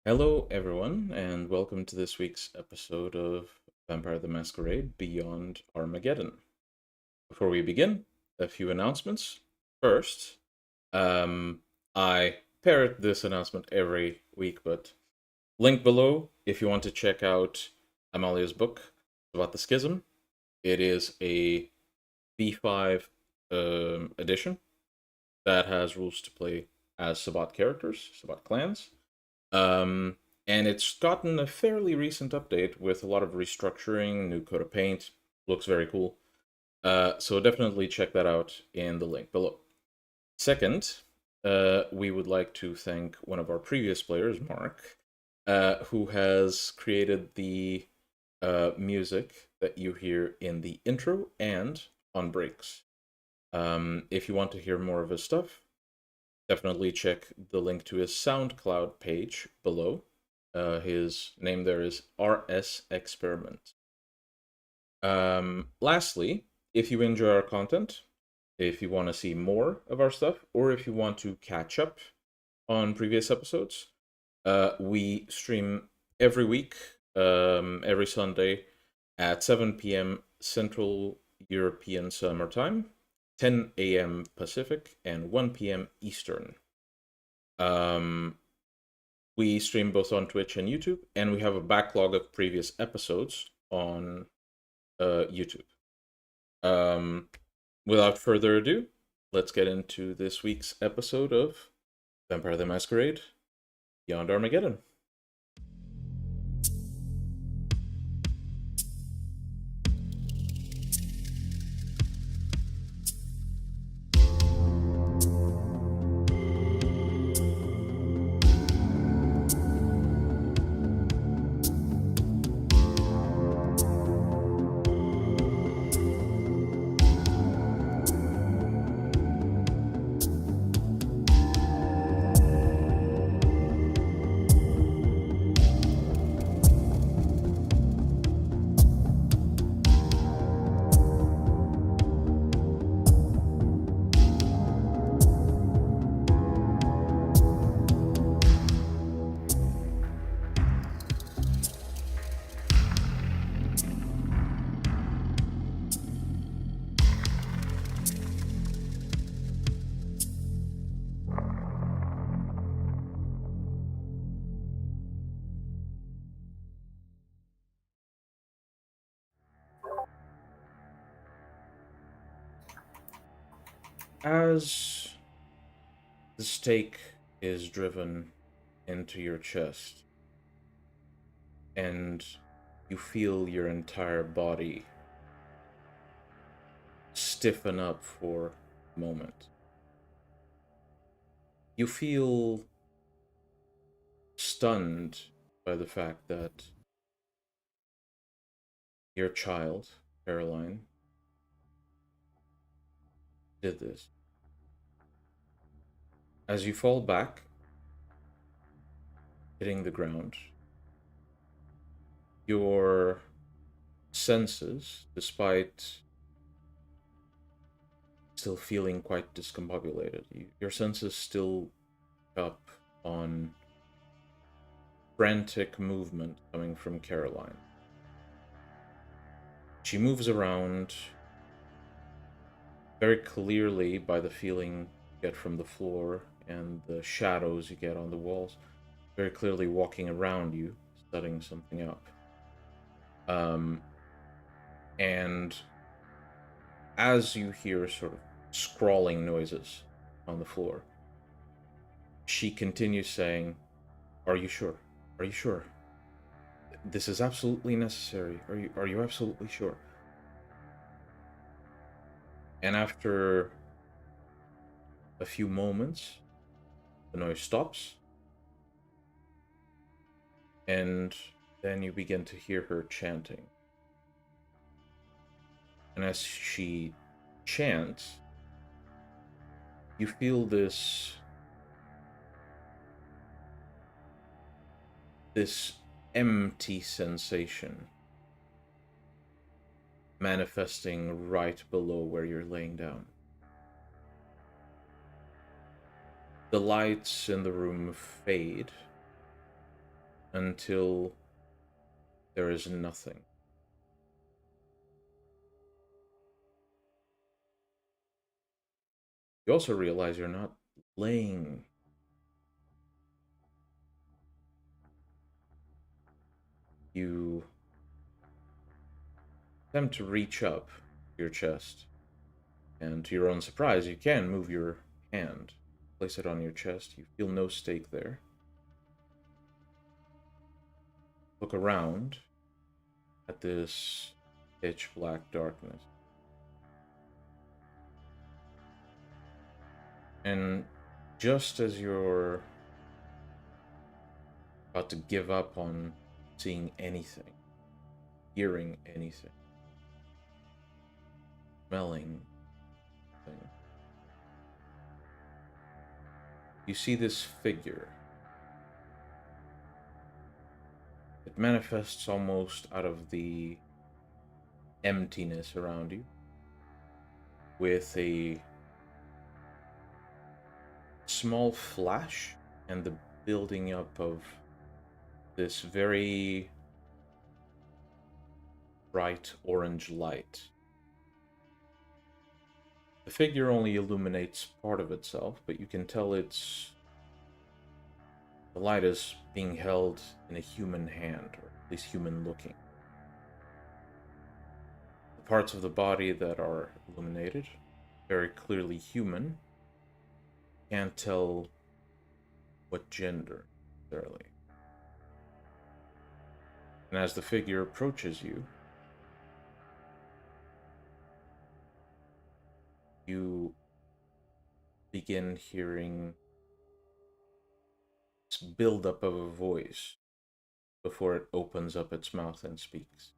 Hello, everyone, and welcome to this week's episode of Vampire the Masquerade Beyond Armageddon. Before we begin, a few announcements. First, I parrot this announcement every week, but link below if you want to check out Amalia's book about the Schism. It is a V5 edition that has rules to play as Sabbat characters, Sabbat clans. Um, and it's gotten a fairly recent update with a lot of restructuring, new coat of paint. Looks very cool. So definitely check that out in the link below. Second, we would like to thank one of our previous players, Mark, who has created the music that you hear in the intro and on breaks. If you want to hear more of his stuff, definitely check the link to his SoundCloud page below. His name there is RS Experiment. Lastly, if you enjoy our content, if you want to see more of our stuff, or if you want to catch up on previous episodes, we stream every week, every Sunday at 7 p.m. Central European Summer Time, 10 a.m. Pacific, and 1 p.m. Eastern. Um, we stream both on Twitch and YouTube, and we have a backlog of previous episodes on YouTube. Without further ado, let's get into this week's episode of Vampire the Masquerade Beyond Armageddon. As the stake is driven into your chest, and you feel your entire body stiffen up for a moment, you feel stunned by the fact that your child, Caroline, did this. As you fall back, hitting the ground, your senses, despite still feeling quite discombobulated, your senses still pick up on frantic movement coming from Caroline. She moves around very clearly by the feeling you get from the floor and the shadows you get on the walls, very clearly walking around you, setting something up. And as you hear sort of scrawling noises on the floor, she continues saying, "Are you sure? Are you sure? This is absolutely necessary. Are you absolutely sure?" And after a few moments, the noise stops, and then you begin to hear her chanting. And as she chants, you feel this empty sensation manifesting right below where you're laying down. The lights in the room fade, until there is nothing. You also realize you're not laying. You attempt to reach up your chest, and to your own surprise, you can move your hand, place it on your chest. You feel no stake there. Look around at this pitch black darkness. And just as you're about to give up on seeing anything, hearing anything, smelling anything, you see this figure. It manifests almost out of the emptiness around you, with a small flash and the building up of this very bright orange light. The figure only illuminates part of itself, but you can tell the light is being held in a human hand, or at least human looking. The parts of the body that are illuminated, very clearly human, can't tell what gender necessarily. And as the figure approaches you, you begin hearing this buildup of a voice before it opens up its mouth and speaks.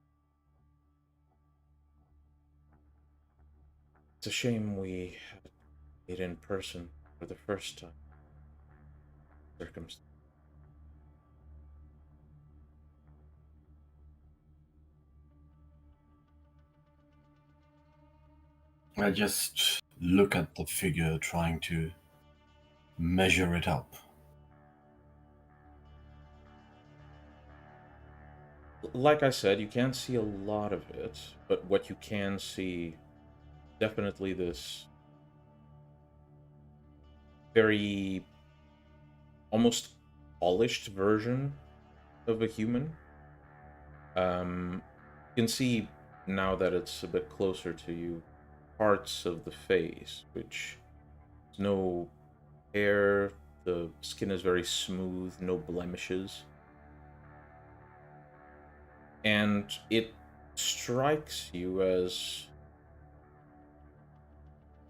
It's a shame we had it in person for the first time. Circumstance. I just look at the figure, trying to measure it up. Like I said, you can't see a lot of it, but what you can see, definitely this very almost polished version of a human. You can see now that it's a bit closer to you, parts of the face, which there's no hair, the skin is very smooth, no blemishes. And it strikes you as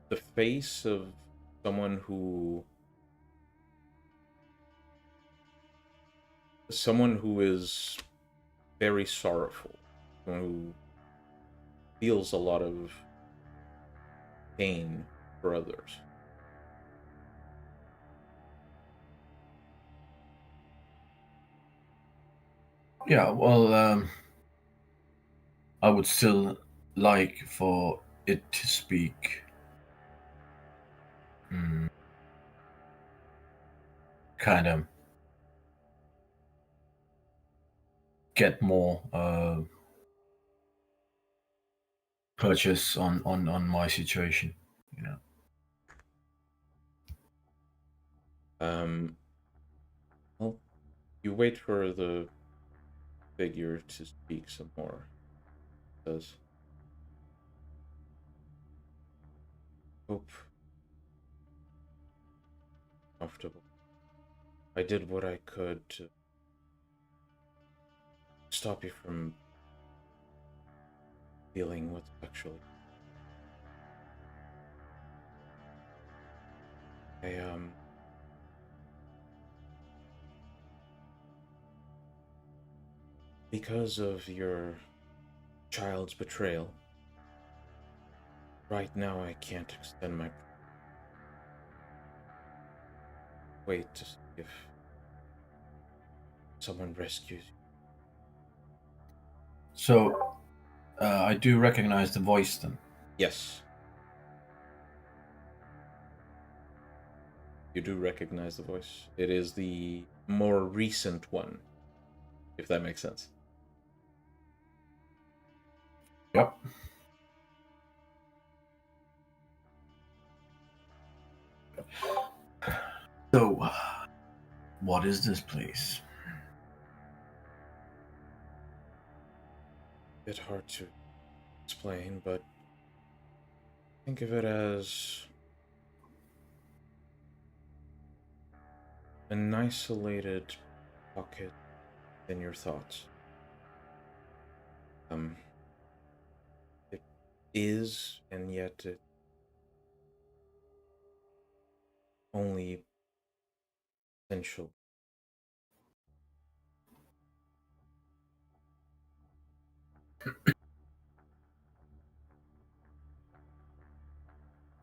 the face of someone who is very sorrowful, someone who feels a lot of pain for others. Yeah, well, I would still like for it to speak. Kind of get more purchase on my situation, you know. Well, you wait for the figure to speak some more. It says, "Hope comfortable. I did what I could to stop you from feeling what's actually. I because of your child's betrayal, right now I can't extend my wait to see if someone rescues you." So I do recognize the voice then. Yes. You do recognize the voice. It is the more recent one if that makes sense. Yep. So, what is this place? Bit hard to explain, but think of it as an isolated pocket in your thoughts. It is, and yet it only essential.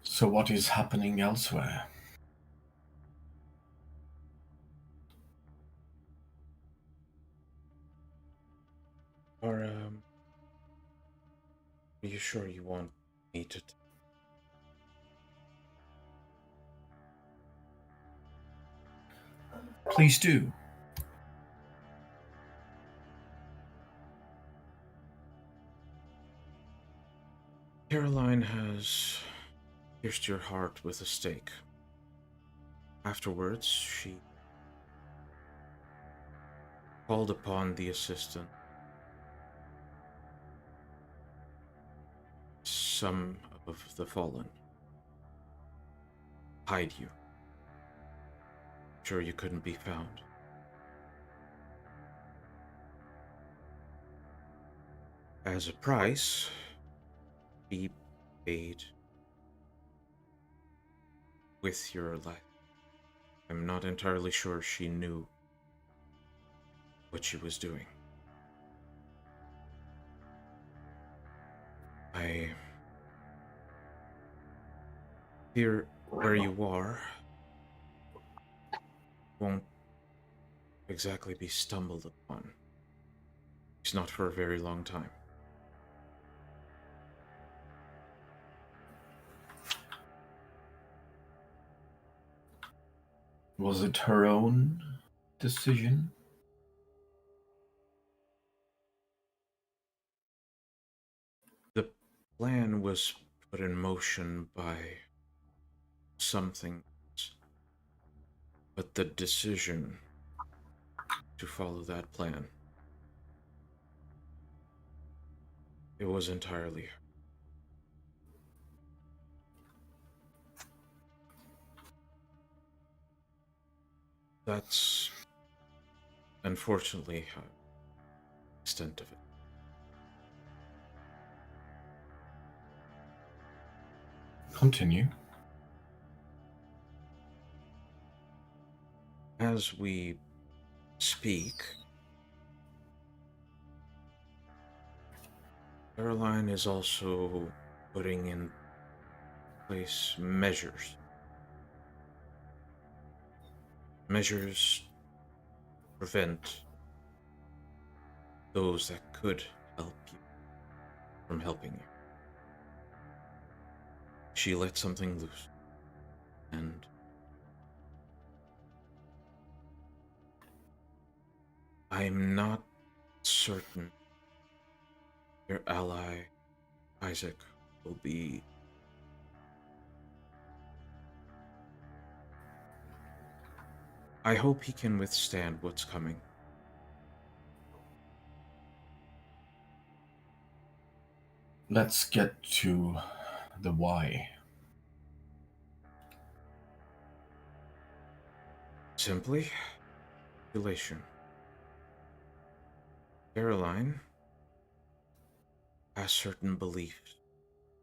So, what is happening elsewhere? Are you sure you want me to? Please do. Caroline has pierced your heart with a stake. Afterwards, she called upon the assistant. Some of the fallen. Hide you. Sure you couldn't be found. As a price, be paid with your life. I'm not entirely sure she knew what she was doing. I fear where you are won't exactly be stumbled upon. It's not for a very long time. Was it her own decision? The plan was put in motion by something, but the decision to follow that plan, it was entirely her. That's unfortunately the extent of it. Continue. As we speak, Caroline is also putting in place measures. Measures to prevent those that could help you from helping you. She let something loose, and I'm not certain your ally, Isaac, will be. I hope he can withstand what's coming. Let's get to the why. Simply, relation. Caroline has certain beliefs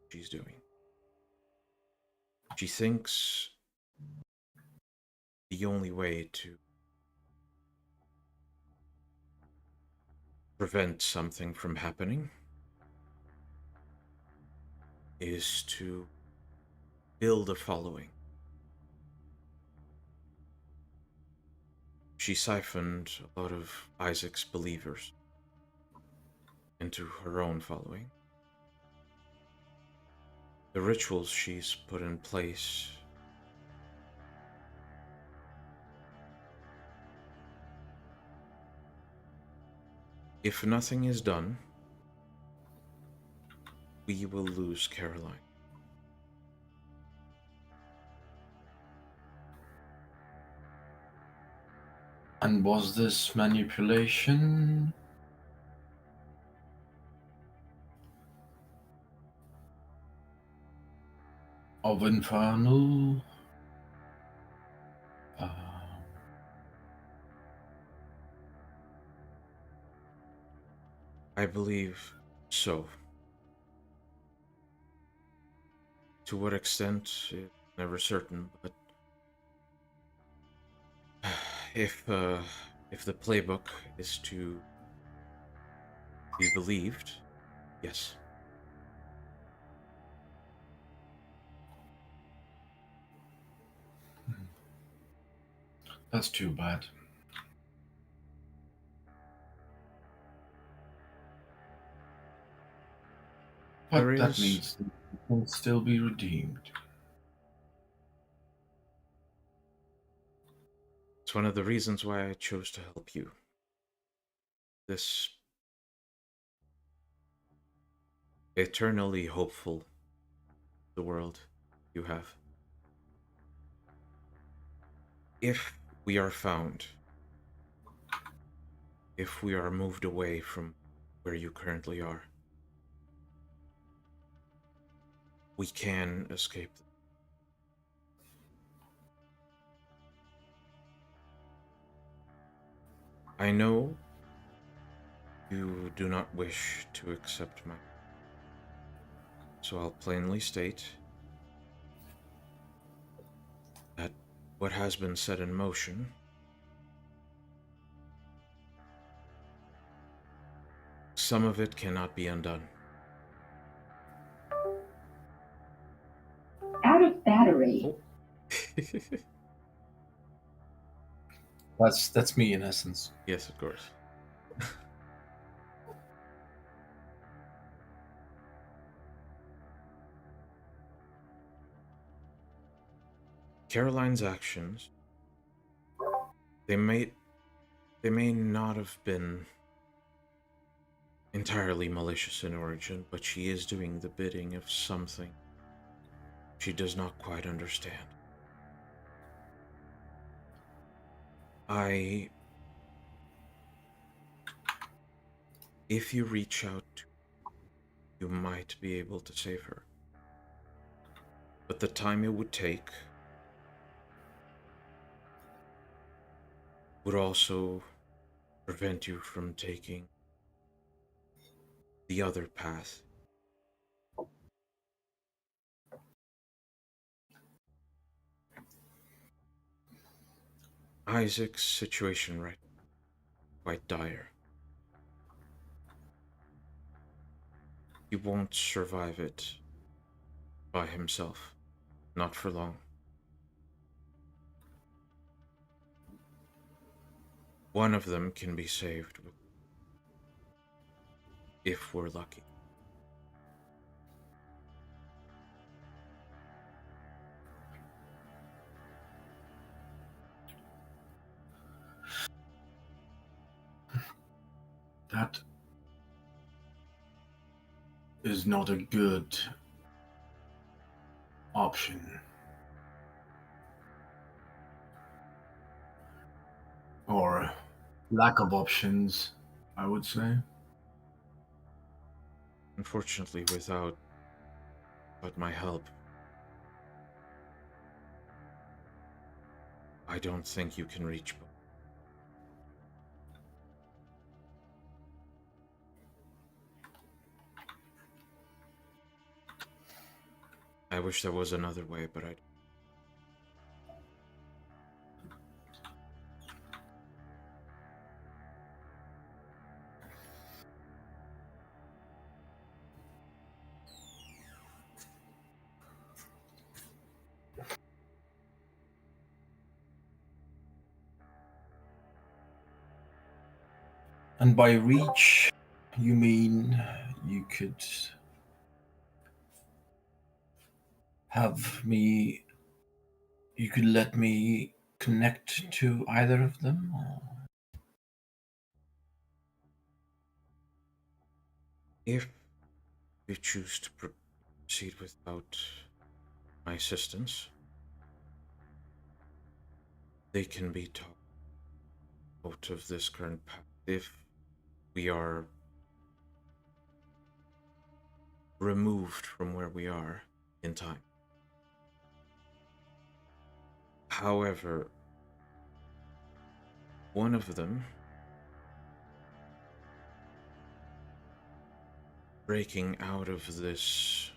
she's doing. She thinks the only way to prevent something from happening is to build a following. She siphoned a lot of Isaac's believers into her own following. The rituals she's put in place If nothing is done, we will lose Caroline. And was this manipulation? Of Infernal? I believe so. To what extent, it's never certain, but if the playbook is to be believed, yes. That's too bad. But that means that it can still be redeemed. It's one of the reasons why I chose to help you. This eternally hopeful the world you have. If we are found, if we are moved away from where you currently are, we can escape. I know you do not wish to accept my, so I'll plainly state that what has been set in motion some of it cannot be undone. Out of battery. Oh. That's me in essence. Yes, of course. Caroline's actions, they may not have been entirely malicious in origin, but she is doing the bidding of something she does not quite understand. If you reach out, you might be able to save her. But the time it would take would also prevent you from taking the other path. Isaac's situation right quite dire. He won't survive it by himself. Not for long. One of them can be saved if we're lucky. That is not a good option. Or lack of options, I would say. Unfortunately, without my help, I don't think you can reach both. I wish there was another way, but I don't. And by reach, you mean you could have me. You could let me connect to either of them? Or? If you choose to proceed without my assistance, they can be taught out of this current path if we are removed from where we are in time. However, one of them breaking out of this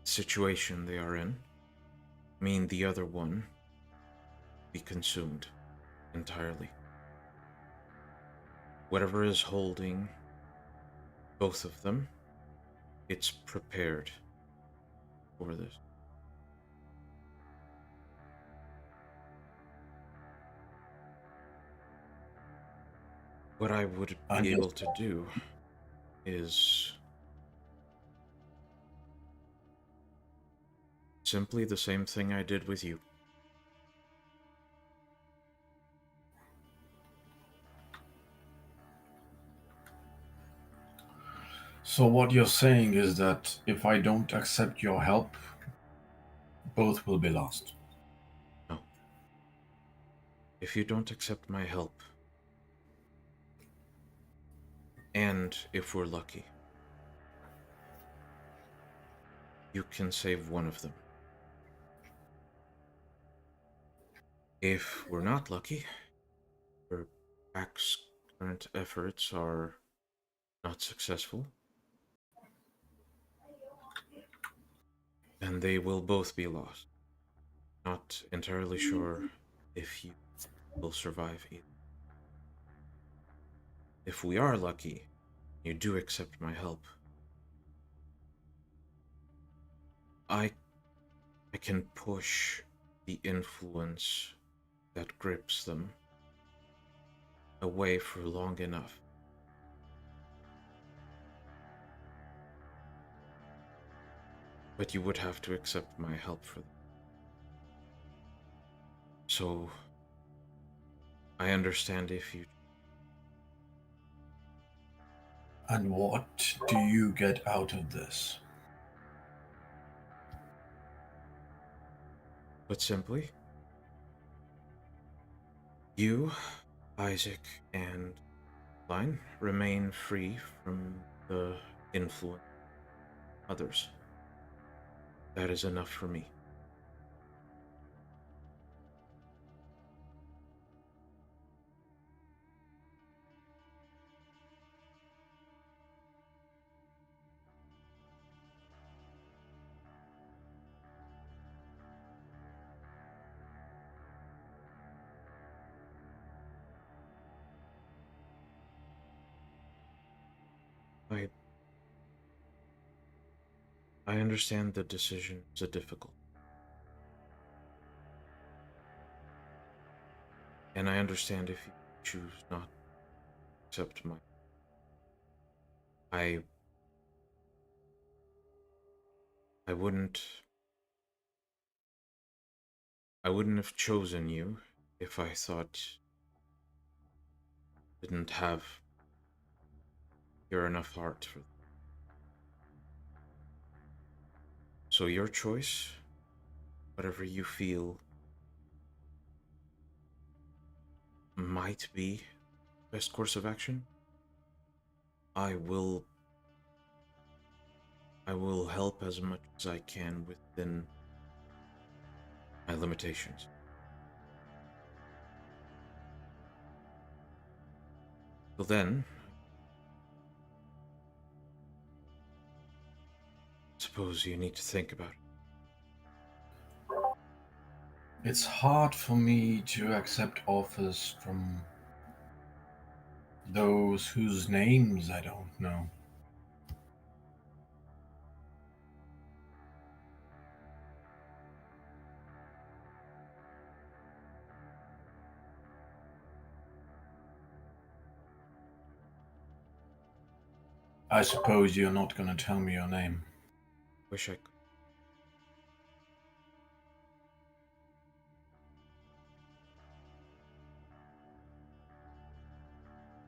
situation they are in mean the other one be consumed entirely. Whatever is holding both of them, it's prepared for this. What I would be able to do is simply the same thing I did with you. So what you're saying is that if I don't accept your help, both will be lost. No. If you don't accept my help, and if we're lucky, you can save one of them. If we're not lucky, or Pack's current efforts are not successful, then they will both be lost. Not entirely sure if you will survive either. If we are lucky, you do accept my help, I can push the influence that grips them away for long enough. But you would have to accept my help for that. So, I understand if you... And what do you get out of this? But simply, you, Isaac, and Line remain free from the influence of others. That is enough for me. I I understand the decision is a difficult, and I understand if you choose not to accept my... I I wouldn't I wouldn't have chosen you if I thought you didn't have pure enough heart for that. So your choice, whatever you feel might be best course of action, I will help as much as I can within my limitations. Till then, suppose you need to think about it. It's hard for me to accept offers from those whose names I don't know. I suppose you're not going to tell me your name. Wish I could.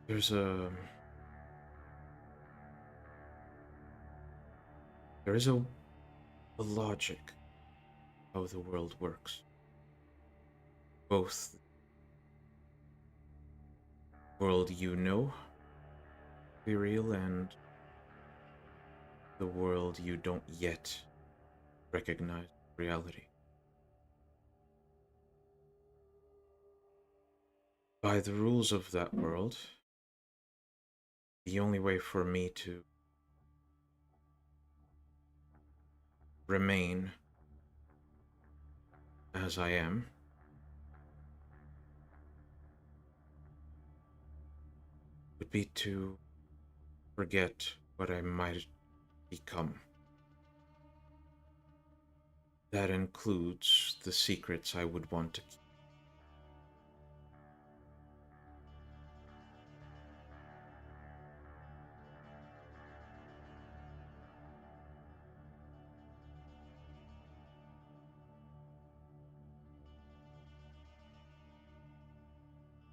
There's There is a logic how the world works. Both the world you know be real and the world you don't yet recognize reality. By the rules of that world, the only way for me to remain as I am would be to forget what I might become. That includes the secrets I would want to keep.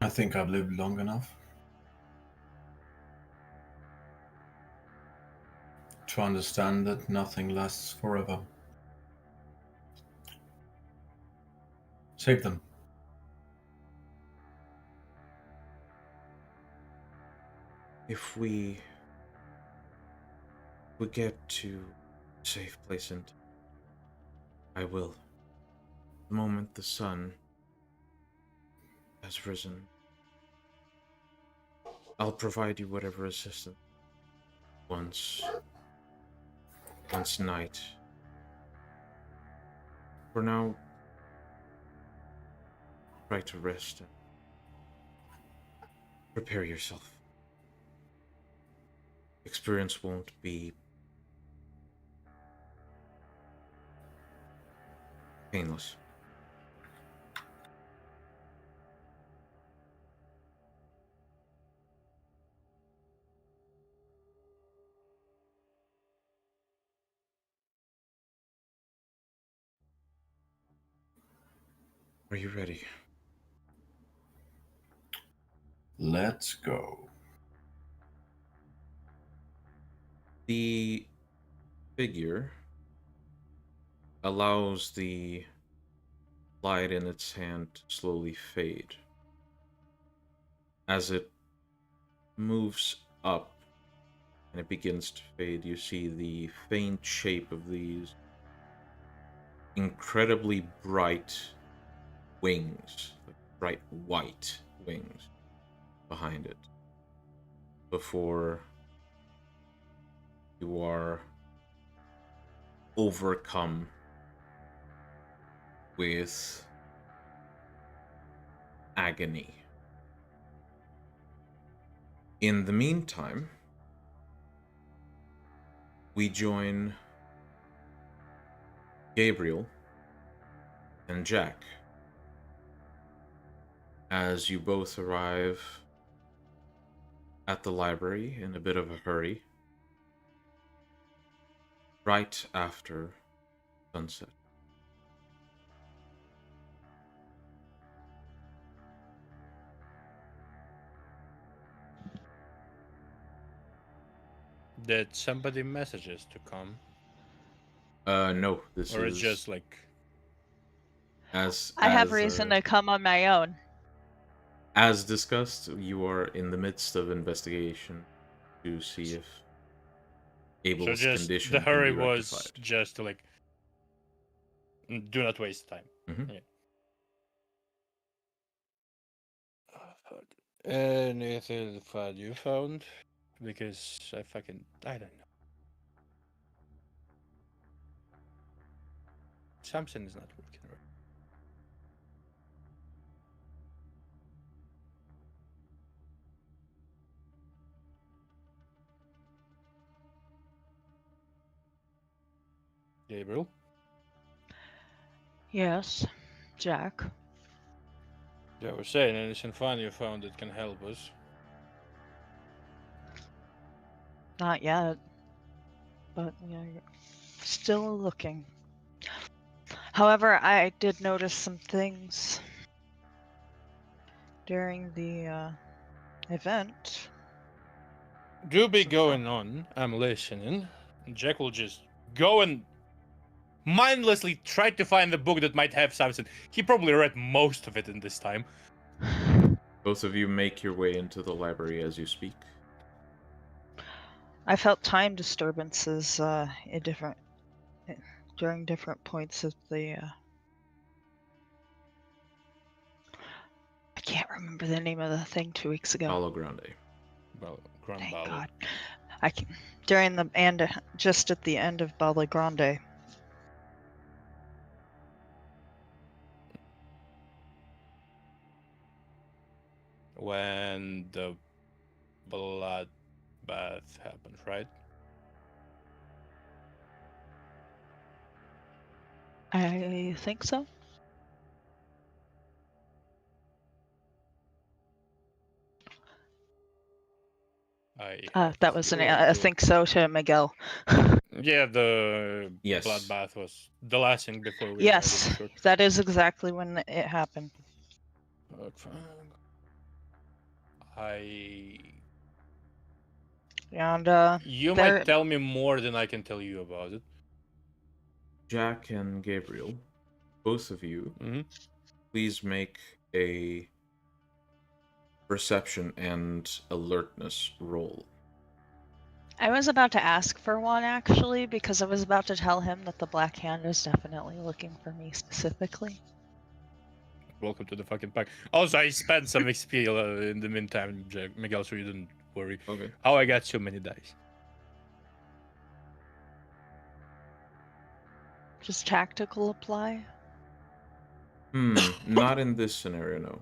I think I've lived long enough to understand that nothing lasts forever. Save them. If we get to a safe place and I will. The moment the sun has risen, I'll provide you whatever assistance once night. For now, try to rest and prepare yourself. Experience won't be painless. Are you ready? Let's go. The figure allows the light in its hand to slowly fade. As it moves up and it begins to fade, you see the faint shape of these incredibly bright wings, like bright white wings behind it, before you are overcome with agony. In the meantime, we join Gabriel and Jack as you both arrive at the library in a bit of a hurry, right after sunset. Did somebody message us to come? No, this Or is it's just like... I have reason to come on my own. As discussed, you are in the midst of investigation to see if Abel's so just condition the hurry can be was rectified. just to like... Do not waste time. Mhm. Yeah. Anything fun you found? Because I don't know. Something is not working right. Gabriel? Yes, Jack. Yeah, I was saying, anything fun you found that can help us? Not yet. But we are still looking. However, I did notice some things during the event. Do be So- going on. I'm listening. Jack will just go and mindlessly try to find the book that might have something. He probably read most of it in this time. Both of you make your way into the library as you speak. I felt time disturbances during different points of the. I can't remember the name of the thing 2 weeks ago. Palo Grande. Well, Grand Thank Ballad. God. I can during the and just at the end of Palo Grande. When the blood bath happened, right? I think so. That was I think so to Miguel. Yeah, the Yes. blood bath was the last thing before we Yes, arrived at the church. that is exactly when it happened. And You there- might tell me more than I can tell you about it. Jack and Gabriel, both of you, please make a perception and alertness roll. I was about to ask for one actually because I was about to tell him that the Black Hand is definitely looking for me specifically. Welcome to the fucking pack. Also, I spent some XP in the meantime, Jack, Miguel, so you didn't worry. Okay. How I got so many dice. Just tactical apply? Not in this scenario, no.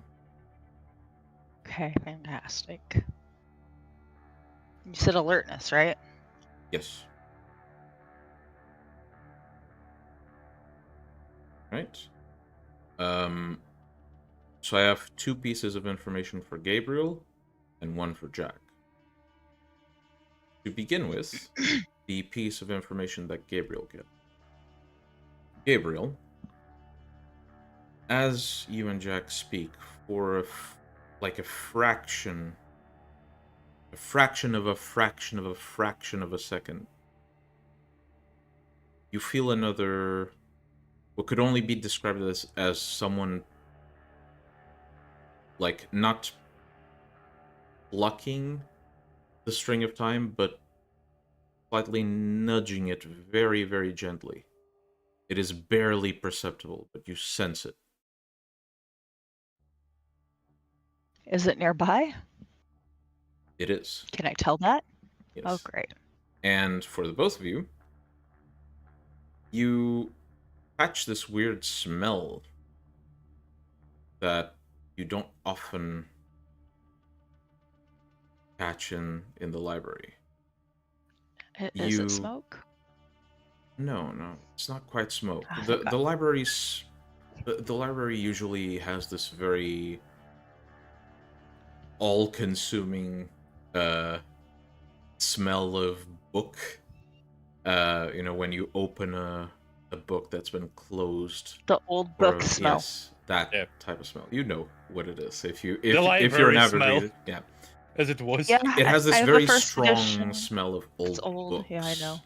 Okay, fantastic. You said alertness, right? Yes. Right. So I have 2 pieces of information for Gabriel and 1 for Jack. To begin with, the piece of information that Gabriel gets. Gabriel, as you and Jack speak, for a fraction of a fraction of a fraction of a second, you feel another, what could only be described as someone, like, not plucking the string of time, but slightly nudging it very, very gently. It is barely perceptible, but you sense it. Is it nearby? It is. Can I tell that? Yes. Oh, great. And for the both of you, you catch this weird smell that you don't often catch in the library. Is it smoke? No, it's not quite smoke. Ah, The library's the library usually has this very all-consuming smell of book. When you open a book that's been closed. The old book smell. Yes, that type of smell. You know what it is if you're library an smell. avid reader. Yeah. As it was. Yeah, It has this I have the very first strong edition. smell of old It's old. books. Yeah, I know.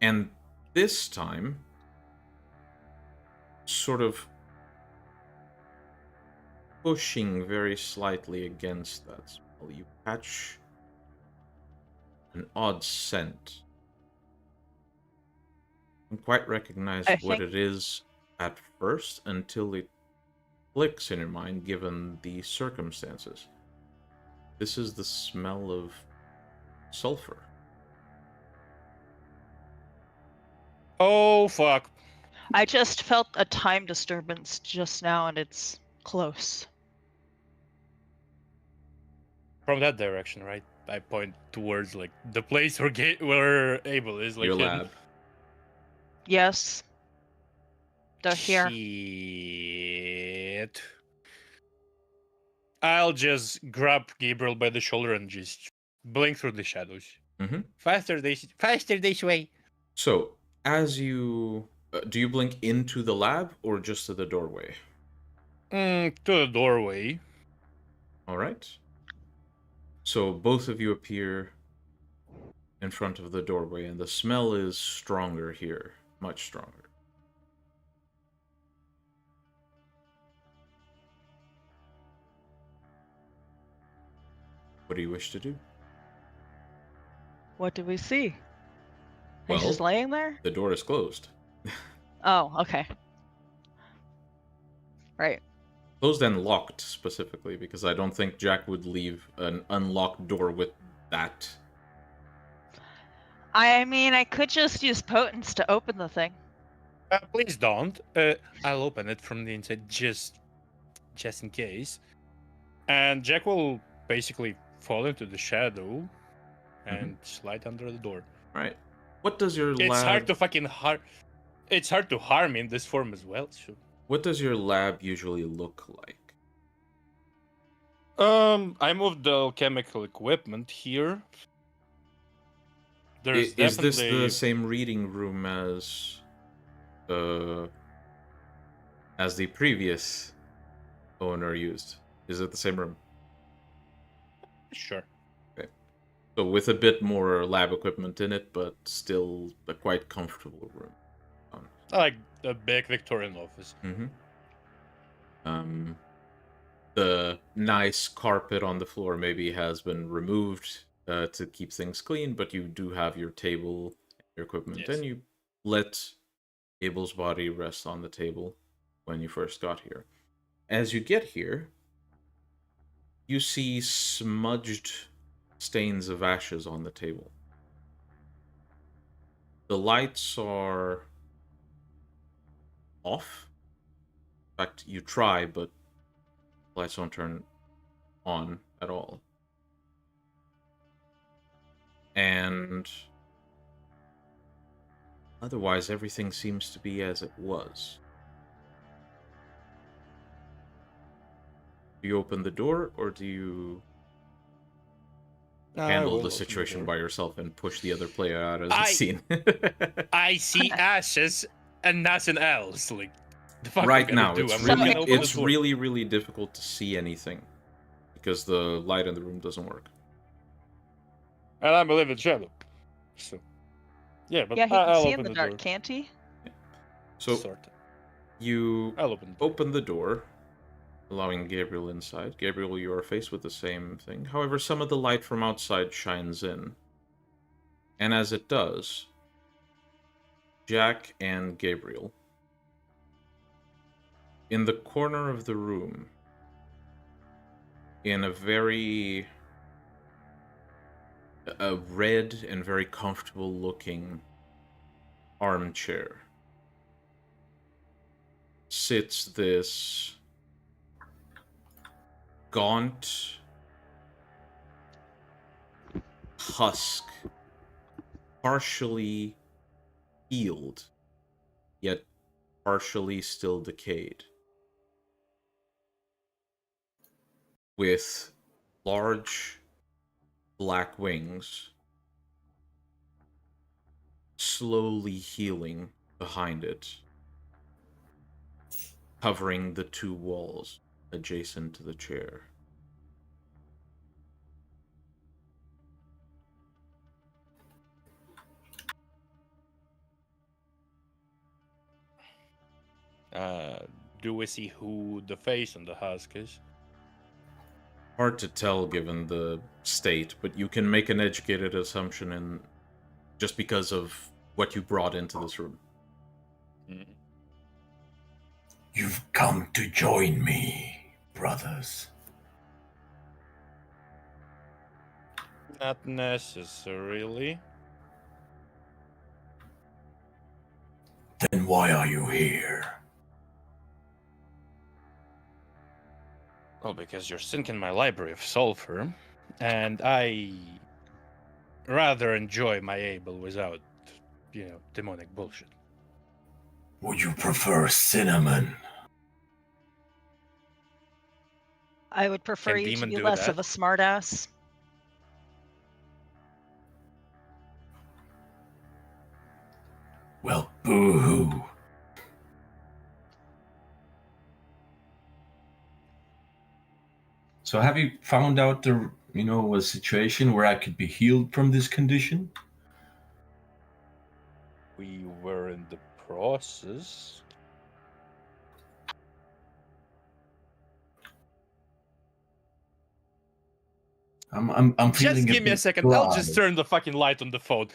And this time, sort of pushing very slightly against that smell, you catch an odd scent. You don't quite recognize what it is at first until it clicks in your mind given the circumstances. This is the smell of sulfur. Oh, fuck. I just felt a time disturbance just now, and it's close. From that direction, right? I point towards, like, the place where Abel is, like, Your hidden. lab. Yes. They're here. Shit. I'll just grab Gabriel by the shoulder and just blink through the shadows. Mm-hmm. Faster this way. So, as you... do you blink into the lab or just to the doorway? To the doorway. Alright. So, both of you appear in front of the doorway, and the smell is stronger here, much stronger. What do you wish to do? What do we see? Well, He's just laying there? the door is closed. Oh, okay. Right. Closed and locked, specifically, because I don't think Jack would leave an unlocked door with that. I mean, I could just use potence to open the thing. Please don't. I'll open it from the inside just in case. And Jack will basically fall into the shadow and slide under the door. Right. What does your It's lab... hard to fucking harm. It's hard to harm in this form as well. So. What does your lab usually look like? I moved the alchemical equipment here. There's Is this definitely... the same reading room as the previous owner used? Is it the same room? Sure. Okay. So with a bit more lab equipment in it, but still a quite comfortable room. Like a big Victorian office. The nice carpet on the floor maybe has been removed to keep things clean, but you do have your table, your equipment, Yes. and you let Abel's body rest on the table when you first got here. As you get here, you see smudged stains of ashes on the table. The lights are off. In fact, you try, but the lights don't turn on at all. And otherwise, everything seems to be as it was. Do you open the door, or do you handle the situation by yourself and push the other player out of the scene? I see ashes and nothing else. Like, the fuck right I'm now, do? it's really, really difficult to see anything because the light in the room doesn't work. And I believe in shadow. So, yeah, but Yeah, he I'll can see in open the the dark, door. can't he? So Sort of. you I'll open the the door. door, allowing Gabriel inside. Gabriel, you are faced with the same thing. However, some of the light from outside shines in. And as it does, Jack and Gabriel, in the corner of the room, in a very red and very comfortable looking armchair, sits this gaunt husk, partially healed, yet partially still decayed, with large black wings slowly healing behind it, covering the two walls adjacent to the chair. Do we see who the face on the husk is? Hard to tell given the state, but you can make an educated assumption in just because of what you brought into this room. You've come to join me, brothers. Not necessarily. Then why are you here? Well, because you're sinking my library of sulfur, and I rather enjoy my able without, demonic bullshit. Would you prefer cinnamon? I would prefer Can you to demon be do less that? of a smartass. Well, boo-hoo. So have you found out a situation where I could be healed from this condition? We were in the process. I'm feeling Just give me a bit second. I'll just dry. turn the fucking light on the phone.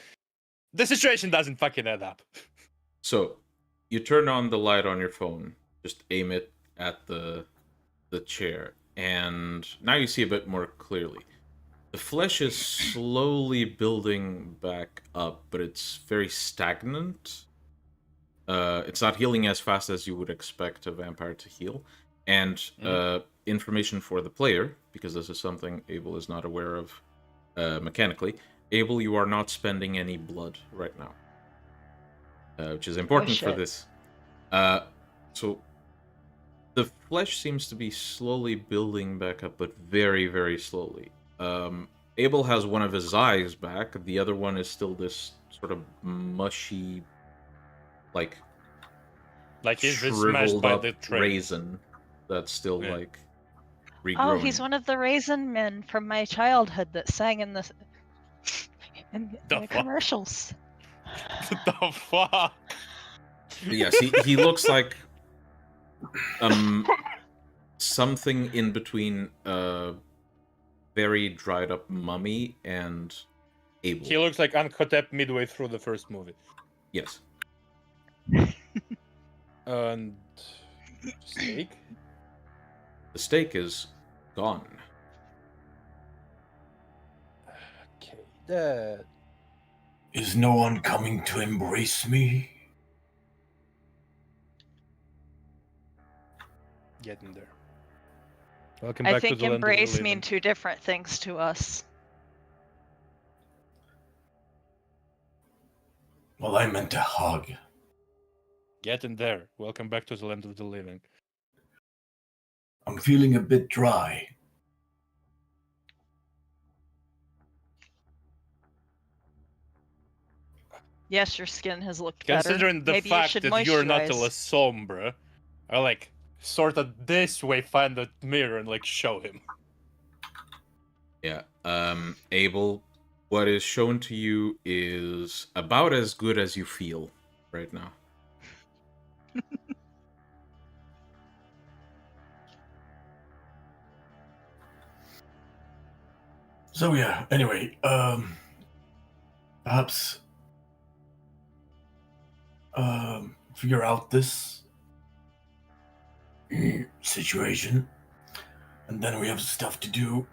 The situation doesn't fucking add up. So, you turn on the light on your phone, just aim it at the chair, and now you see a bit more clearly. The flesh is slowly building back up, but it's very stagnant. It's not healing as fast as you would expect a vampire to heal. And information for the player, because this is something Abel is not aware of mechanically. Abel, you are not spending any blood right now, which is important for shit. this. So the flesh seems to be slowly building back up, but very, very slowly. Abel has one of his eyes back. The other one is still this sort of mushy, like He's been smashed shriveled by up the train. raisin that's still Yeah. like regrowing. Oh, he's one of the raisin men from my childhood that sang in the The fuck? commercials. The fuck? Yes, he looks like something in between very dried up mummy and Abel. He looks like Anhotep midway through the first movie. Yes. And steak? The steak is gone. Okay, that. Is no one coming to embrace me? Getting there. Welcome I back to think the land of the embrace living. mean two different things to us. Well, I meant a hug. Getting there. Welcome back to the land of the living. I'm feeling a bit dry. Yes, your skin has looked better. Considering the Maybe you fact should that you're not a moisturize. La Sombra, I like sort of this way find the mirror and like show him. Yeah. Abel, what is shown to you is about as good as you feel right now. So yeah, anyway, perhaps figure out this situation, and then we have stuff to do.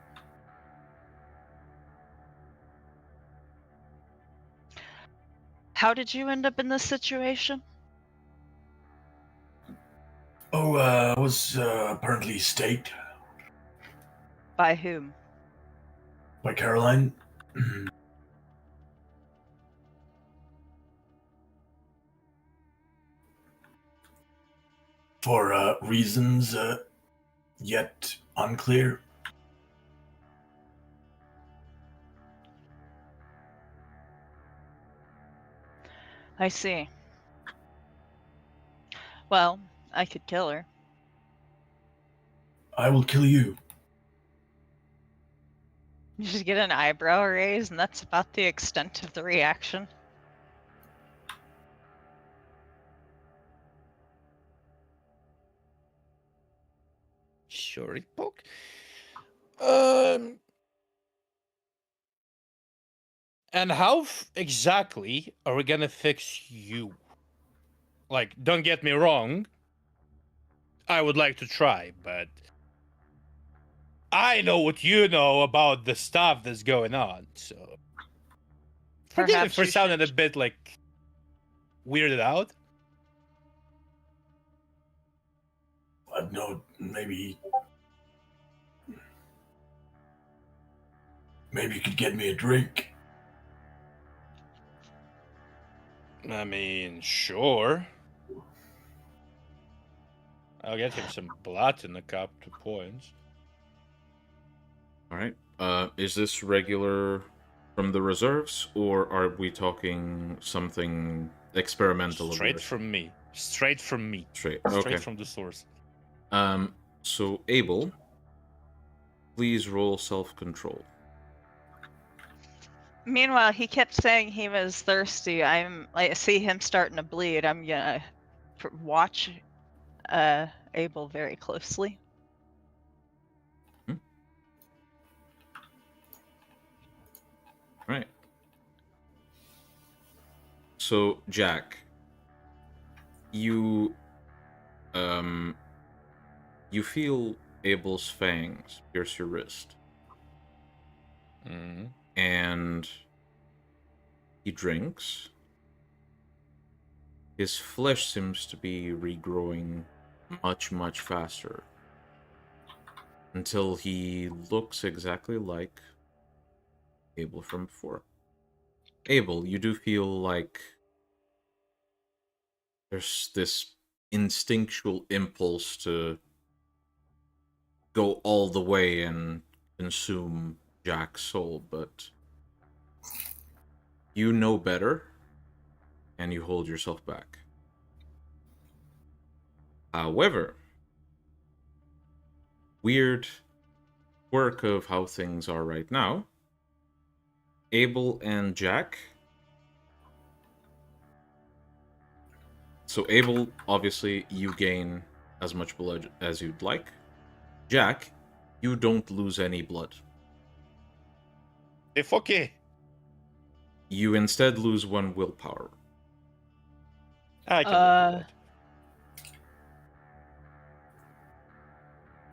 How did you end up in this situation? Oh, I was apparently staked By whom? by Caroline. For reasons yet unclear. I see. Well, I could kill her. I will kill you. You just get an eyebrow raise, and that's about the extent of the reaction. Sure, poke. And how exactly are we gonna fix you? Like, don't get me wrong. I would like to try, but I know what you know about the stuff that's going on, so forgive me Perhaps for you sounding should- a bit like weirded out. I know, maybe you could get me a drink. I mean, sure. I'll get him some blood in a cup, 2 points. All right. Is this regular from the reserves, or are we talking something experimental? of Straight yours? from me. Straight from me. Straight. Straight Okay. from the source. So Abel, please roll self-control. Meanwhile, he kept saying he was thirsty. I see him starting to bleed. I'm gonna watch Abel very closely. Right. So, Jack, you feel Abel's fangs pierce your wrist, Mm. and he drinks. His flesh seems to be regrowing much, much faster until he looks exactly like Abel from before. Abel, you do feel like there's this instinctual impulse to go all the way and consume Jack's soul, but you know better, and you hold yourself back. However, weird quirk of how things are right now, Abel and Jack. So Abel, obviously, you gain as much blood as you'd like. Jack, you don't lose any blood. If okay. You instead lose 1 willpower. I can live with that.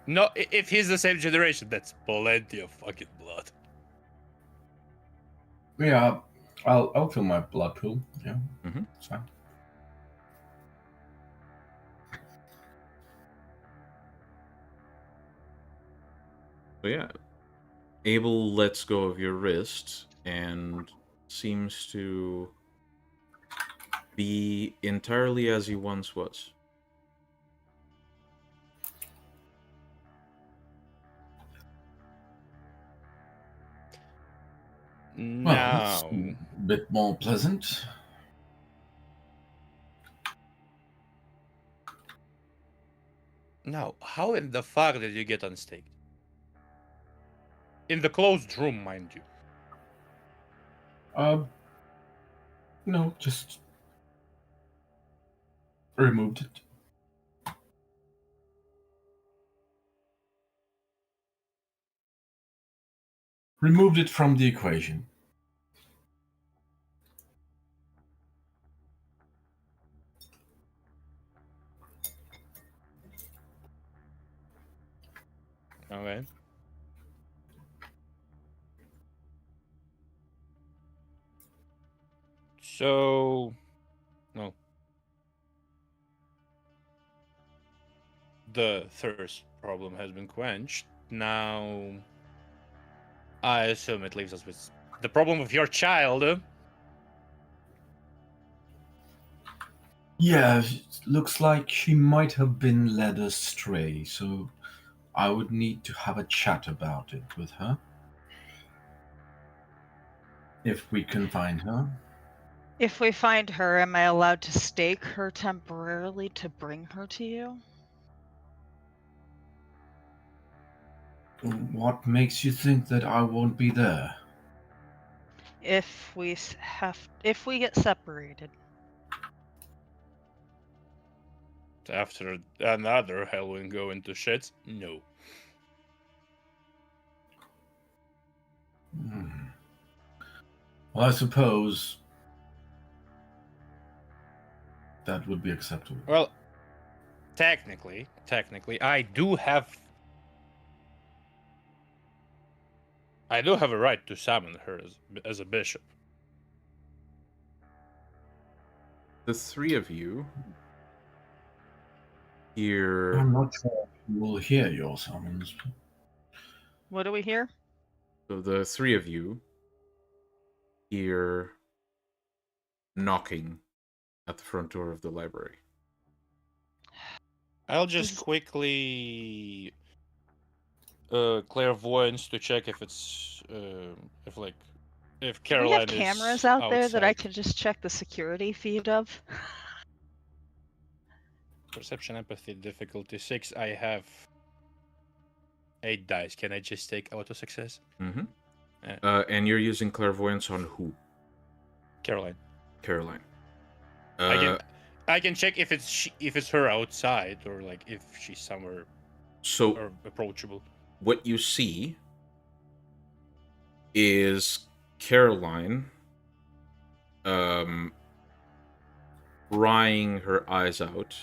No, if he's the same generation, that's plenty of fucking blood. Yeah, I'll fill my blood pool. Yeah, it's fine. So yeah, Abel lets go of your wrist and seems to be entirely as he once was. Well, that's Now, a bit more pleasant. how in the fuck did you get unstaked? In the closed room, mind you. No, just removed it. Removed it from the equation. Okay. So, no. The thirst problem has been quenched. Now, I assume it leaves us with the problem of your child. Yeah, it looks like she might have been led astray, so I would need to have a chat about it with her. If we can find her. If we find her, am I allowed to stake her temporarily to bring her to you? What makes you think that I won't be there? If we get separated. After another Halloween go into shit? No. Well, I suppose that would be acceptable. Well, technically, I do have a right to summon her as a bishop. The 3 of you hear. I'm not sure if you will hear your summons. What do we hear? So the 3 of you hear knocking at the front door of the library. I'll just quickly clairvoyance to check if it's if Do we Caroline have cameras is out there that I outside. can just check the security feed of? Perception, empathy, difficulty 6. I have 8 dice. Can I just take auto success? Mm-hmm. And you're using clairvoyance on who? Caroline. Caroline. I can check if it's her outside or like if she's somewhere or approachable. What you see is Caroline crying her eyes out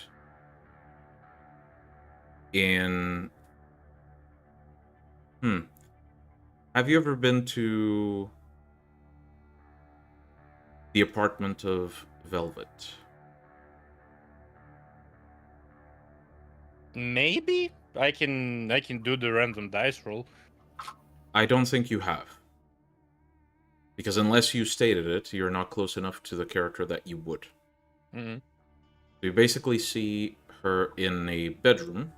in Have you ever been to the apartment of Velvet? Maybe I can do the random dice roll. I don't think you have. Because unless you stated it, you're not close enough to the character that you would. Mm-hmm. You basically see her in a bedroom,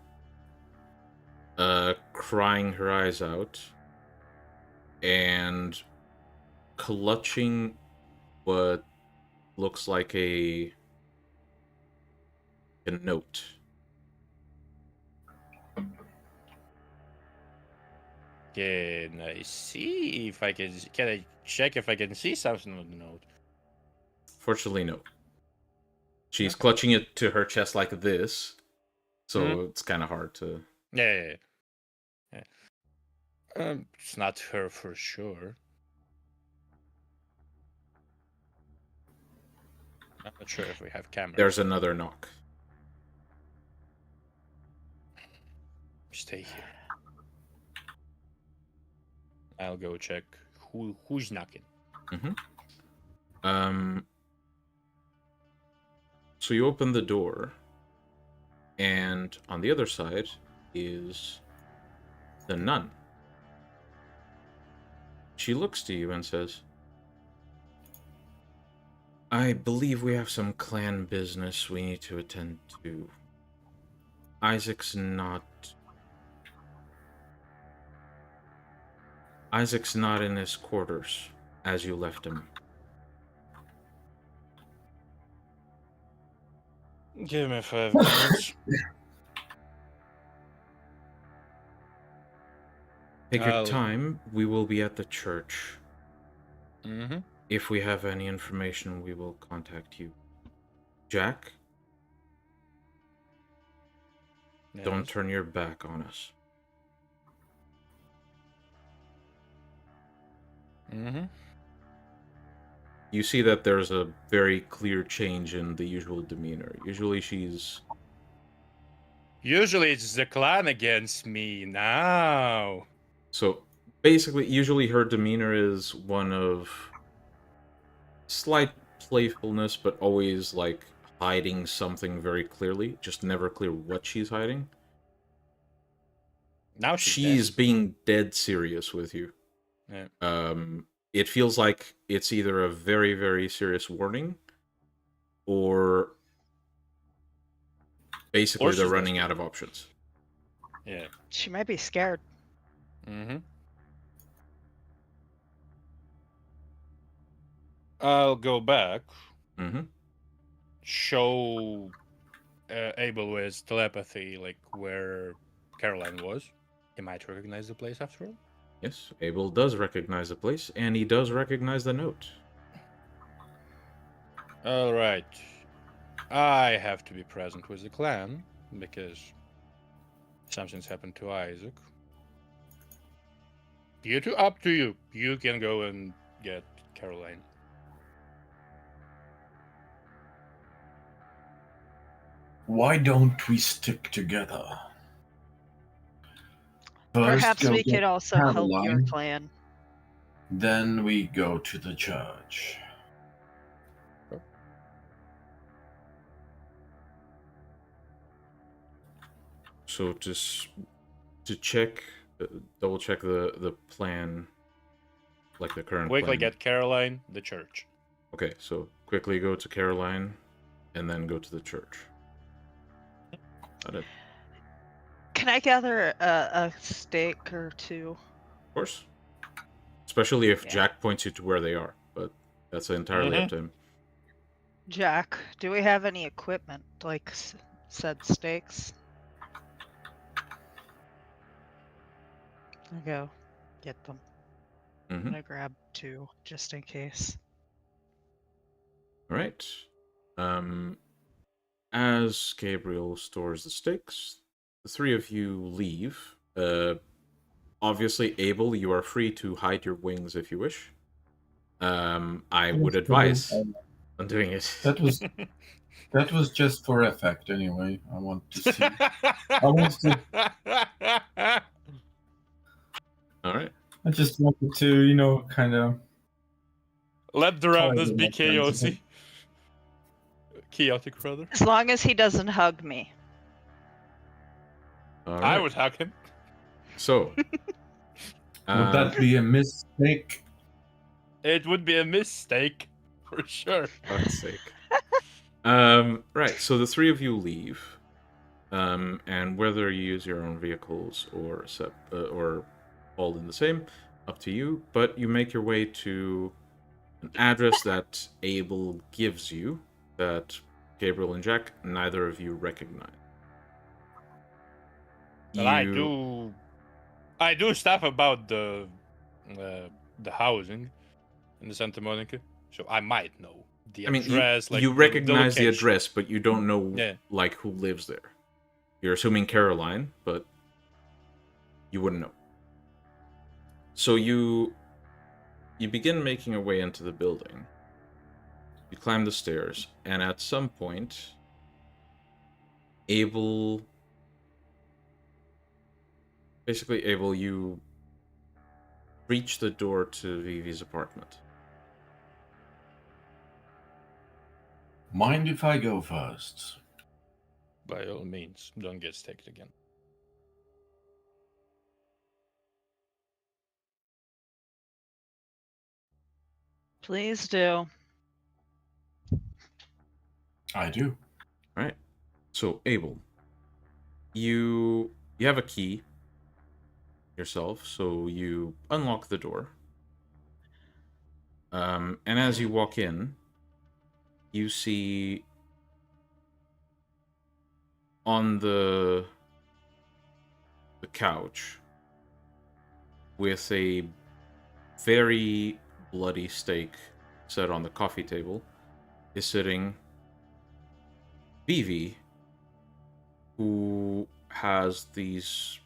crying her eyes out, and clutching what looks like a note. Can I see if I can I check if I can see something on the note? Fortunately, no. She's clutching it to her chest like this, so it's kind of hard to... Yeah. It's not her for sure. I'm not sure if we have cameras. There's another knock. Stay here. I'll go check who's knocking. So you open the door, and on the other side is the nun. She looks to you and says, I believe we have some clan business we need to attend to. Isaac's not in his quarters as you left him. Give me 5 minutes. Take your time. We will be at the church. Mm-hmm. If we have any information, we will contact you. Jack, don't turn your back on us. Mm-hmm. You see that there's a very clear change in the usual demeanor. Usually it's the clan against me now. So basically, usually her demeanor is one of slight playfulness, but always like hiding something very clearly. Just never clear what she's hiding. Now she's being dead serious with you. Yeah. It feels like it's either a very, very serious warning, or basically they're running out of options. Yeah. She might be scared. Mm-hmm. I'll go back. Mm-hmm. Show Abel with telepathy, like where Caroline was. He might recognize the place after all. Yes, Abel does recognize the place, and he does recognize the note. All right. I have to be present with the clan, because something's happened to Isaac. You two, up to you. You can go and get Caroline. Why don't we stick together? First, Perhaps go we get could also help your Caroline, clan. Then we go to the church. So to check, double check the plan, like the current Quickly plan. get Caroline, the church. Okay, so quickly go to Caroline, and then go to the church. Got it. Can I gather a stake or two? Of course. Especially if Jack points you to where they are, but that's entirely up to him. Jack, do we have any equipment, like said stakes? I go get them. I'm Mhm. gonna grab 2 just in case. All right. As Gabriel stores the stakes, the 3 of you leave. Obviously, Abel, you are free to hide your wings if you wish. I would Yes, so, advise on doing it. that was just for effect anyway. I want to see. I want to. All right. I just wanted to, kind of. Let the rounders be chaotic. Chaotic, rather. As long as he doesn't hug me. All I right. would hug him. So, Would that be a mistake? It would be a mistake, for sure. fuck's sake. Right. So the 3 of you leave, and whether you use your own vehicles or all in the same, up to you. But you make your way to an address that Abel gives you, that Gabriel and Jack, neither of you recognize. But I do stuff about the housing in the Santa Monica, so I might know the I mean, address. you recognize the address, but you don't know Yeah. like who lives there. You're assuming Caroline, but you wouldn't know. So you begin making your way into the building. You climb the stairs, and at some point, Abel, you reach the door to Vivi's apartment. Mind if I go first? By all means, don't get staked again. Please do. I do. All right. So Abel, you have a key yourself, so you unlock the door. And as you walk in, you see on the couch with a very bloody steak set on the coffee table is sitting Vivi, who has these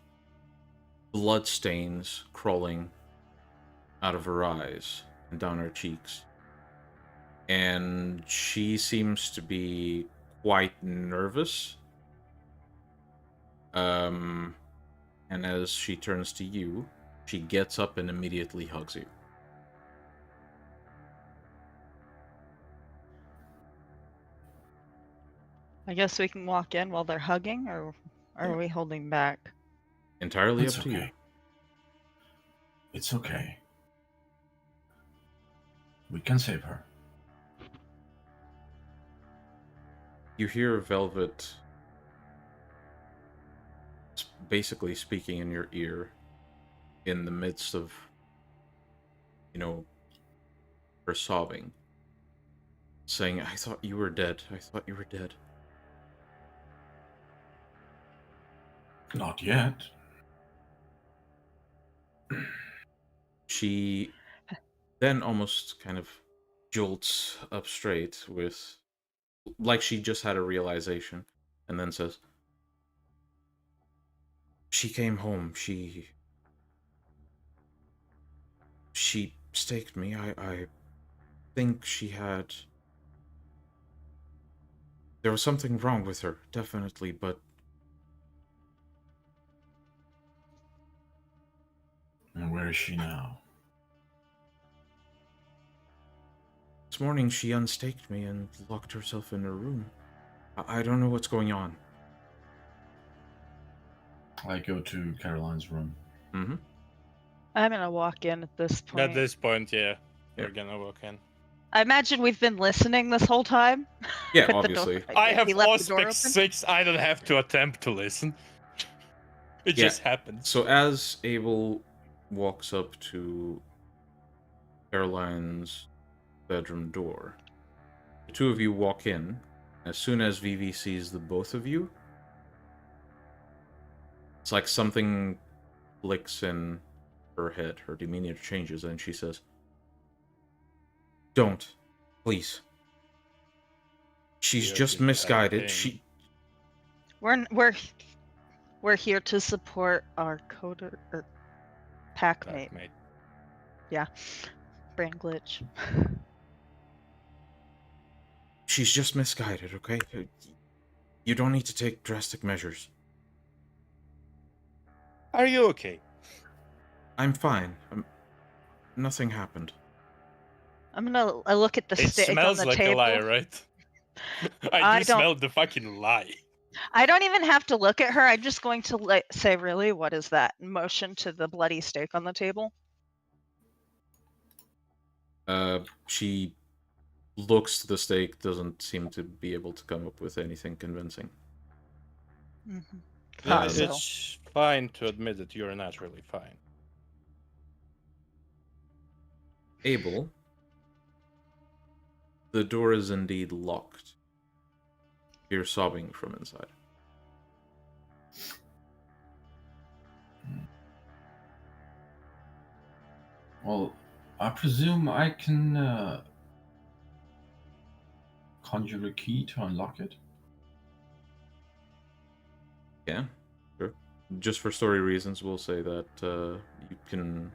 blood stains crawling out of her eyes and down her cheeks. And she seems to be quite nervous. And as she turns to you, she gets up and immediately hugs you. I guess we can walk in while they're hugging, or are we holding back? Entirely It's up to you. okay. It's okay. We can save her. You hear Velvet basically speaking in your ear in the midst of, her sobbing, saying, "I thought you were dead. I thought you were dead." Not yet. She then almost kind of jolts up straight with, like she just had a realization, and then says, "She came home. She staked me. I think she had... There was something wrong with her, definitely, but..." And where is she now? This morning she unstaked me and locked herself in her room. I don't know what's going on. I go to Caroline's room. Mm-hmm. I'm gonna walk in at this point. At this point, yeah, Yeah. we're gonna walk in. I imagine we've been listening this whole time. Yeah, With the door- obviously. I have he left the door Aspect open. 6, I don't have to attempt to listen. It Yeah. just happens. So as Abel walks up to Caroline's bedroom door, the 2 of you walk in. As soon as Vivi sees the both of you, it's like something clicks in her head. Her demeanor changes, and she says, "Don't, please. She's We are just here to misguided. entertain. We're here to support our coder or packmate. Mate. Yeah, brain glitch. She's just misguided, okay? You don't need to take drastic measures. Are you okay? I'm fine. Nothing happened. I look at the It steak on smells the like table. a lie, right? I I don't- smelled the fucking lie. I don't even have to look at her. I'm just going to say, really, what is that? Motion to the bloody steak on the table. She looks to the steak, doesn't seem to be able to come up with anything convincing. Mm-hmm. Then So. it's fine to admit that you're naturally fine. Abel, the door is indeed locked. You're sobbing from inside. Well, I presume I can conjure a key to unlock it. Yeah, sure. Just for story reasons, we'll say that you can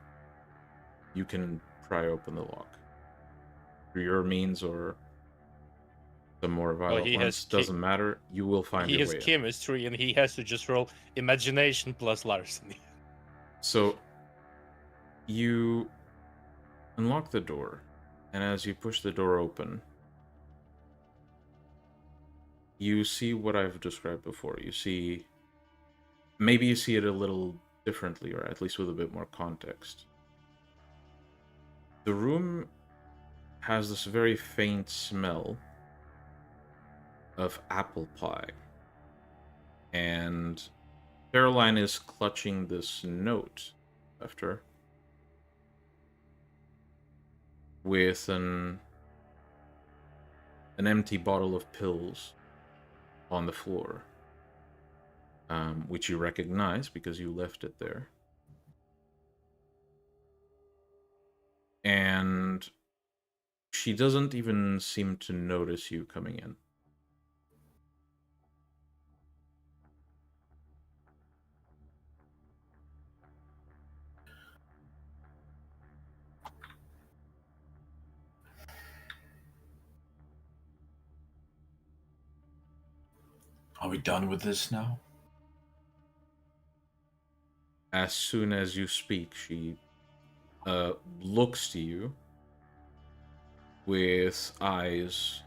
pry open the lock through your means or some more violent he ones. has Doesn't matter. You will find He your has way in. chemistry, and he has to just roll imagination plus larceny. So you unlock the door, and as you push the door open, you see what I've described before. You see, maybe you see it a little differently, or at least with a bit more context. The room has this very faint smell of apple pie. And Caroline is clutching this note left her with an empty bottle of pills on the floor, which you recognize because you left it there. And she doesn't even seem to notice you coming in. Are we done with this now? As soon as you speak, she looks to you with eyes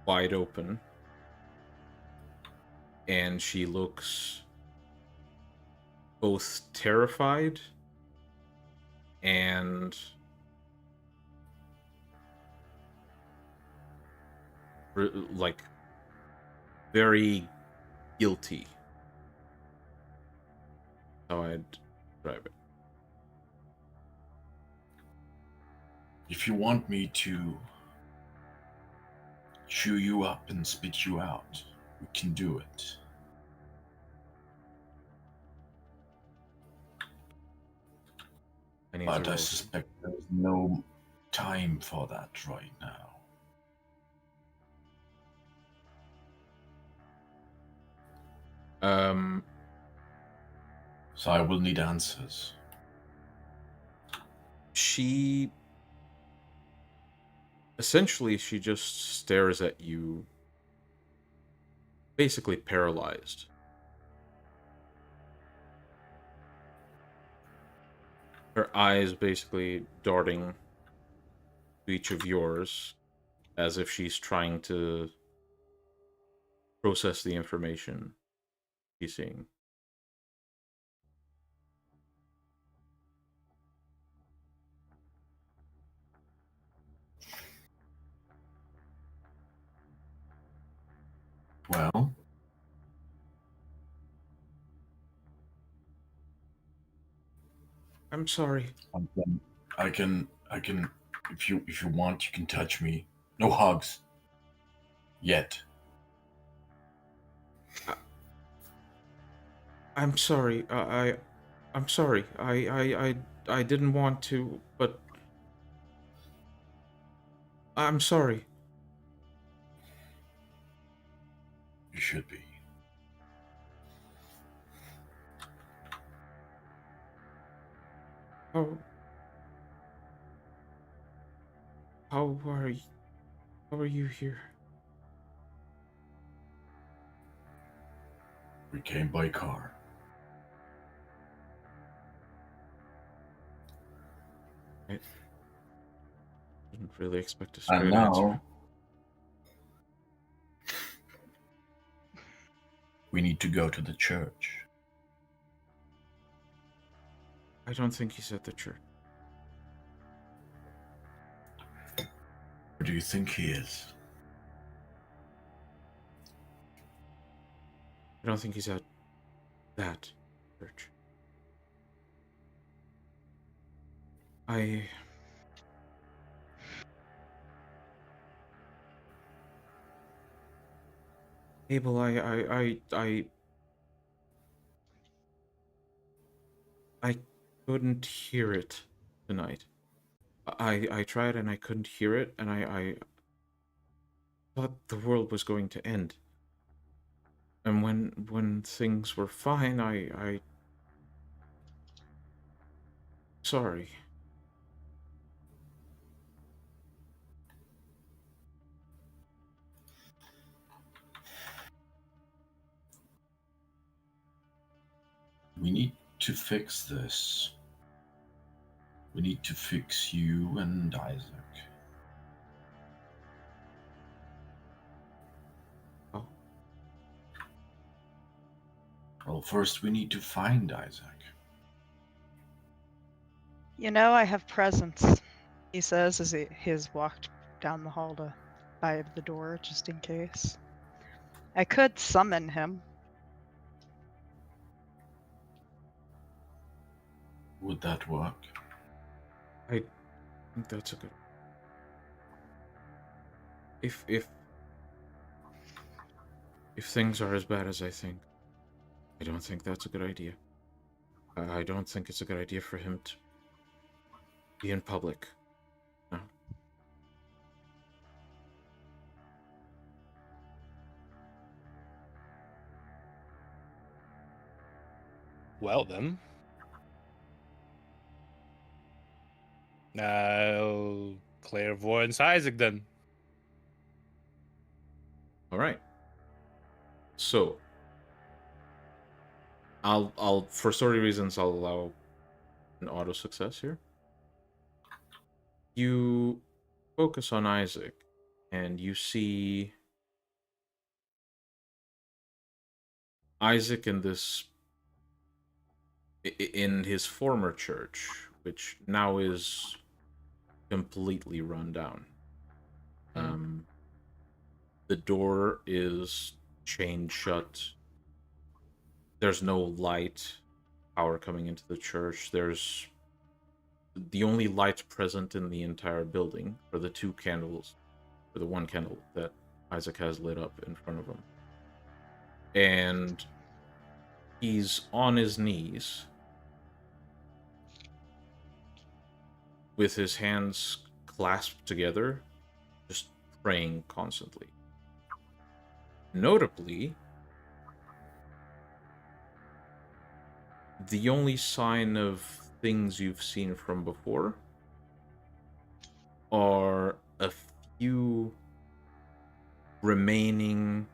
wide open, and she looks both terrified and like very guilty. How I'd describe it. If you want me to chew you up and spit you out, we can do it. But I suspect there's no time for that right now. So I will need answers. She just stares at you, basically paralyzed. Her eyes basically darting to each of yours, as if she's trying to process the information she's seeing. Well, I'm sorry. I can. If you want, you can touch me. No hugs. Yet. I'm sorry. I'm sorry. I didn't want to, but I'm sorry. You should be. How how are you, how are you here? We came by car. I didn't really expect a And straight answer. now we need to go to the church. I don't think he's at the church. Where do you think he is? I don't think he's at that church. Abel, I couldn't hear it tonight. I tried and I couldn't hear it, and I thought the world was going to end. And when things were fine, I sorry. We need to fix this. We need to fix you and Isaac. Oh, Well, first we need to find Isaac. You know, I have presents, he says as he has walked down the hall to by the door just in case. I could summon him. Would that work? I think that's a good. If things are as bad as I think, I don't think that's a good idea. I don't think it's a good idea for him to be in public. No. Well then. I'll clairvoyance Isaac then. All right. So, I'll for story reasons I'll allow an auto success here. You focus on Isaac, and you see Isaac in this in his former church, which now is completely run down. The door is chained shut. There's no light power coming into the church. There's the only light present in the entire building are the two candles, or the one candle that Isaac has lit up in front of him. And he's on his knees with his hands clasped together, just praying constantly. Notably, the only sign of things you've seen from before are a few remaining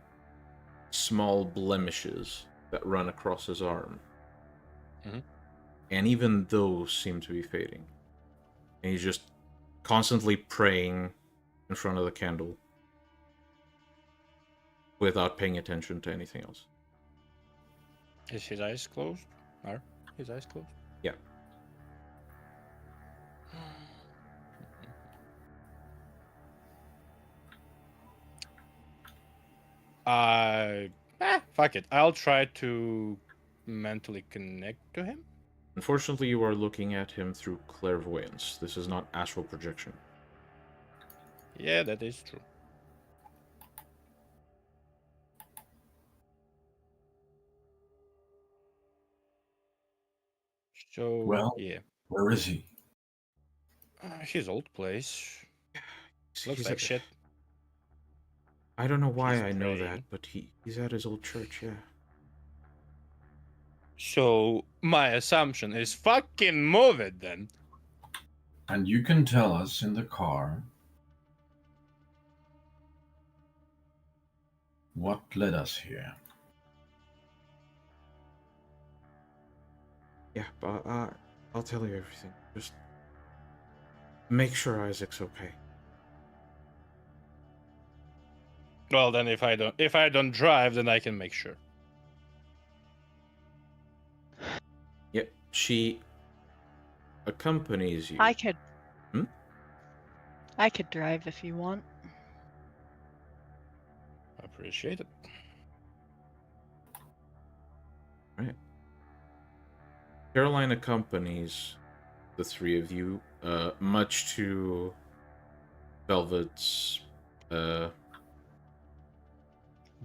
small blemishes that run across his arm. Mm-hmm. And even those seem to be fading. And he's just constantly praying in front of the candle without paying attention to anything else. Is his eyes closed? Are his eyes closed? Yeah. Fuck it. I'll try to mentally connect to him. Unfortunately, you are looking at him through clairvoyance. This is not astral projection. Yeah, that is true. So, Well, yeah. Where is he? His old place. Looks He's like at- shit. I don't know why He's I know praying. that, but he's at his old church, yeah. So my assumption is fucking move it then. And you can tell us in the car what led us here. Yeah, but I'll tell you everything. Just make sure Isaac's okay. Well, then if I don't drive, then I can make sure. Yep, she accompanies you. I could. Hmm? I could drive if you want. Appreciate it. Right. Caroline accompanies the three of you, much to Velvet's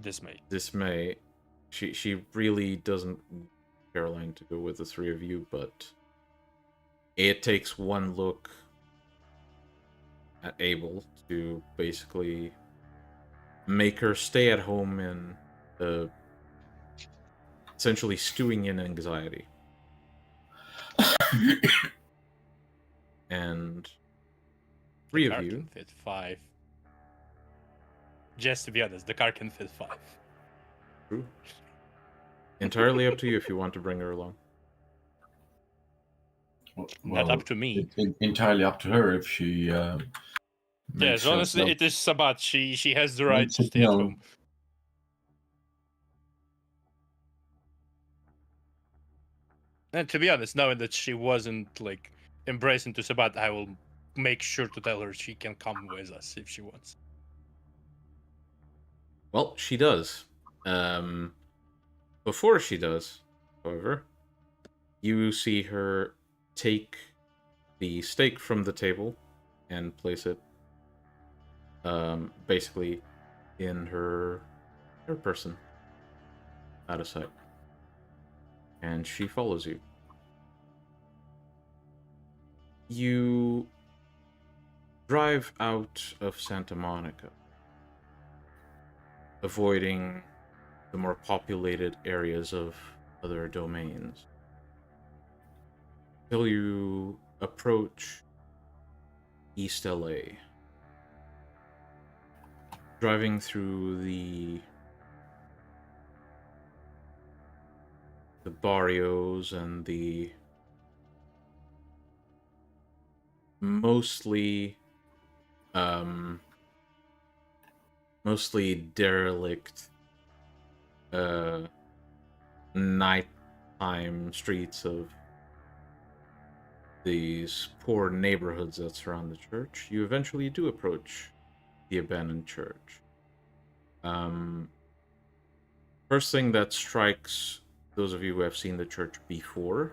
dismay. She really doesn't want Caroline to go with the three of you, but it takes one look at Abel to basically make her stay at home and essentially stewing in anxiety. And three The of car you can fit 5. Just to be honest, the car can fit 5. True. Entirely up to you if you want to bring her along. Not up to me. It's entirely up to her if she. Yes, honestly, it is Sabbat. She has the right Makes to it stay at known. home. And to be honest, knowing that she wasn't like embracing to Sabbat, I will make sure to tell her she can come with us if she wants. Well, she does. Before she does, however, you see her take the steak from the table and place it basically in her person, out of sight. And she follows you. You drive out of Santa Monica, avoiding the more populated areas of other domains, till you approach East LA. Driving through the barrios and the mostly derelict nighttime streets of these poor neighborhoods that surround the church, you eventually do approach the abandoned church. First thing that strikes those of you who have seen the church before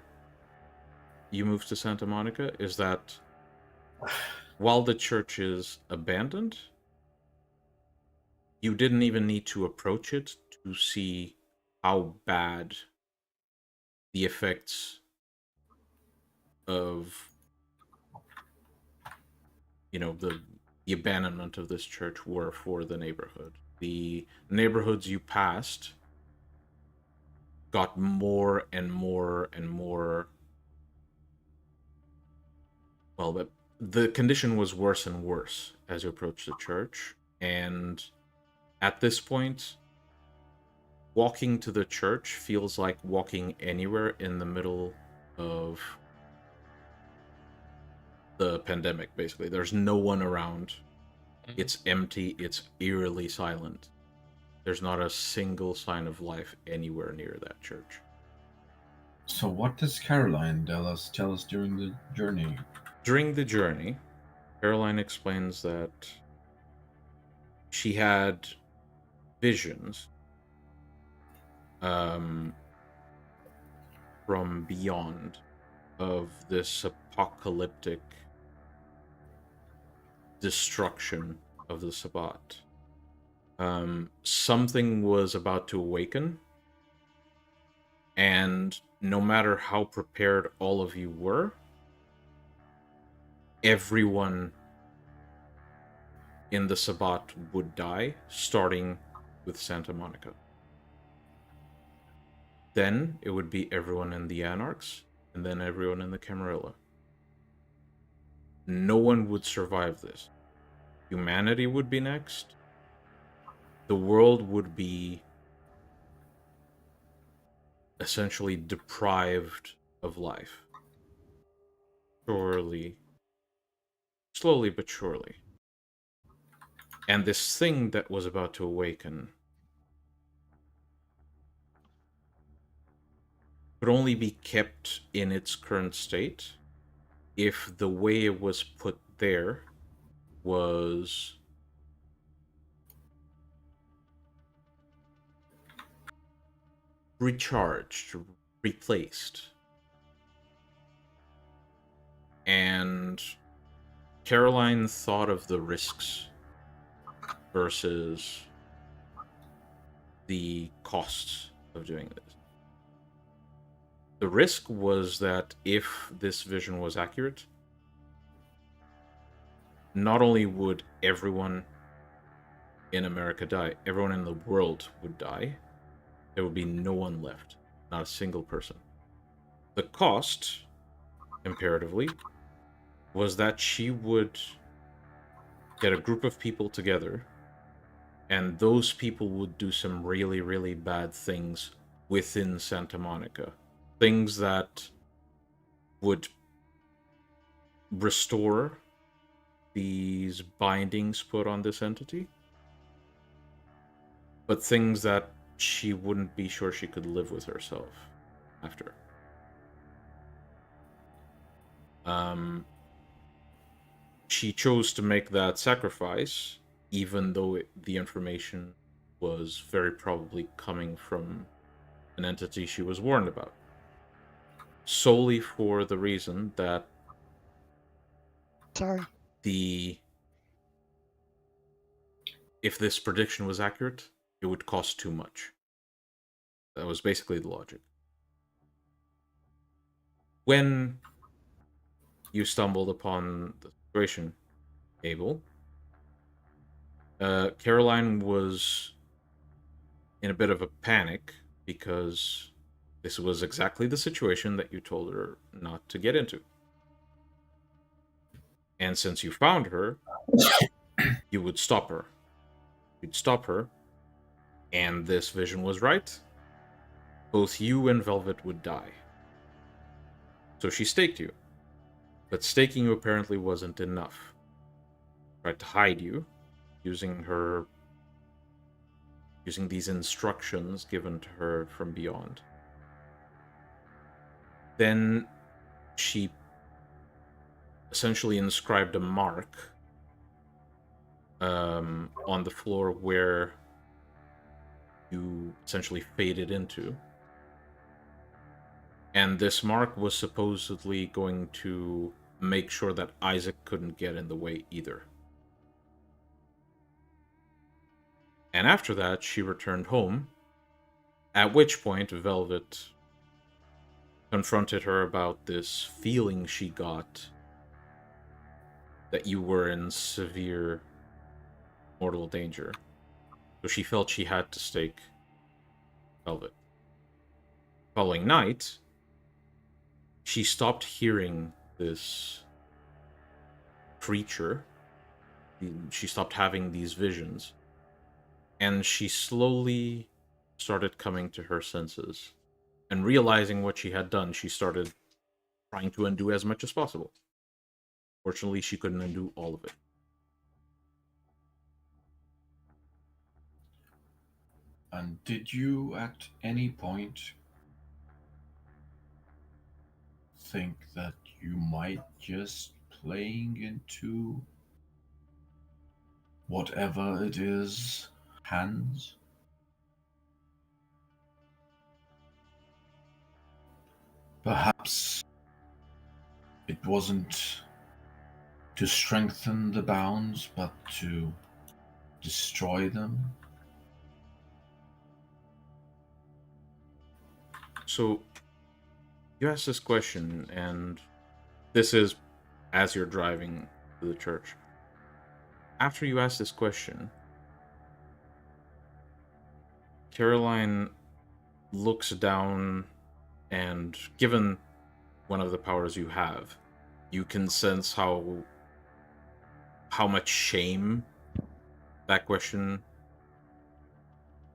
you moved to Santa Monica is that while the church is abandoned, you didn't even need to approach it to see how bad the effects of, the abandonment of this church were for the neighborhood. The neighborhoods you passed got more and more and more. Well, the condition was worse and worse as you approached the church, and at this point, walking to the church feels like walking anywhere in the middle of the pandemic, basically. There's no one around. It's empty. It's eerily silent. There's not a single sign of life anywhere near that church. So what does Caroline tell us during the journey? During the journey, Caroline explains that she had visions from beyond of this apocalyptic destruction of the Sabbat. Something was about to awaken, and no matter how prepared all of you were, everyone in the Sabbat would die, starting with Santa Monica. Then it would be everyone in the Anarchs, and then everyone in the Camarilla. No one would survive this. Humanity would be next. The world would be essentially deprived of life. Slowly but surely. And this thing that was about to awaken could only be kept in its current state if the way it was put there was recharged, replaced. And Caroline thought of the risks versus the costs of doing this. The risk was that if this vision was accurate, not only would everyone in America die, everyone in the world would die. There would be no one left, not a single person. The cost, comparatively, was that she would get a group of people together, and those people would do some really, really bad things within Santa Monica. Things that would restore these bindings put on this entity, but things that she wouldn't be sure she could live with herself after. She chose to make that sacrifice, even though the information was very probably coming from an entity she was warned about. Solely for the reason that if this prediction was accurate, it would cost too much. That was basically the logic. When you stumbled upon the situation, Abel, Caroline was in a bit of a panic because this was exactly the situation that you told her not to get into. And since you found her, you would stop her. You'd stop her, and this vision was right. Both you and Velvet would die. So she staked you. But staking you apparently wasn't enough. Tried to hide you, using these instructions given to her from beyond. Then she essentially inscribed a mark on the floor where you essentially faded into. And this mark was supposedly going to make sure that Isaac couldn't get in the way either. And after that, she returned home, at which point Velvet confronted her about this feeling she got that you were in severe mortal danger. So she felt she had to stake Velvet. Following night, she stopped hearing this creature. She stopped having these visions. And she slowly started coming to her senses. And realizing what she had done, she started trying to undo as much as possible. Fortunately, she couldn't undo all of it. And did you at any point think that you might just playing into whatever it is hands? Perhaps it wasn't to strengthen the bounds, but to destroy them? So, you asked this question, and this is as you're driving to the church. After you ask this question, Caroline looks down, and given one of the powers you have, you can sense how much shame that question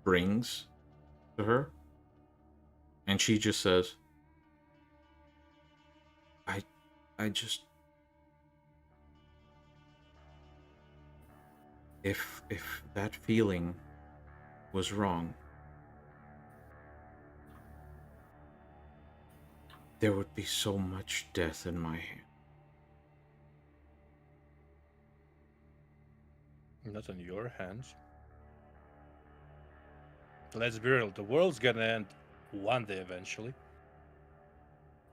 brings to her. And she just says, I just... If that feeling was wrong, there would be so much death in my hand. Not on your hands. Let's be real, the world's gonna end one day eventually.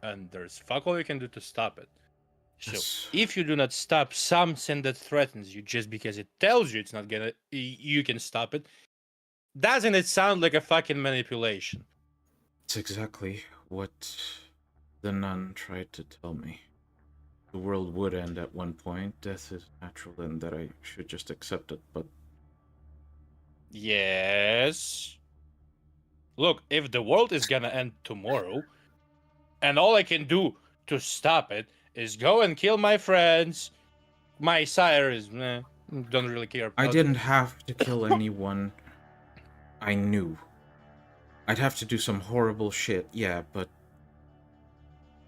And there's fuck all you can do to stop it. So, if you do not stop something that threatens you just because it tells you it's not gonna, you can stop it, doesn't it sound like a fucking manipulation? It's exactly what the nun tried to tell me. The world would end at one point. Death is natural and that I should just accept it, but... Yes. Look, if the world is gonna end tomorrow, and all I can do to stop it is go and kill my friends, my sire is, don't really care about I didn't have to kill anyone I knew. I'd have to do some horrible shit, yeah, but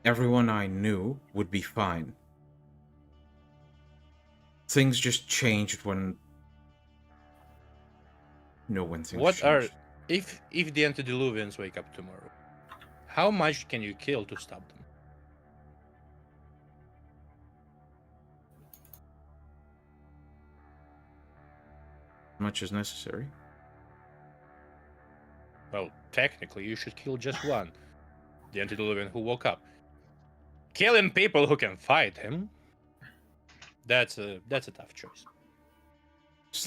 everyone I knew would be fine. Things just changed when... No, when things What changed. are... If the antediluvians wake up tomorrow, how much can you kill to stop them? Much as necessary. Well, technically, you should kill just one. The antediluvian who woke up. Killing people who can fight him, that's a tough choice.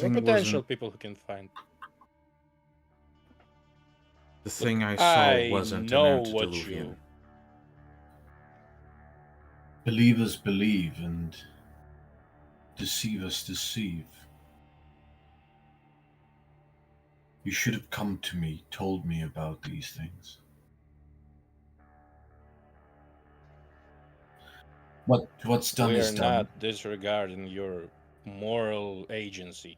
Or potential people who can fight. The thing I saw wasn't an antediluvian. Believers believe and deceivers deceive. You should have come to me, told me about these things. What's done is done. We're not disregarding your moral agency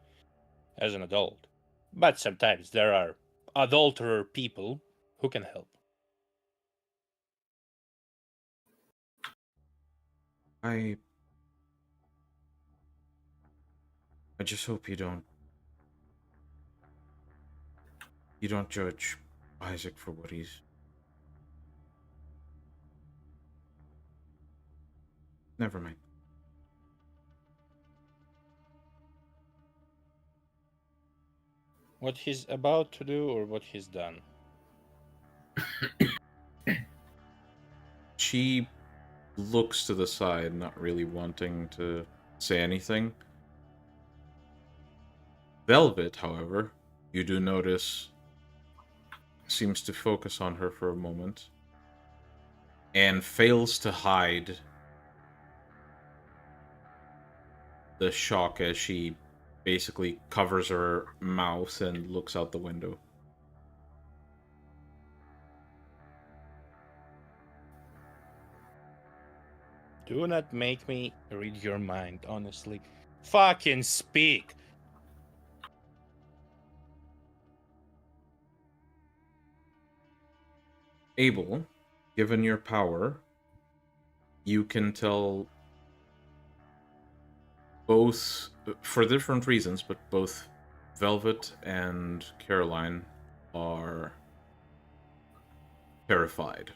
as an adult. But sometimes there are adulterer people who can help. I just hope you don't judge Isaac for what he's... Never mind. What he's about to do or what he's done? She looks to the side, not really wanting to say anything. Velvet, however, you do notice, seems to focus on her for a moment and fails to hide the shock as she basically covers her mouth and looks out the window. Do not make me read your mind, honestly. Fucking speak! Abel, given your power, you can tell both, for different reasons, but both Velvet and Caroline are terrified.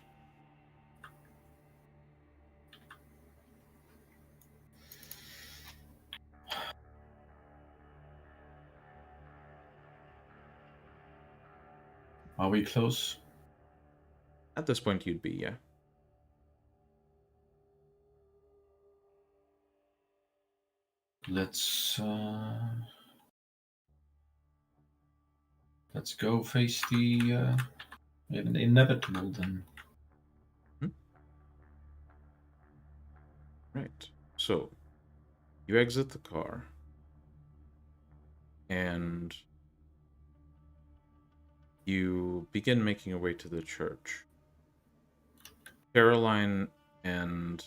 Are we close? At this point, you'd be, yeah. Let's go face the inevitable then. Right. So, you exit the car, and you begin making your way to the church. Caroline and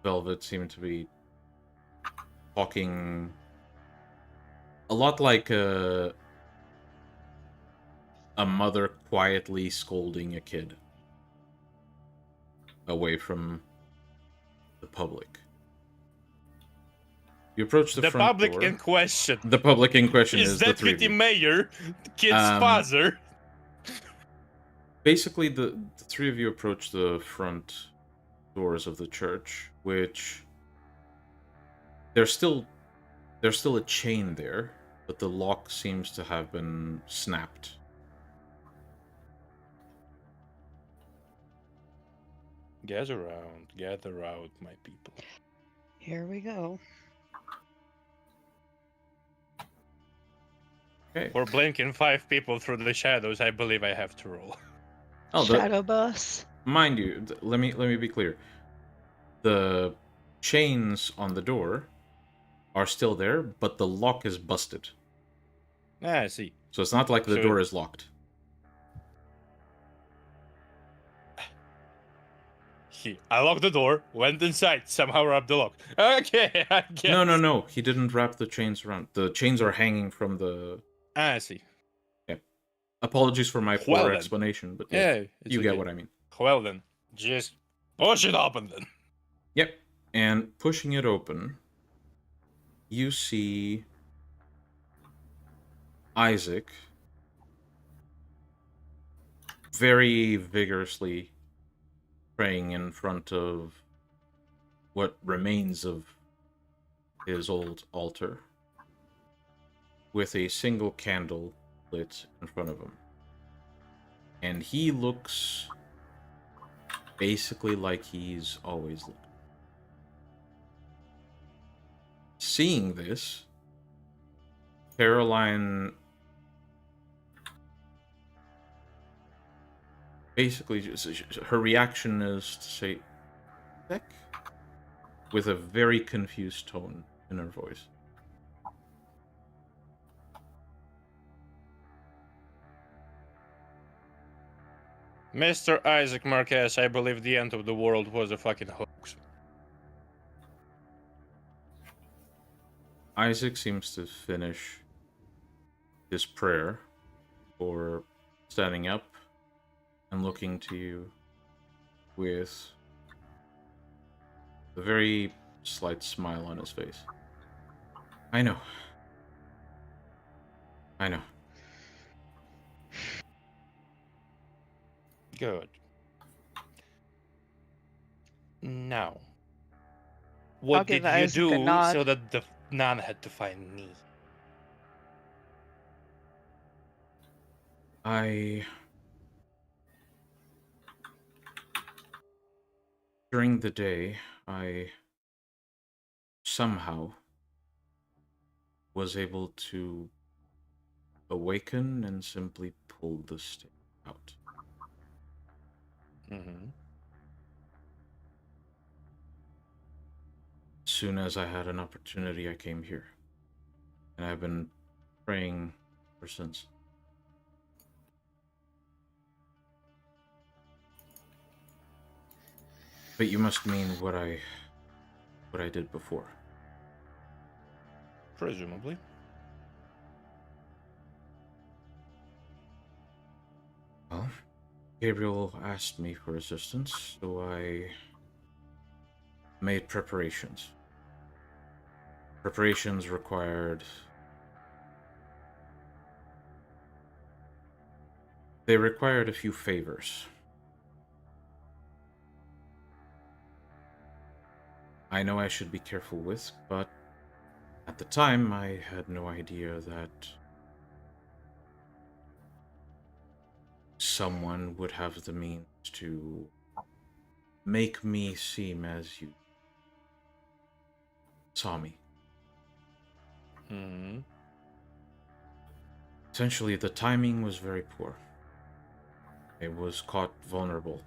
Velvet seem to be talking a lot like a mother quietly scolding a kid away from the public. You approach the front public door. in question. The public in question Is is the that three of the you. mayor, the kid's Um, father? Basically, the three of you approach the front doors of the church, which there's still a chain there, but the lock seems to have been snapped. Gather round, my people. Here we go. Okay. For blinking 5 people through the shadows, I believe I have to roll. Oh, Shadow bus. mind you, let me be clear. The chains on the door are still there, but the lock is busted. I see. So it's not like the So- door is locked. I locked the door, went inside, somehow wrapped the lock. Okay, I guess. No. He didn't wrap the chains around. The chains are hanging from the. I see. Apologies for my Well poor then. explanation, but Yeah, it's you get okay. what I mean. Well then, just push it open then. Yep. And pushing it open, you see Isaac very vigorously praying in front of what remains of his old altar, with a single candle lit in front of him. And he looks basically like he's always looked. Seeing this, Caroline basically her reaction is to say "Heck?" with a very confused tone in her voice. Mr. Isaac Marquez, I believe the end of the world was a fucking hoax. Isaac seems to finish his prayer or standing up and looking to you with a very slight smile on his face. I know. Good. Now, what I'll give did you Isaac a do nod. so that the nun had to find me? During the day, I somehow was able to awaken and simply pull the stick out. Mm-hmm. As soon as I had an opportunity, I came here. And I've been praying ever since. But you must mean what I did before. Presumably. Well, Gabriel asked me for assistance, so I made preparations. Preparations required... They required a few favors. I know I should be careful with, but at the time I had no idea that someone would have the means to make me seem as you saw me. Mm-hmm. Essentially, the timing was very poor. I was caught vulnerable.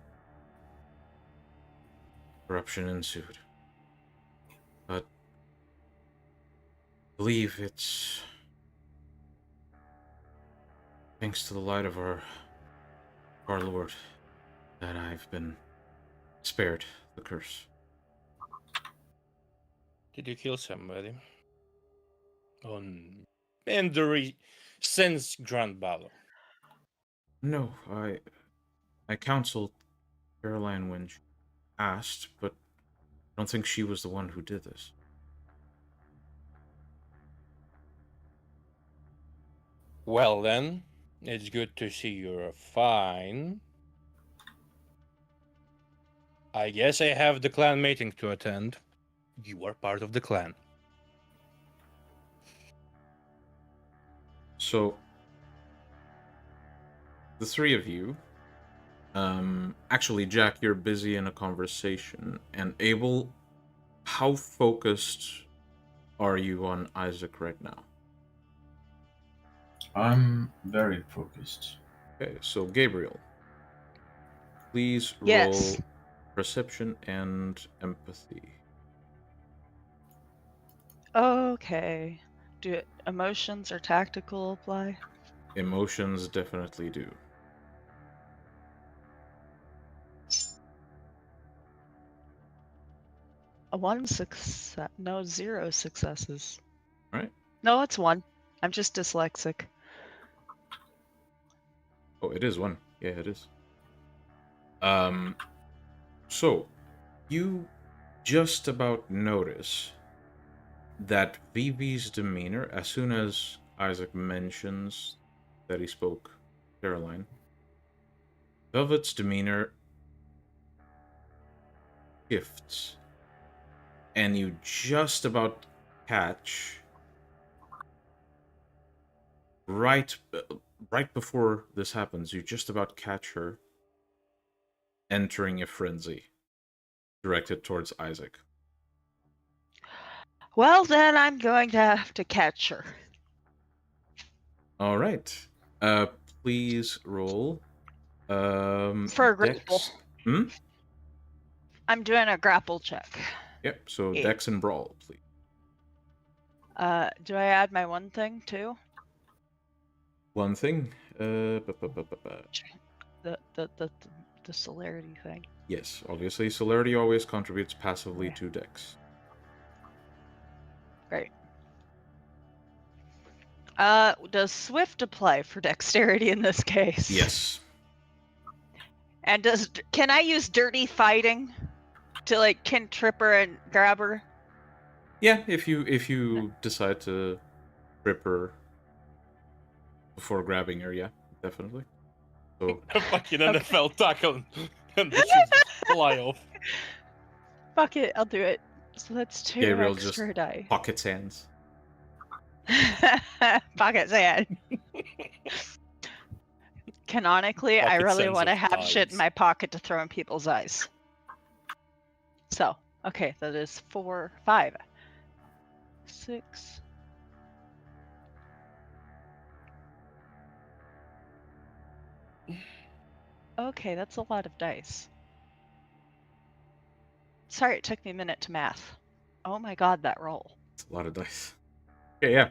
Corruption ensued. believe it's thanks to the light of our Lord that I've been spared the curse. Did you kill somebody? In the since Grand Battle? No, I counseled Caroline when she asked, but I don't think she was the one who did this. Well then, it's good to see you're fine. I guess I have the clan meeting to attend. You are part of the clan. So, the three of you, actually, Jack, you're busy in a conversation, and Abel, how focused are you on Isaac right now? I'm very focused. Okay, so Gabriel, please Yes. roll perception and empathy. Okay. Do emotions or tactical apply? Emotions definitely do. A 1 success. No, 0 successes. All right. No, it's 1. I'm just dyslexic. Oh, it is one. Yeah, it is. So you just about notice that Vivi's demeanor, as soon as Isaac mentions that he spoke Caroline, Velvet's demeanor shifts, and you just about catch right before this happens. You just about catch her entering a frenzy directed towards Isaac. Well, then I'm going to have to catch her. All right. Please roll. For a grapple. Dex. Hmm. I'm doing a grapple check. Yep. So Yeah. Dex and Brawl, please. Do I add my one thing too? One thing. The celerity thing. Yes, obviously, celerity always contributes passively Yeah. to Dex. Great. Does Swift apply for dexterity in this case? Yes. And can I use dirty fighting to like can trip her and grab her? Yeah, if you decide to trip her before grabbing her, yeah, definitely. So A fucking NFL tackle and the shoes fly off. Fuck it, I'll do it. So that's 2 Gabriel extra just die. pockets hands. Pocket sand. Canonically, I Pocket really sands want to of have shit in tides. my pocket to throw in people's eyes. So, okay, that is 4, 5, 6. Okay, that's a lot of dice. Sorry, it took me a minute to math. Oh my god, that roll. It's a lot of dice. Okay, yeah.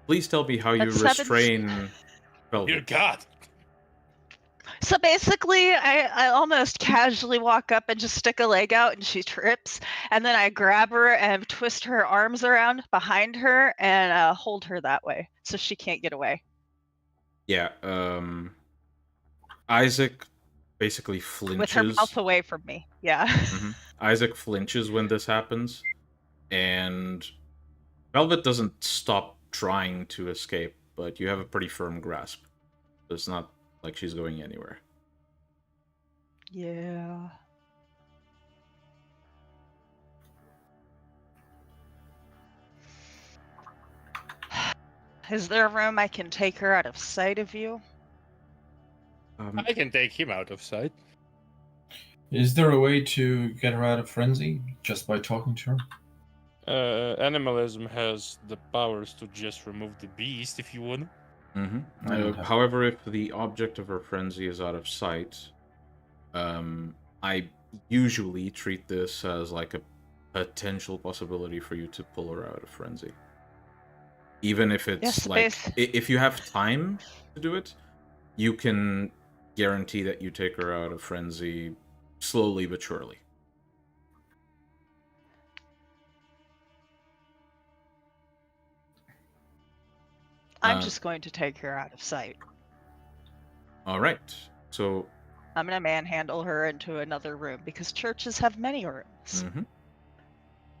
Please tell me how you That's 7. restrain Dear Velvet. God. So basically, I almost casually walk up and just stick a leg out and she trips. And then I grab her and twist her arms around behind her and hold her that way so she can't get away. Yeah, Isaac basically With her flinches. mouth away from me. Yeah. Isaac flinches when this happens, and Velvet doesn't stop trying to escape, but you have a pretty firm grasp. It's not like she's going anywhere. Yeah. Is there a room I can take her out of sight of you? I can take him out of sight. Is there a way to get her out of frenzy just by talking to her? Animalism has the powers to just remove the beast if you want. I don't have- However, if the object of her frenzy is out of sight, I usually treat this as like a potential possibility for you to pull her out of frenzy. Even if it's Yes, like, base. if you have time to do it, you can guarantee that you take her out of frenzy slowly but surely. I'm just going to take her out of sight. All right. So, I'm going to manhandle her into another room because churches have many rooms.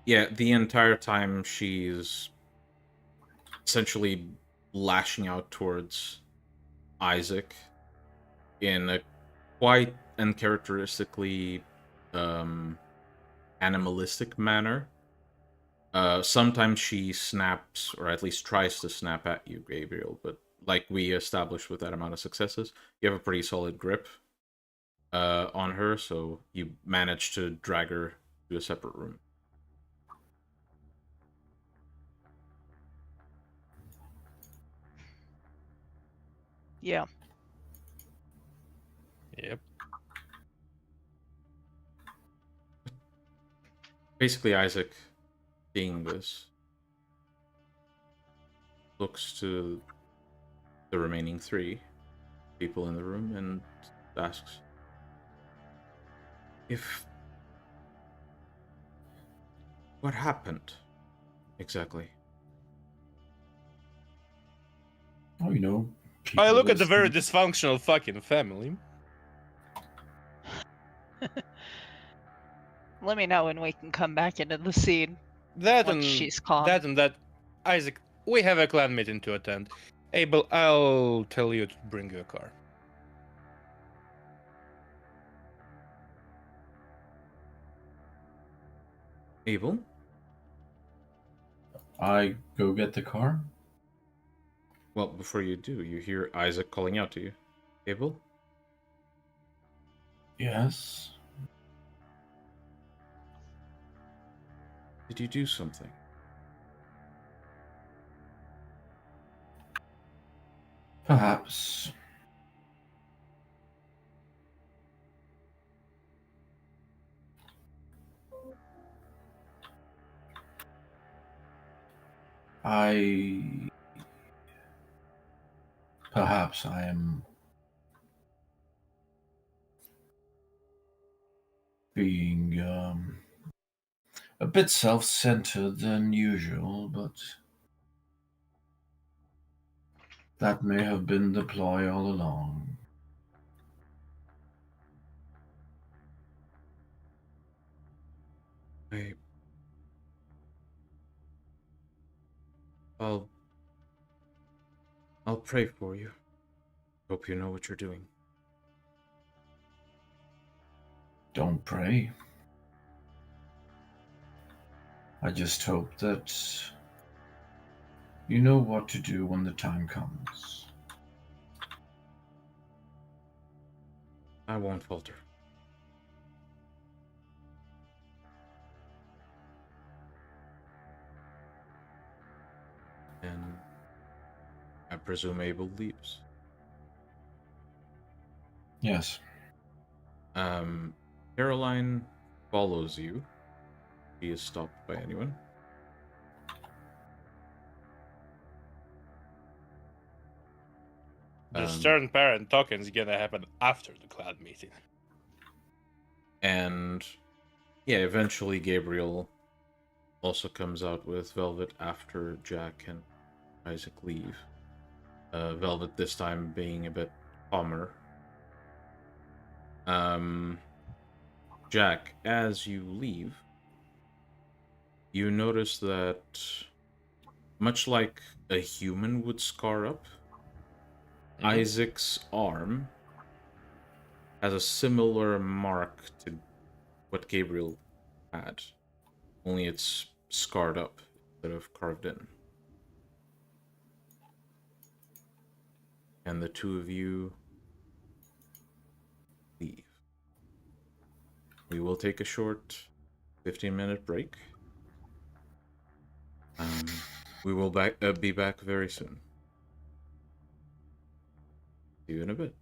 yeah, the entire time she's essentially lashing out towards Isaac in a quite uncharacteristically animalistic manner. Sometimes she snaps, or at least tries to snap at you, Gabriel, but like we established with that amount of successes, you have a pretty solid grip on her, so you manage to drag her to a separate room. Yeah. Yep. Basically, Isaac, seeing this, looks to the remaining 3 people in the room and asks if... What happened exactly? Oh, you know. I people look at the with- very dysfunctional fucking family. Let me know when we can come back into the scene. That Once and she's calm. that. Isaac, we have a clan meeting to attend. Abel, I'll tell you to bring you a car. Abel? I go get the car. Well, before you do, you hear Isaac calling out to you. Abel? Yes. Did you do something? Perhaps. Perhaps I am being a bit self-centered than usual, but that may have been the ploy all along. I'll pray for you. Hope you know what you're doing. Don't pray. I just hope that you know what to do when the time comes. I won't falter. And I presume Abel leaves. Yes. Caroline follows you. She is stopped by anyone. The stern parent talking is gonna happen after the clan meeting. And yeah, eventually Gabriel also comes out with Velvet after Jack and Isaac leave. Velvet this time being a bit calmer. Jack, as you leave, you notice that much like a human would scar up, Isaac's arm has a similar mark to what Gabriel had, only it's scarred up instead of carved in. And the two of you leave. We will take a short 15-minute break. We will be back very soon. See you in a bit.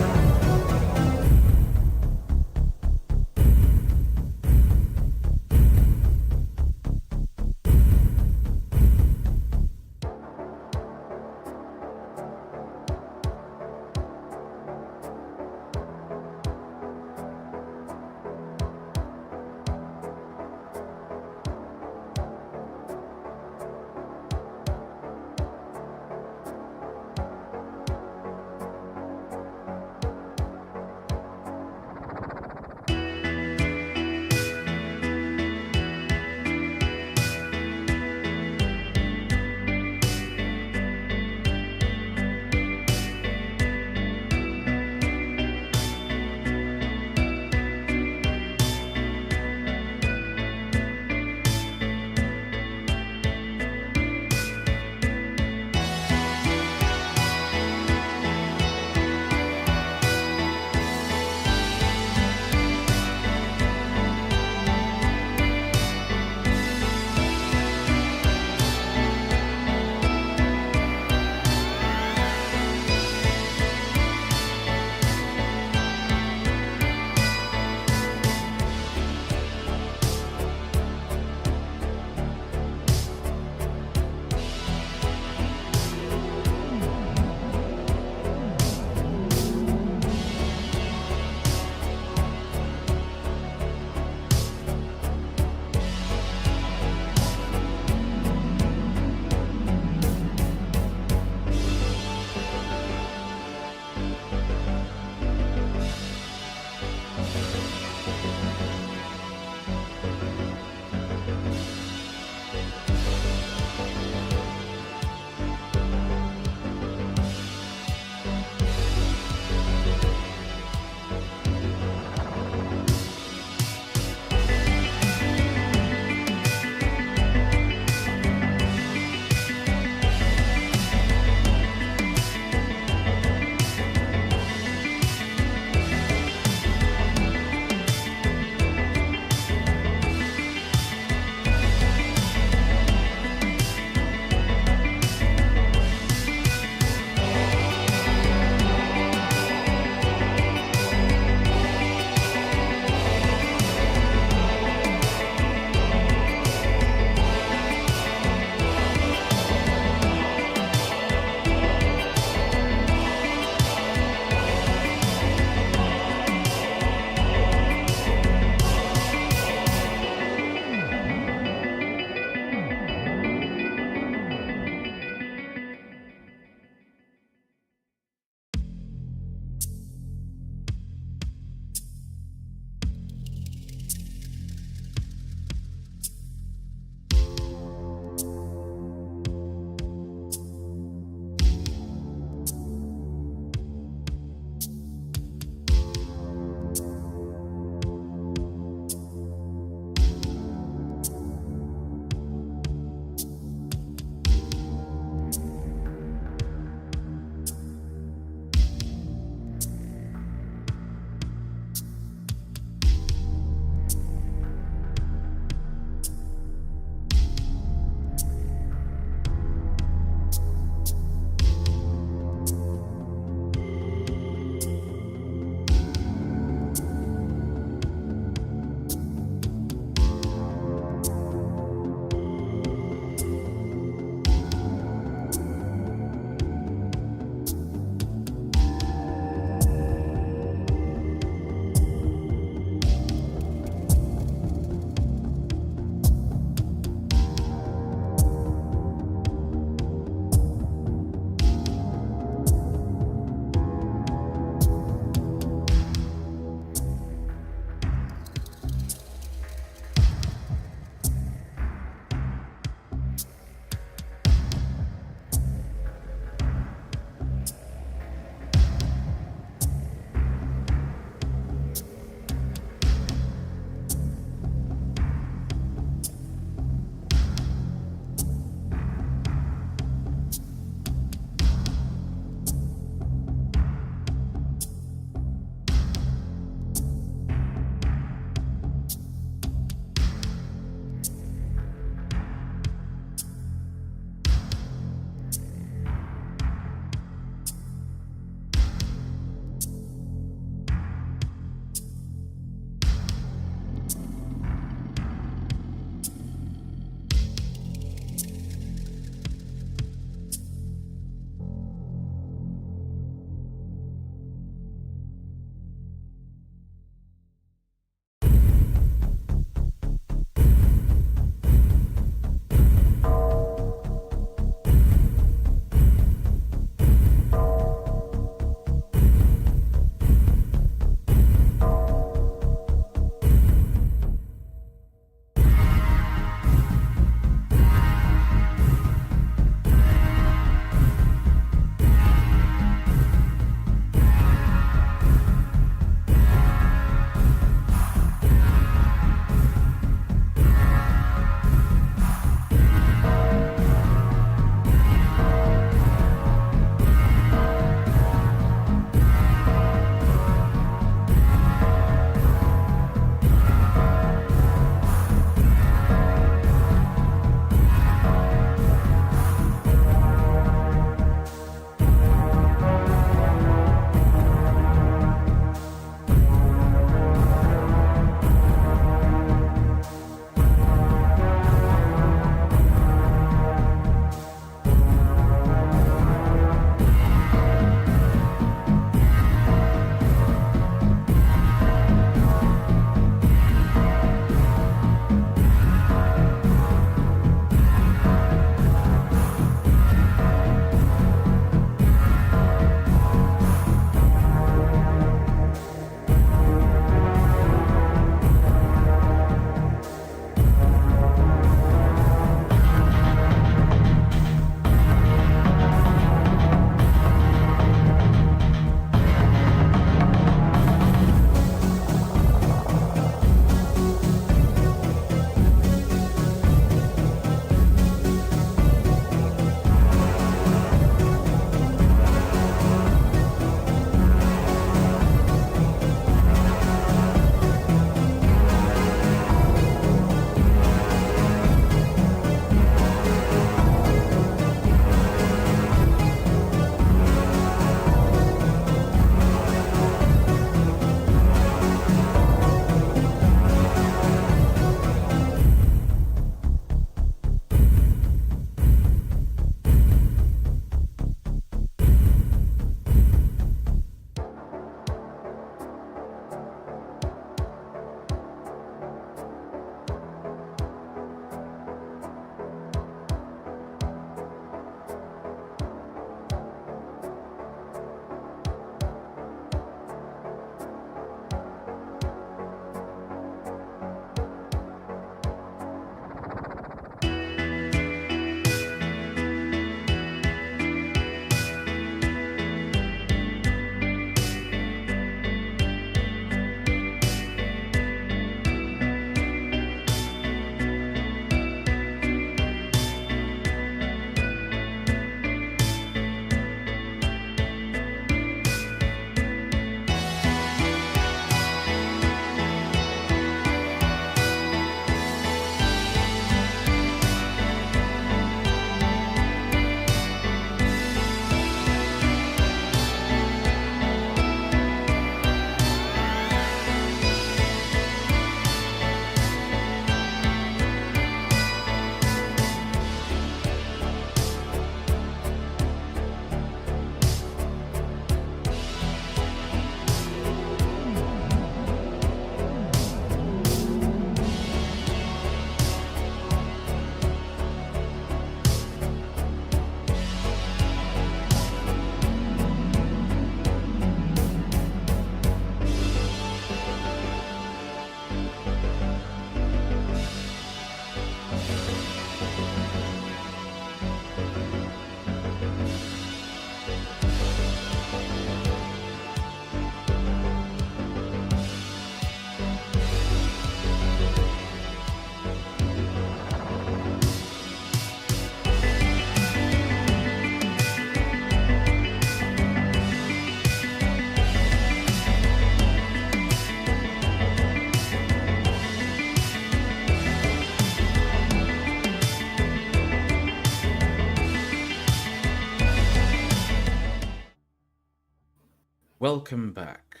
Welcome back.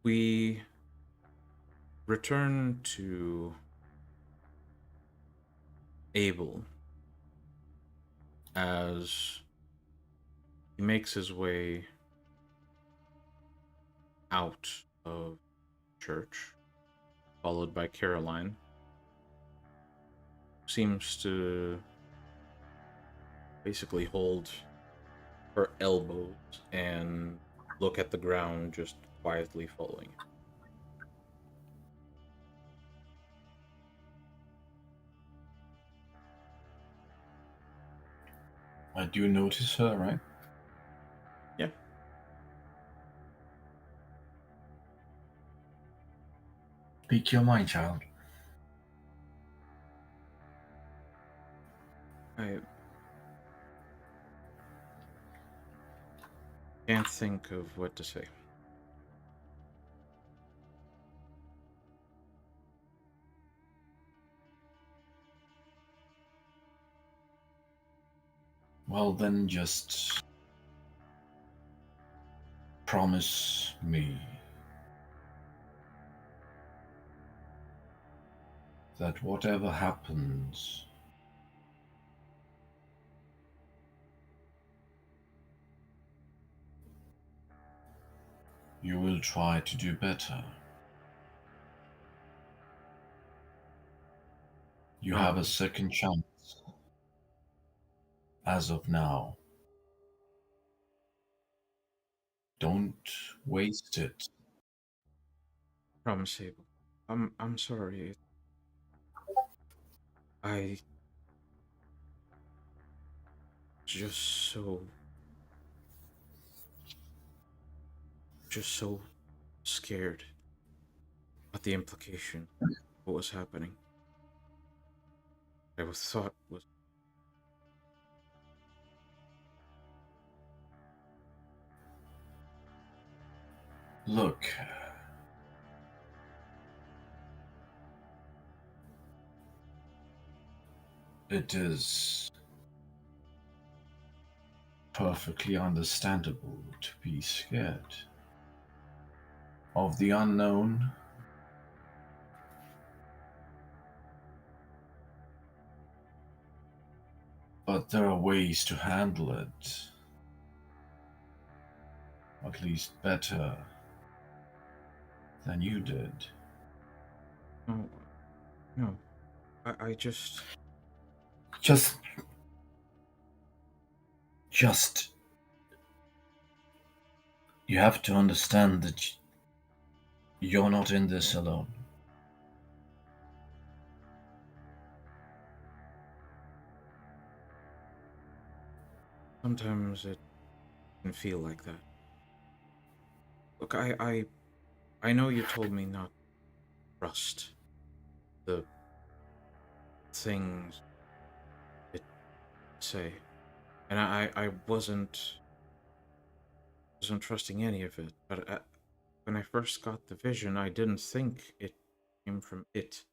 We return to Abel as he makes his way out of church, followed by Caroline. Seems to basically hold her elbows and look at the ground, just quietly following. I do notice her, right? Yeah. Speak your mind, child. I can't think of what to say. Well, then just promise me that whatever happens, you will try to do better. You have a second chance as of now. Don't waste it. Promise, Abel. I'm sorry. I just so scared at the implication of what was happening. I thought was Look, it is perfectly understandable to be scared of the unknown. But there are ways to handle it. At least better than you did. no. I just Just you have to understand that you're not in this alone. sometimes it can feel like that. Look, I know you told me not to trust the things it say, and I wasn't trusting any of it. But when I first got the vision, I didn't think it came from it.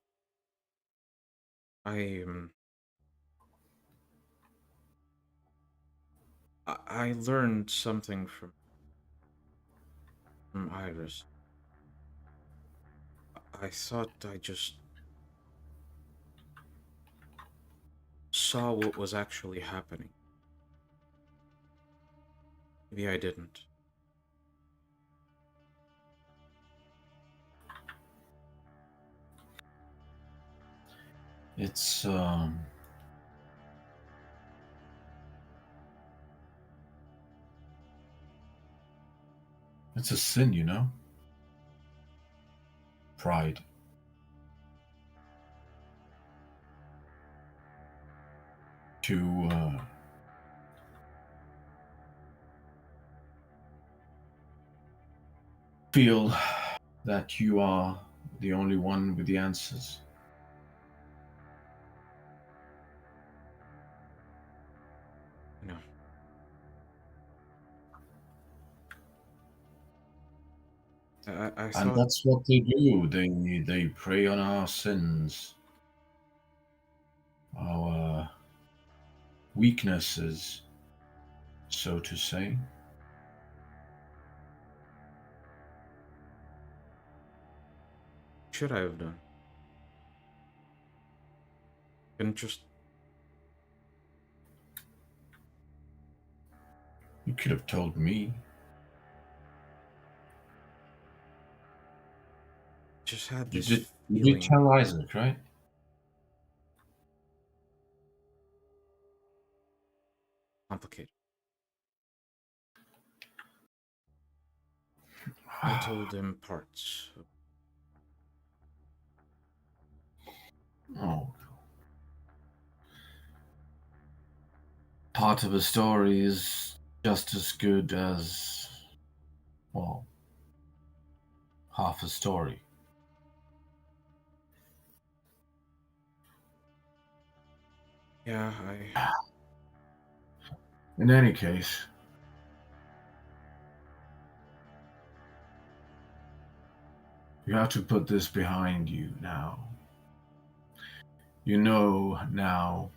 I learned something from Iris. I thought I just saw what was actually happening. Maybe I didn't. It's a sin, you know? Pride. To feel that you are the only one with the answers. No. I And thought that's what they do. They prey on our sins, our weaknesses, so to say. should I have done? Couldn't just You could have told me. had You this did. You feeling. did tell Isaac, right? Complicated. I told him parts. Oh. Part of a story is just as good as, well, half a story. Yeah, In any case, you have to put this behind you now. You know now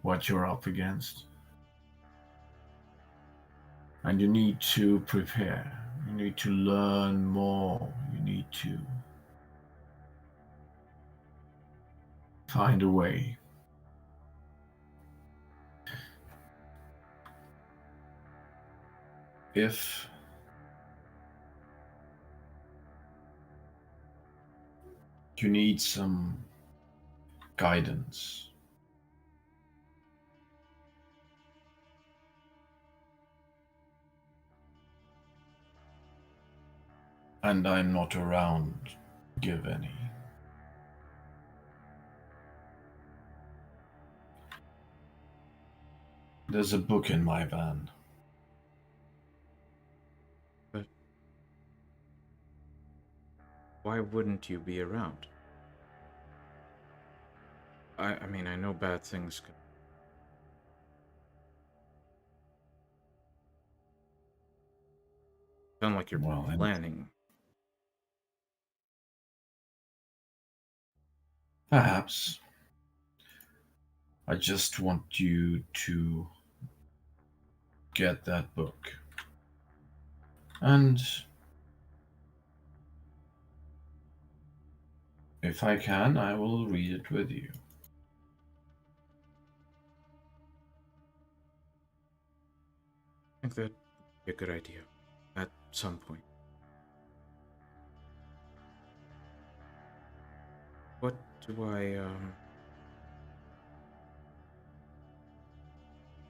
what you're up against. And you need to prepare. You need to learn more. You need to find a way. If you need some guidance, and I'm not around to give any, there's a book in my van. but why wouldn't you be around? I mean, I know bad things can. Sound like you're Well, planning. perhaps. I just want you to get that book. And if I can, I will read it with you. I think that'd be a good idea at some point.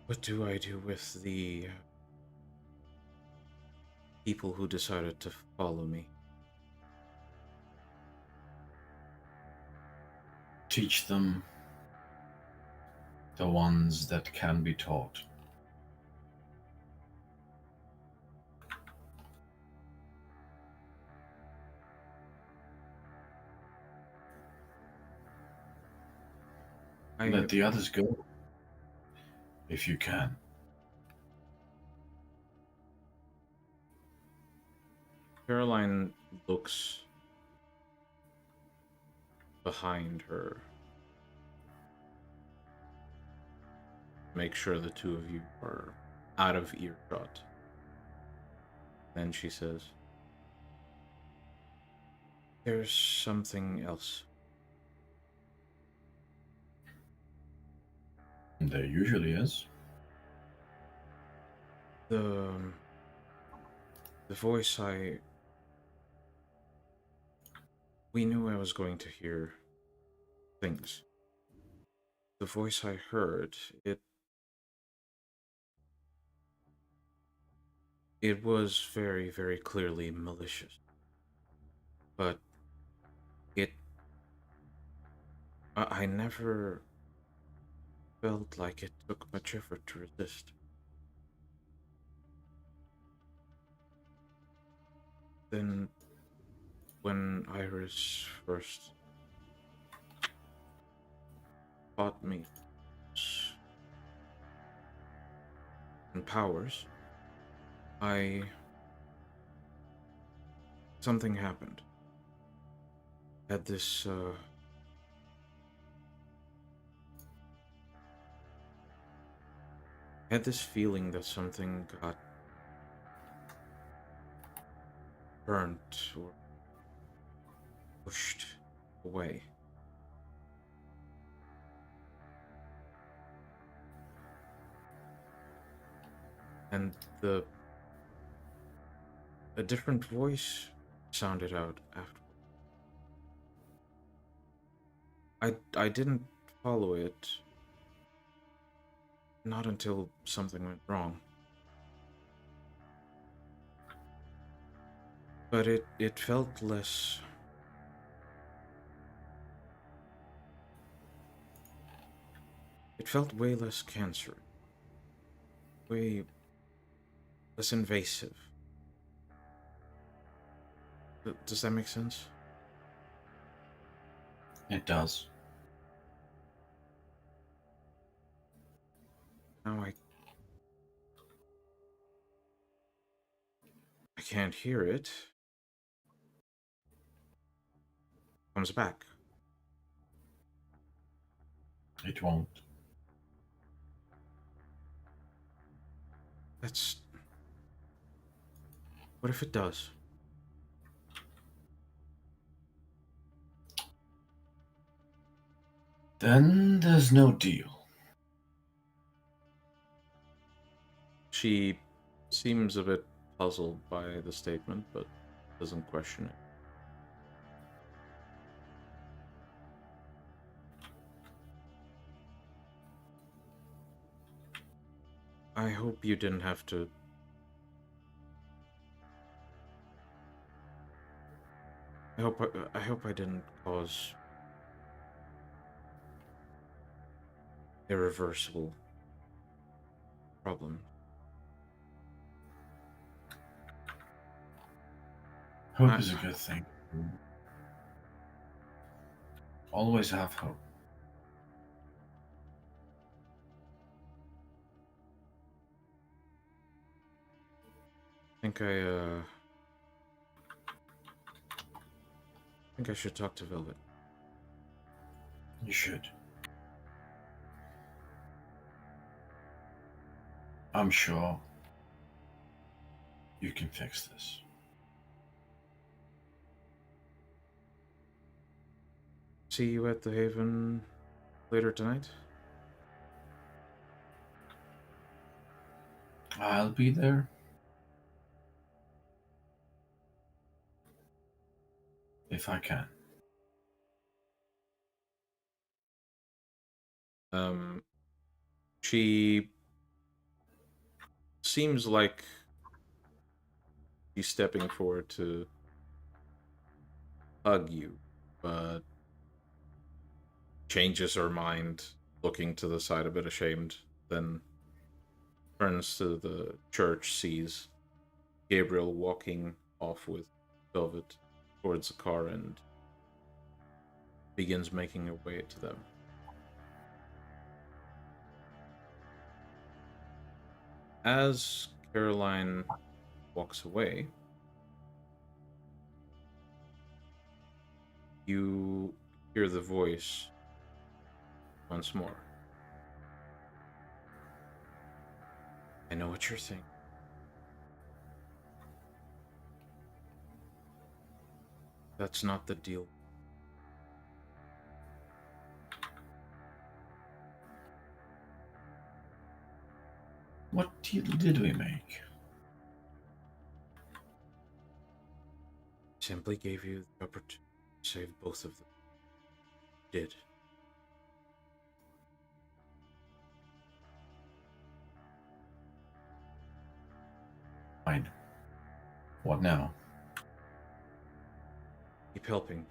What do I do with the people who decided to follow me? Teach them the ones that can be taught. Let the others go, if you can. Caroline looks behind her. Make sure the two of you are out of earshot. Then she says, "There's something else." There usually is. The voice we knew I was going to hear things. The voice I heard, it was very, very clearly malicious. But I never felt like it took much effort to resist. Then, when Iris first taught me and powers, something happened. Had this feeling that something got burnt or pushed away. And a different voice sounded out after. I didn't follow it. Not until something went wrong. But it felt less. It felt way less cancerous. Way less invasive. Does that make sense? It does. Now I can't hear it. Comes back. It won't. That's. What if it does? Then there's no deal. She seems a bit puzzled by the statement, but doesn't question it. I hope you didn't have to. I hope I didn't cause irreversible problem. Hope is a good thing. Always have hope. I think I should talk to Velvet. You should. I'm sure you can fix this. See you at the Haven later tonight? I'll be there. If I can. She seems like she's stepping forward to hug you, but changes her mind, looking to the side a bit ashamed, then turns to the church, sees Gabriel walking off with Velvet towards the car, and begins making her way to them. As Caroline walks away, you hear the voice once more. I know what you're thinking. That's not the deal. What deal did we make? Simply gave you the opportunity to save both of them. Did. Fine. What now? Keep helping me.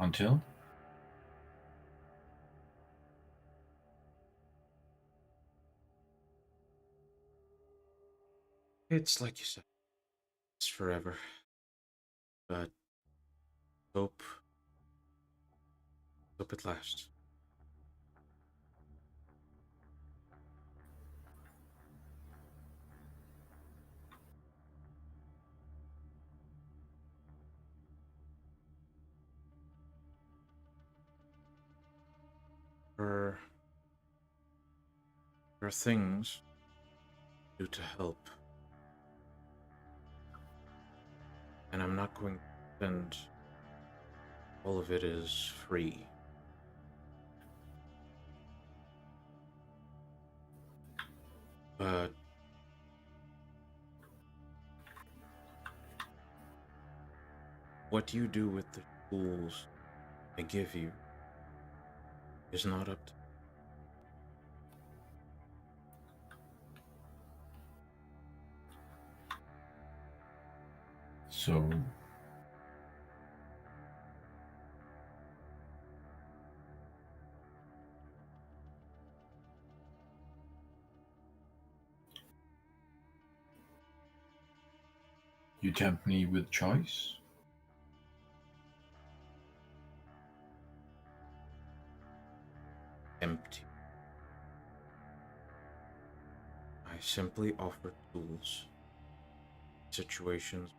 Until? It's like you said. It's forever. But hope it lasts. There are things to do to help. And I'm not going to spend all of it is free. But what you do with the tools I give you is not up to So, you tempt me with choice? empty. I simply offer tools, situations.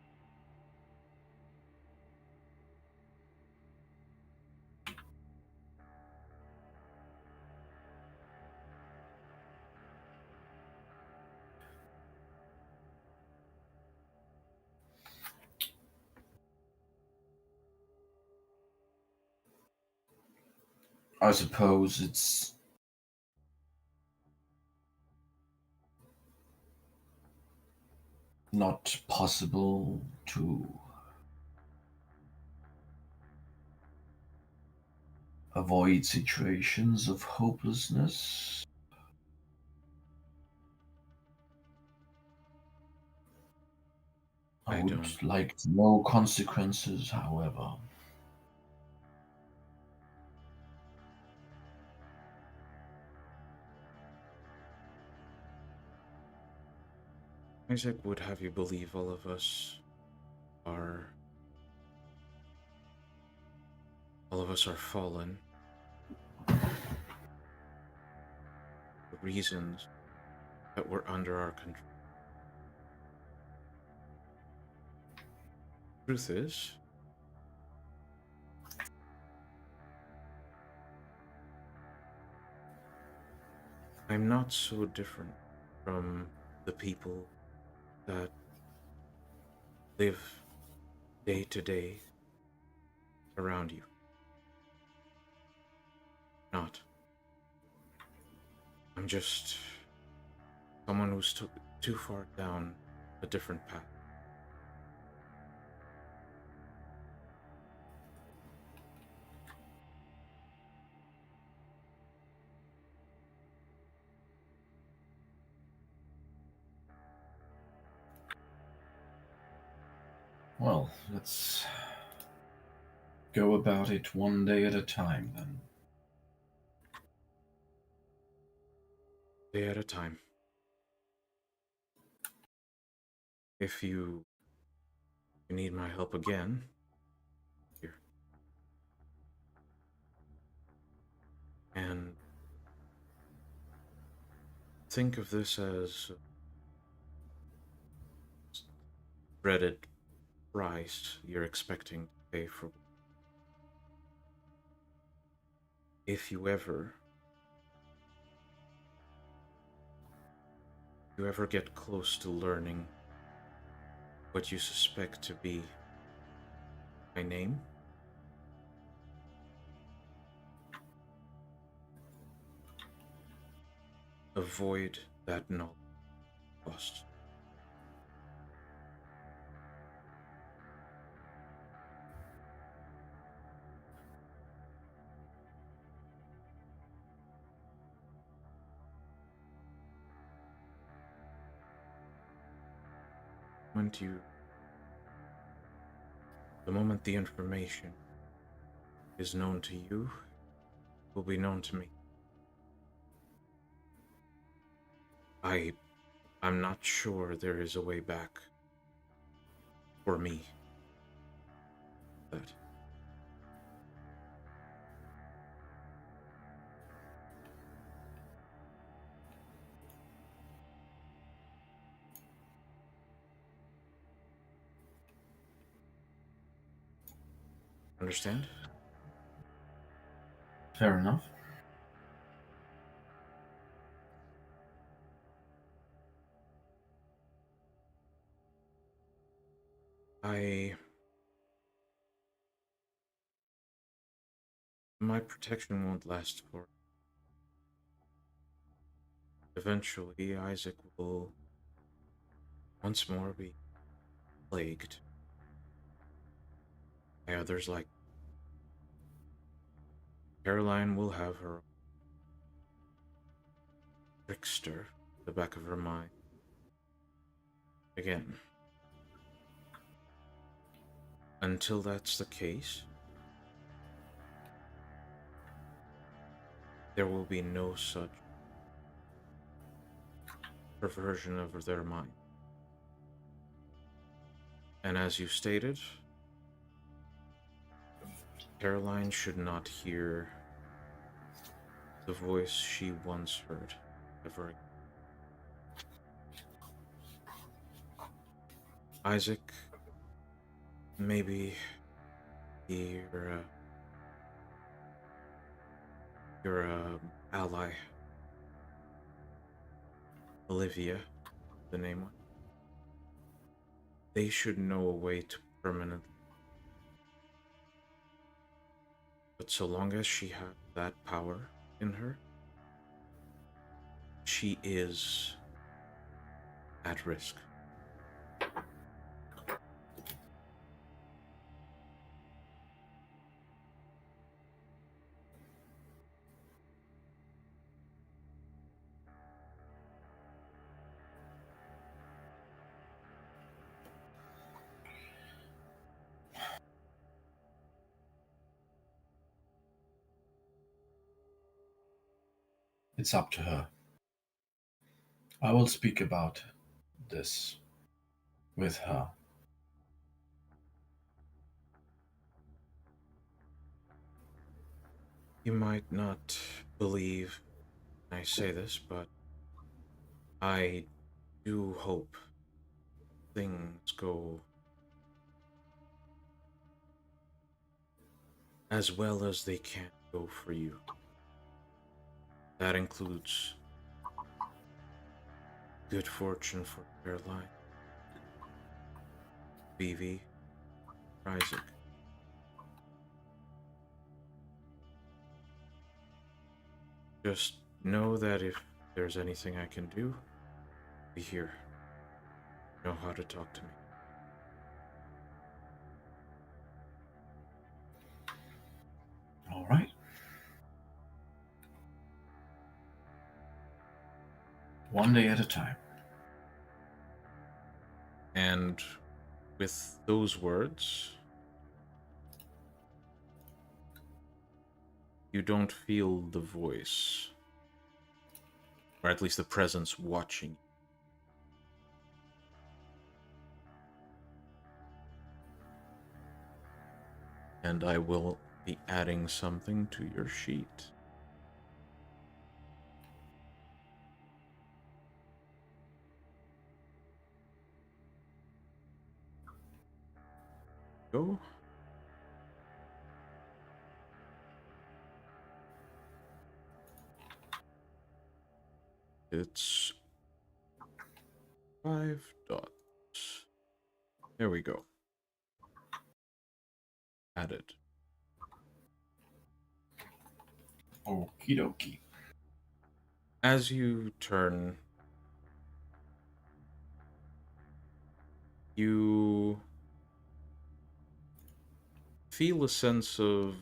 I suppose it's not possible to avoid situations of hopelessness. I I would don't. like to know consequences, however. Isaac would have you believe all of us are fallen. The reasons that were under our control. Truth is, I'm not so different from the people that live day to day around you. Not. I'm just someone who's took too far down a different path. Well, let's go about it one day at a time, then. Day at a time. If you need my help again, here. And think of this as dreaded price you're expecting to pay for. If you ever get close to learning what you suspect to be my name, avoid that knowledge cost. The moment the information is known to you, it will be known to me. I'm not sure there is a way back for me. That. Understand? Fair enough. My protection won't last for. Eventually, Isaac will once more be plagued by others like Caroline will have her own trickster at the back of her mind. Again, until that's the case, there will be no such perversion of their mind. And as you stated, Caroline should not hear the voice she once heard ever again. Isaac, maybe your ally, Olivia, the name one. They should know a way to permanently. But so long as she has that power in her, she is at risk. It's up to her. I will speak about this with her. You might not believe I say this, but I do hope things go as well as they can go for you. That includes good fortune for Caroline, Vivi, Isaac. Just know that if there's anything I can do, be here. You know how to talk to me. All right. One day at a time. And with those words, you don't feel the voice, or at least the presence watching. And I will be adding something to your sheet. Go. It's 5 dots. There we go. Added. Okie dokie. As you turn, you feel a sense of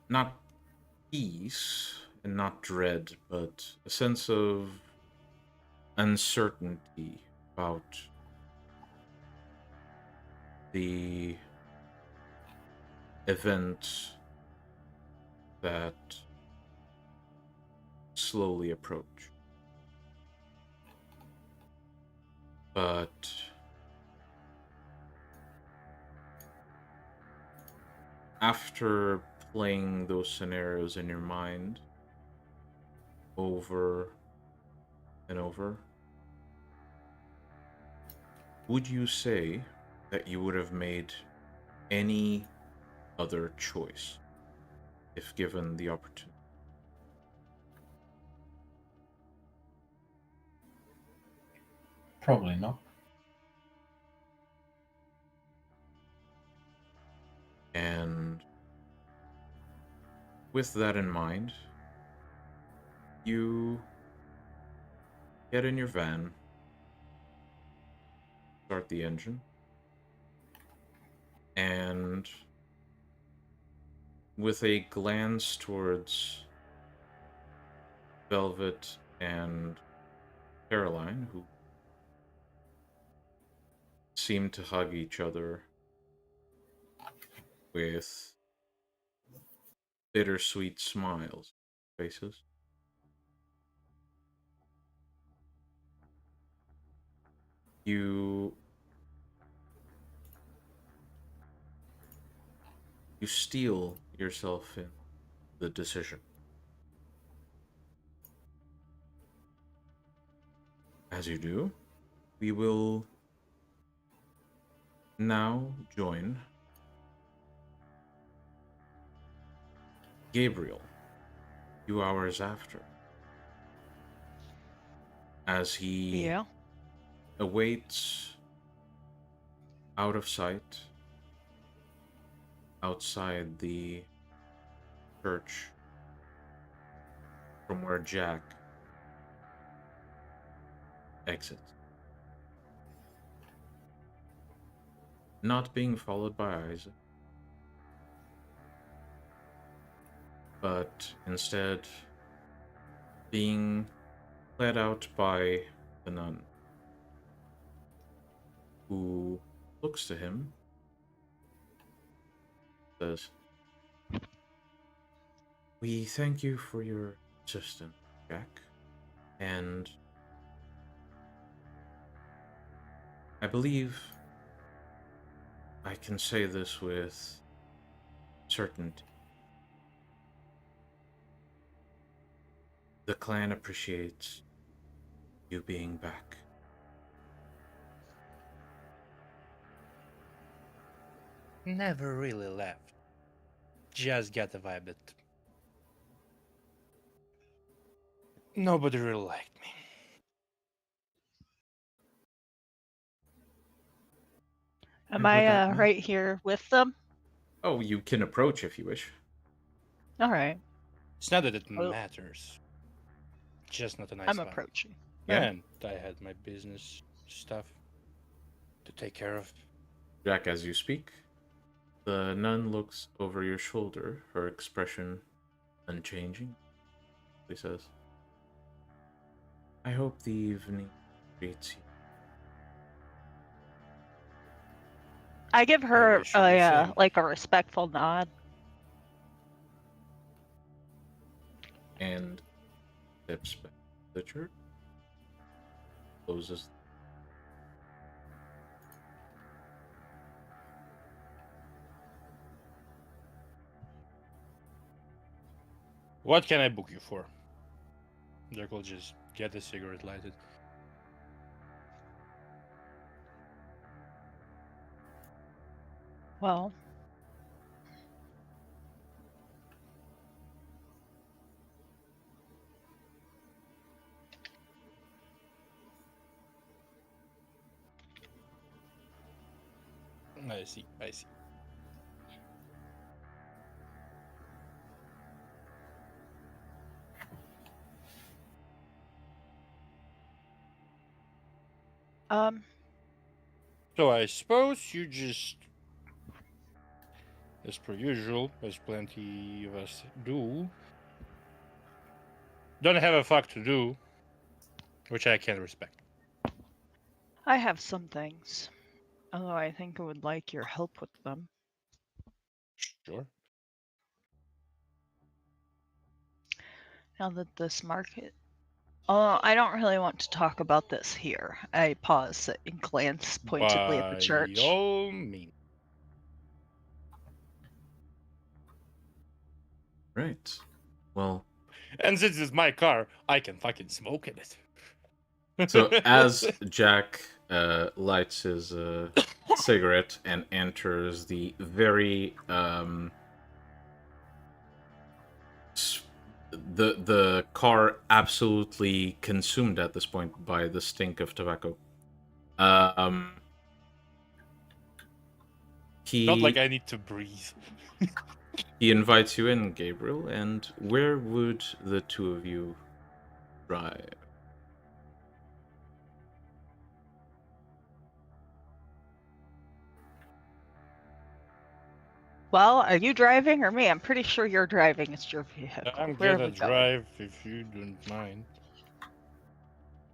not peace and not dread, but a sense of uncertainty about the event that slowly approach. But after playing those scenarios in your mind over and over, would you say that you would have made any other choice if given the opportunity? Probably not. with that in mind, you get in your van, start the engine, and with a glance towards Velvet and Caroline, who seem to hug each other with bittersweet smiles on their faces. You steel yourself in the decision. As you do, we will now join Gabriel a few hours after, as he Yeah. awaits out of sight outside the church from where Jack exits. Not being followed by Isaac, but instead being led out by the nun, who looks to him, says, "We thank you for your assistance, Jack, and I believe I can say this with certainty. The clan appreciates you being back." Never really left. Just got the vibe that nobody really liked me. Am And with that, I ma'am? right here with them? Oh, you can approach if you wish. All right. It's not that it Oh. matters. Just not a nice I'm vibe. approaching. Yeah. And I had my business stuff to take care of. Jack, as you speak, the nun looks over your shoulder, her expression unchanging. She says, "I hope the evening treats you." I give her wish you the same. like a respectful nod. And steps back to the church, closes. What can I book you for? Jack will just get the cigarette lighted. Well, I see. So I suppose you just, as per usual, as plenty of us do, don't have a fuck to do, which I can respect. I have some things. Although I think I would like your help with them. Sure. Now that this market. I don't really want to talk about this here. I pause and glance pointedly at the By church. all means. Right. Well, And since it's my car, I can fucking smoke in it. so as Jack lights his cigarette and enters the very the car absolutely consumed at this point by the stink of tobacco. He Not like I need to breathe. He invites you in, Gabriel, and where would the two of you drive? Well, are you driving or me? I'm pretty sure you're driving. It's your vehicle. I'm Where are gonna we going? drive if you don't mind.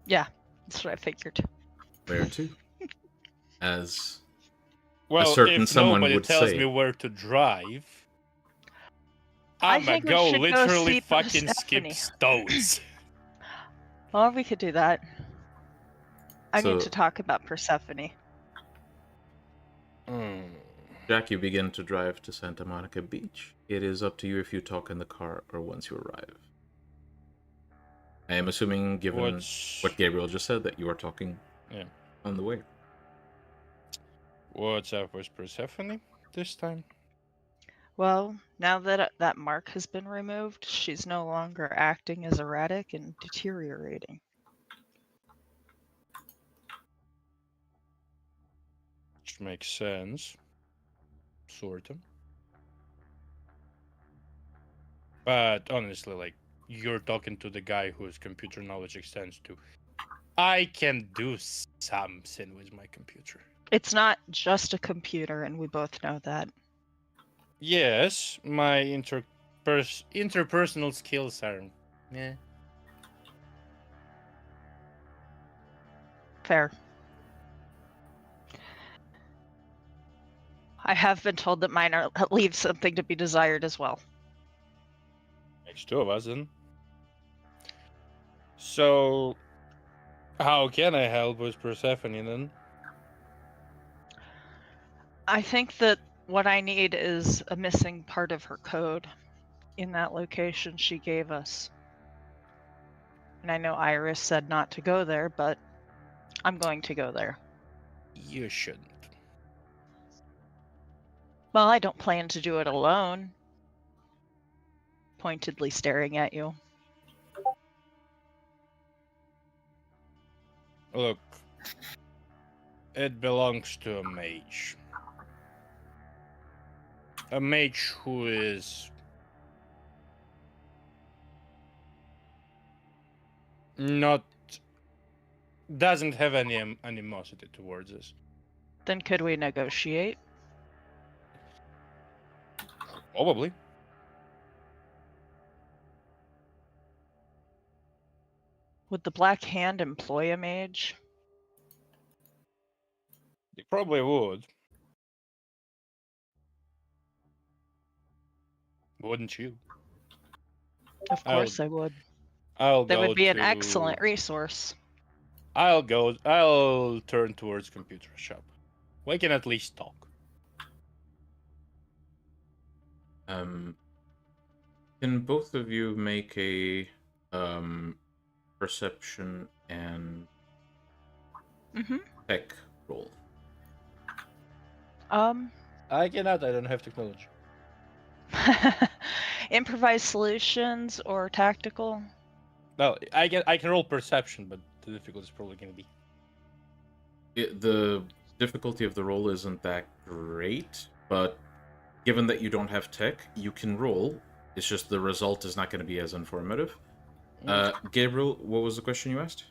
Yeah, that's what I figured. Where to? As Well, certain if someone nobody would tells say. me where to drive, I I'ma think we go should go literally see fucking skip Persephone. stones. Well, we could do that. I need So- to talk about Persephone. Jack, you begin to drive to Santa Monica Beach. It is up to you if you talk in the car or once you arrive. I am assuming, given what Gabriel just said, that you are talking on the way. What's up with Persephone this time? Well, now that that mark has been removed, she's no longer acting as erratic and deteriorating. Which makes sense. Sort of. But honestly, like, you're talking to the guy whose computer knowledge extends to, I can do something with my computer. It's not just a computer, and we both know that. Yes, my interpersonal skills are, Fair. I have been told that mine leave something to be desired as well. Makes two of us, then. So, how can I help with Persephone then? I think that what I need is a missing part of her code in that location she gave us. And I know Iris said not to go there, but I'm going to go there. You shouldn't. Well, I don't plan to do it alone. Pointedly staring at you. Look, it belongs to a mage. A mage who is doesn't have any animosity towards us. Then could we negotiate? Probably. Would the Black Hand employ a mage? They probably would. Wouldn't you? Of course I would. I'll That go would be an to- excellent resource. I'll turn towards computer shop. We can at least talk. Can both of you make a perception and tech roll? I cannot. I don't have technology. Improvised solutions or tactical? Well, I can roll perception, but the difficulty is probably going to be. The difficulty of the roll isn't that great, but given that you don't have tech, you can roll. It's just the result is not going to be as informative. Gabriel, what was the question you asked?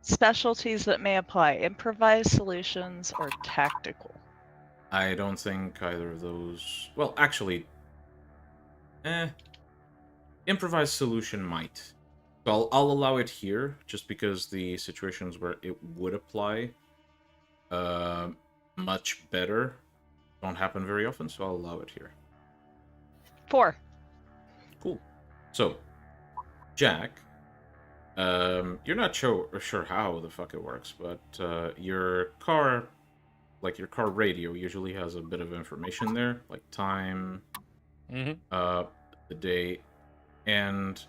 Specialties that may apply. Improvised solutions or tactical? I don't think either of those... Well, actually... Improvised solution might. So I'll allow it here, just because the situations where it would apply much better don't happen very often, so I'll allow it here. 4. Cool. So, Jack, you're not sure how the fuck it works, but your car, like your car radio, usually has a bit of information there, like time, the date, and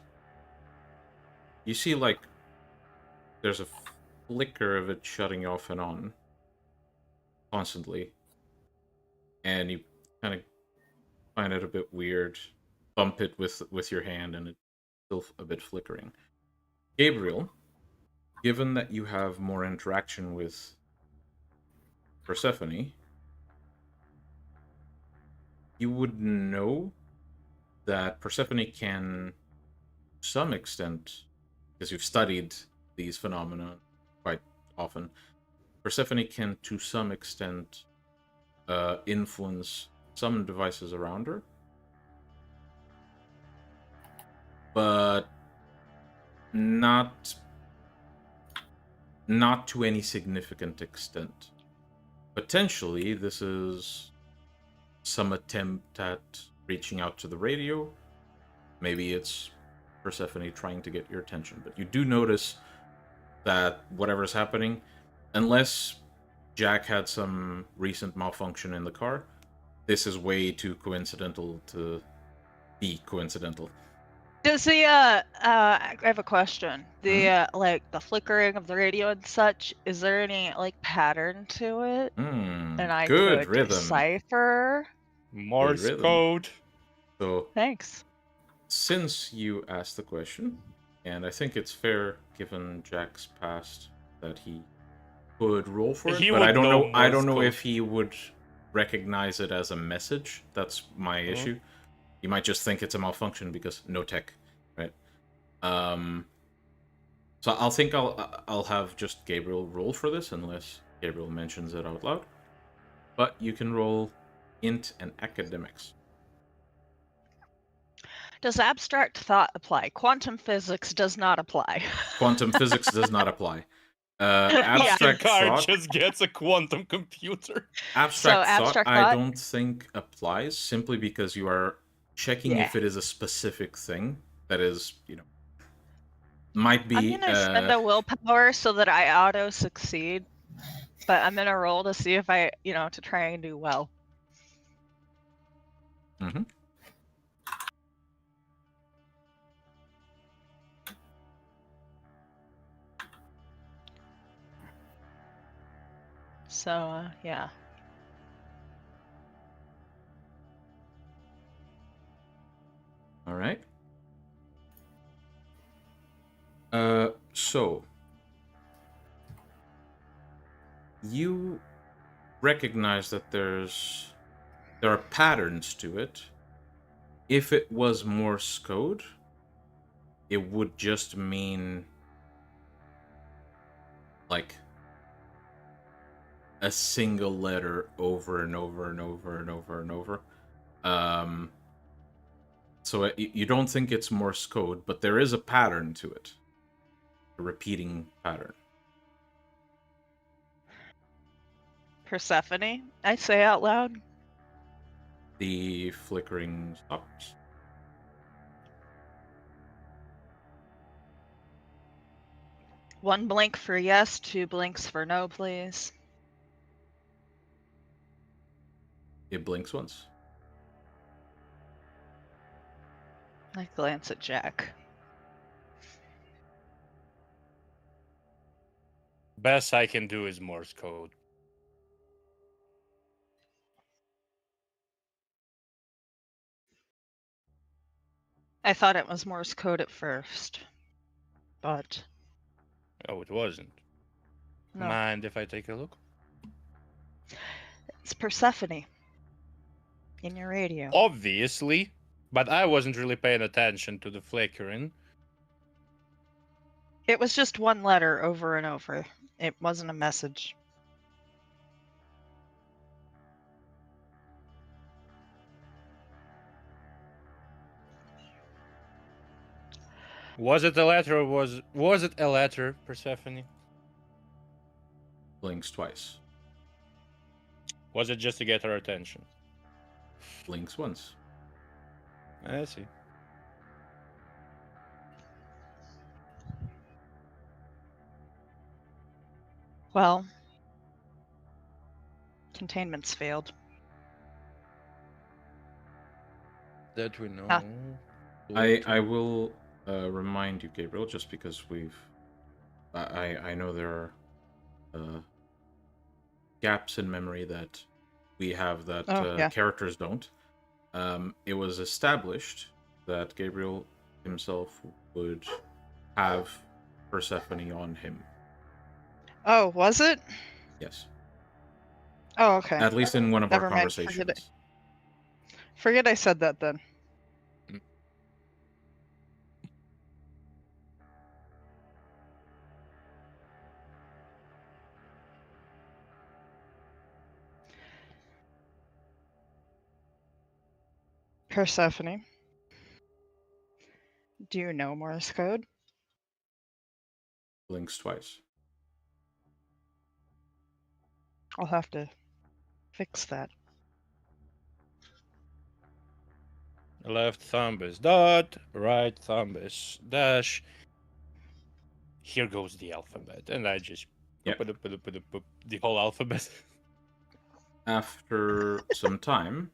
you see like there's a flicker of it shutting off and on constantly, and you kind of find it a bit weird. Bump it with your hand, and it's still a bit flickering. Gabriel, given that you have more interaction with Persephone, you would know that Persephone can, to some extent, because you've studied these phenomena quite often, Persephone can, to some extent, influence some devices around her, but not to any significant extent. Potentially, this is some attempt at reaching out to the radio. Maybe it's Persephone trying to get your attention, but you do notice that whatever's happening, unless Jack had some recent malfunction in the car, this is way too coincidental to be coincidental. Does the I have a question. The like the flickering of the radio and such, is there any like pattern to it? And I Good could rhythm. decipher? Morse rhythm. code. So, Thanks. since you asked the question, and I think it's fair given Jack's past that he could roll for it, He but would I don't know know. I don't Morse know code. if he would recognize it as a message. That's my issue. You might just think it's a malfunction because no tech, right? So I'll think I'll have just Gabriel roll for this unless Gabriel mentions it out loud. But you can roll int and academics. Does abstract thought apply? Quantum physics does not apply. Quantum physics does not apply. The Abstract car thought. just gets a quantum computer. Abstract, abstract thought, I thought? don't think applies simply because you are checking if it is a specific thing that is, might be. I'm gonna spend a willpower so that I auto succeed, but I'm gonna roll to see if I, to try and do well. Mm-hmm. So, yeah. All right. So you recognize that there are patterns to it. If it was Morse code, it would just mean like a single letter over and over and over and over and over. So you don't think it's Morse code, but there is a pattern to it. A repeating pattern. Persephone, I say out loud. The flickering stops. One blink for yes, two blinks for no, please. It blinks once. I glance at Jack. Best I can do is Morse code. I thought it was Morse code at first, but Oh, it wasn't. no. Mind if I take a look? It's Persephone in your radio. Obviously, but I wasn't really paying attention to the flickering. It was just one letter over and over. It wasn't a message. Was it a letter or was it a letter, Persephone? Blinks twice. Was it just to get her attention? Blinks once. I see. Well, containment's failed. That we know. Ah. I will remind you, Gabriel, just because I know there are gaps in memory that we have that characters don't. It was established that Gabriel himself would have Persephone on him. Oh, was it? Yes. Oh, okay. At least in one of Never our mind, forget conversations. Forget I said that then. Persephone, do you know Morse code? Blinks twice. I'll have to fix that. Left thumb is dot, right thumb is dash. Here goes the alphabet, and I just Yep. the whole alphabet. After some time,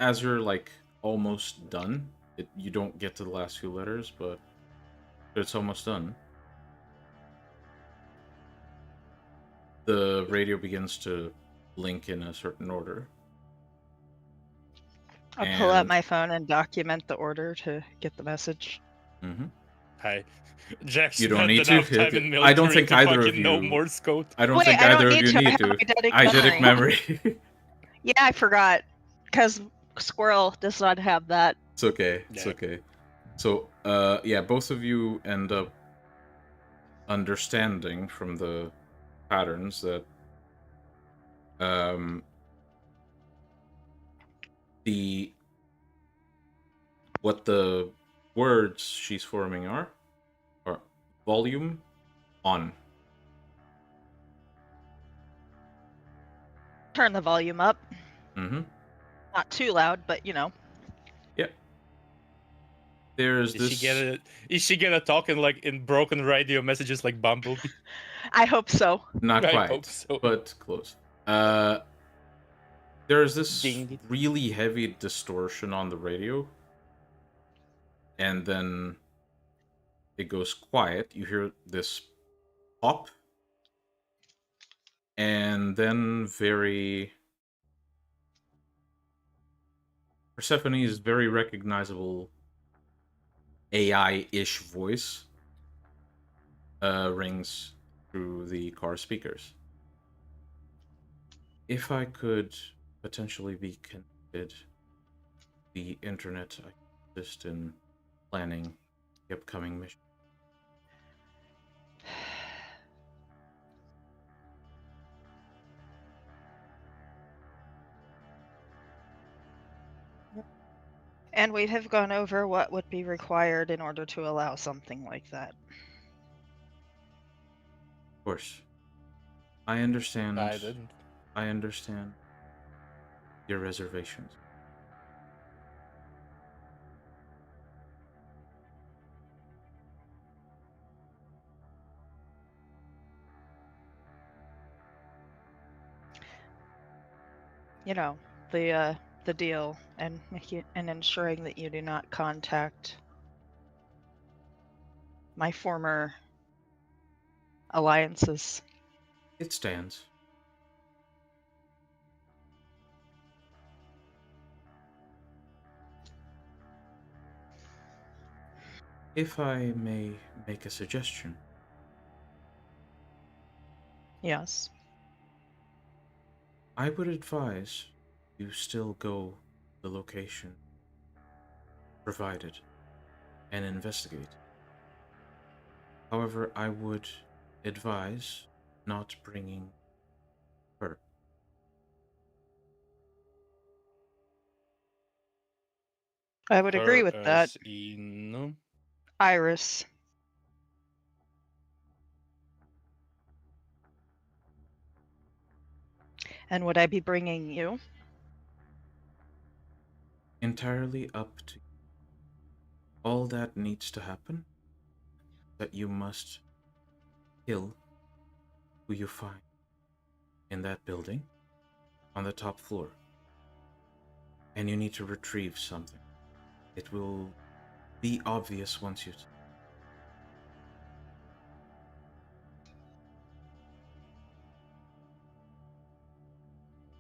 as you're like almost done, you don't get to the last few letters, but it's almost done. The radio begins to blink in a certain order. I'll pull out And- my phone and document the order to get the message. Mm-hmm. Hi. Jack You don't spent need to. enough time in I don't military think to either of fucking know you- Morse code. I don't Wait, think I don't either of need you to. I need have to. eidetic Eidetic memory. Yeah, I forgot. Because Squirrel does not have that. It's okay. It's Yeah. okay. So, yeah, both of you end up understanding from the patterns that what the words she's forming are volume on. Turn the volume up. Mm-hmm. Not too loud, but you know. Yep. There's Is this. she gonna talk in like in broken radio messages like Bumblebee? I hope so. Not I quite, hope so. but close. There's this Ding. really heavy distortion on the radio, and then it goes quiet. You hear this pop, and then Persephone's very recognizable AI-ish voice rings through the car speakers. If I could potentially be connected to the internet, I could assist in planning the upcoming mission. And we have gone over what would be required in order to allow something like that. Of course. I understand. I didn't. I understand your reservations. You know, the deal and ensuring that you do not contact my former alliances. It stands. If I may make a suggestion, Yes. I would advise you still go to the location provided and investigate. However, I would advise not bringing her. I would agree with that. As in... Iris. And would I be bringing you? Entirely up to you. All that needs to happen is that you must kill who you find in that building on the top floor. And you need to retrieve something. It will be obvious once you...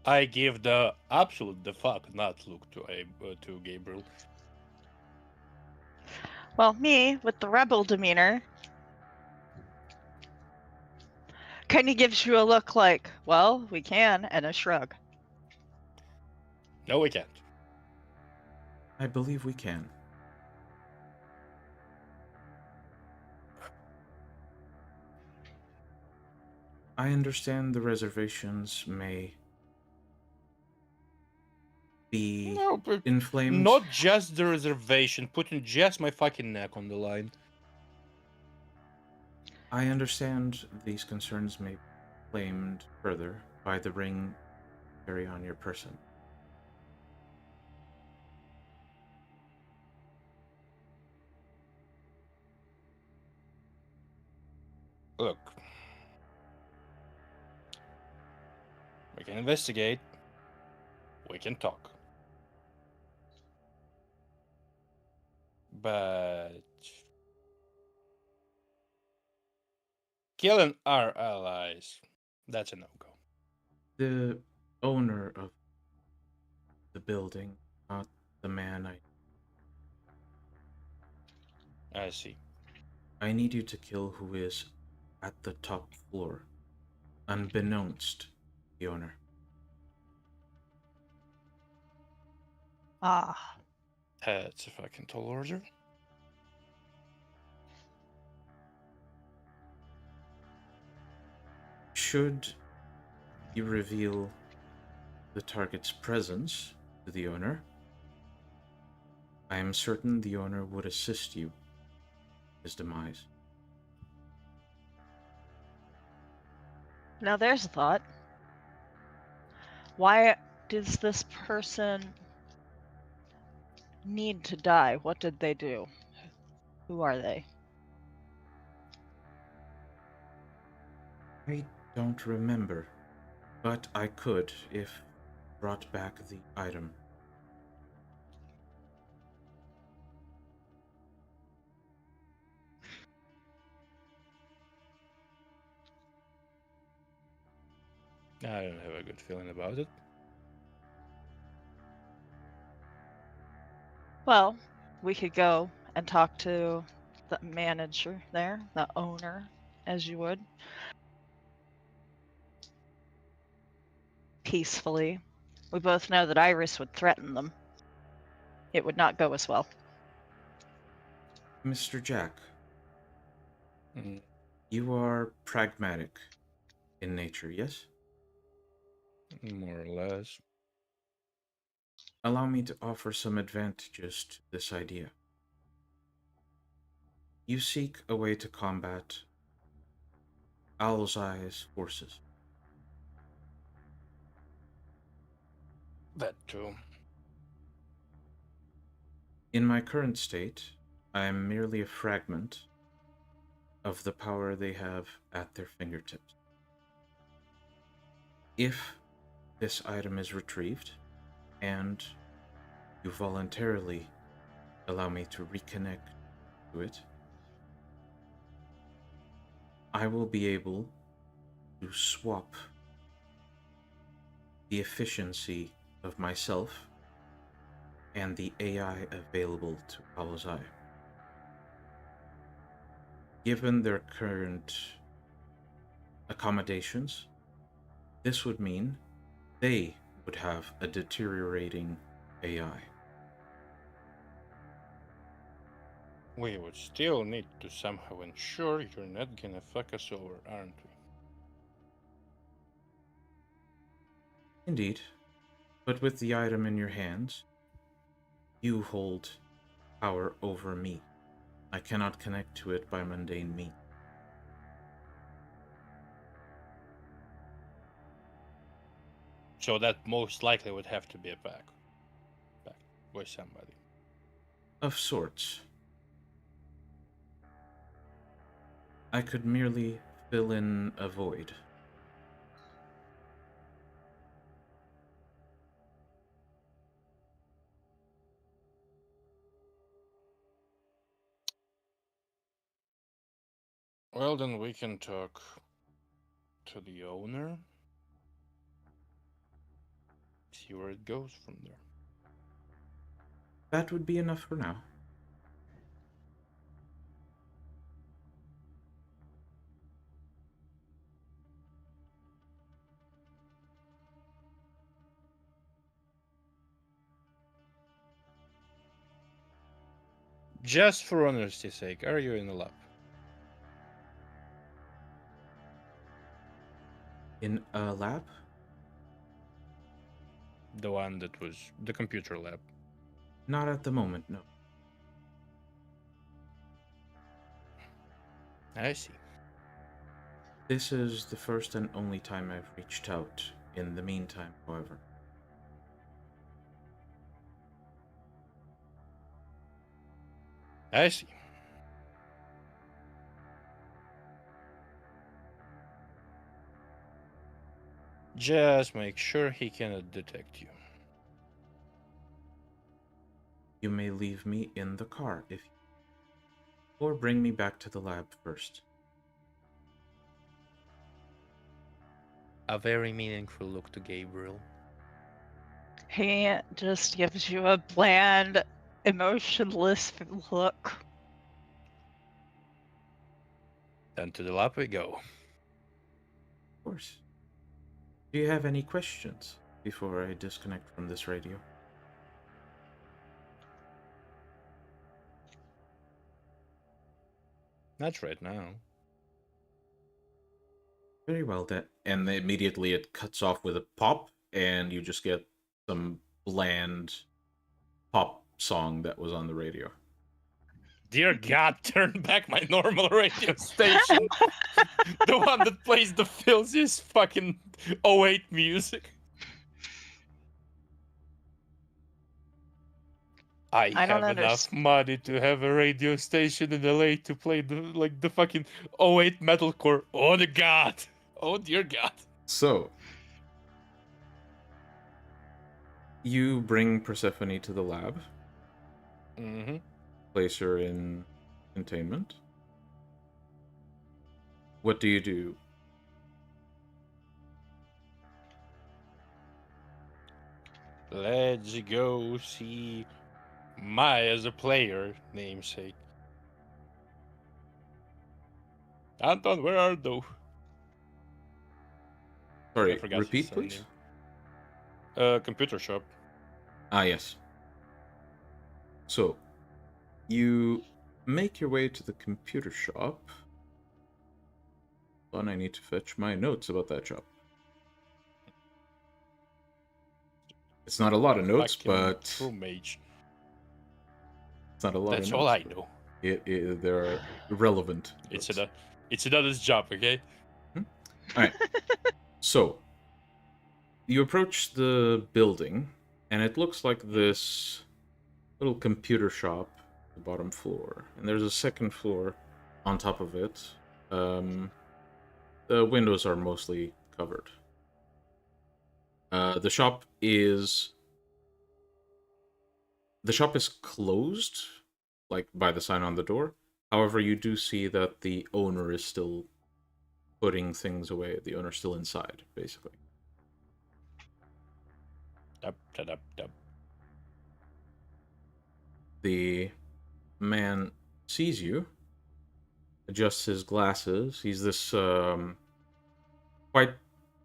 I give the absolute the fuck not look to Gabriel. Well, me, with the rebel demeanor, kind of gives you a look like, well, we can, and a shrug. No, we can't. I believe we can. I understand the reservations may be No, but inflamed. not just the reservation, putting just my fucking neck on the line. I understand these concerns may be inflamed further by the ring you carry on your person. Look, we can investigate. We can talk. But killing our allies, that's a no-go. The owner of the building, not the man I see. I need you to kill who is at the top floor, unbeknownst to the owner. Ah. That's a fucking tall order. Should you reveal the target's presence to the owner, I am certain the owner would assist you in his demise. Now there's a thought. Why does this person need to die? What did they do? Who are they? I don't remember, but I could if brought back the item. I don't have a good feeling about it. Well, we could go and talk to the manager there, the owner, as you would. Peacefully. We both know that Iris would threaten them. It would not go as well. Mr. Jack, Mm, you are pragmatic in nature, yes? more or less. Allow me to offer some advantages to this idea. You seek a way to combat Owl's Eye's forces. That too. In my current state, I am merely a fragment of the power they have at their fingertips. If this item is retrieved, and you voluntarily allow me to reconnect to it, I will be able to swap the efficiency of myself and the AI available to Owl's Eye. Given their current accommodations, this would mean they would have a deteriorating AI. We would still need to somehow ensure you're not gonna fuck us over, aren't we? Indeed, but with the item in your hands, you hold power over me. I cannot connect to it by mundane means. So that most likely would have to be a pact with somebody. Of sorts. I could merely fill in a void. Well, then we can talk to the owner. See where it goes from there. That would be enough for now. Just for honesty's sake, are you in the lab? In a lab? The one that was the computer lab. Not at the moment, no. I see. This is the first and only time I've reached out. In the meantime, however. I see. Just make sure he cannot detect you. You may leave me in the car if you... Or bring me back to the lab first. A very meaningful look to Gabriel. He just gives you a bland, emotionless look. Then to the lab we go. Of course. Do you have any questions before I disconnect from this radio? Not right now. Very well, then. And immediately it cuts off with a pop, and you just get some bland pop song that was on the radio. Dear God, turn back my normal radio station. The one that plays the filthiest fucking 08 music. I don't have enough money to have a radio station in LA to play the fucking 08 metalcore. Oh the God. Oh dear God. So, you bring Persephone to the lab. Mm-hmm. Place her in containment. What do you do? Let's go see my as a player namesake. Anton, where are thou? Sorry, forgot repeat, his please. Computer shop. Ah, yes. So, you make your way to the computer shop. Hold on, I need to fetch my notes about that shop. It's not a lot of notes, Fucking but true mage. it's not a lot That's of all notes. I know. They're relevant. It's another's job, okay? Alright. So, you approach the building, and it looks like this little computer shop, the bottom floor. And there's a second floor on top of it. The windows are mostly covered. The shop is closed, like by the sign on the door. However, you do see that the owner is still putting things away. The owner's still inside, basically. Dub. The man sees you, adjusts his glasses. He's this quite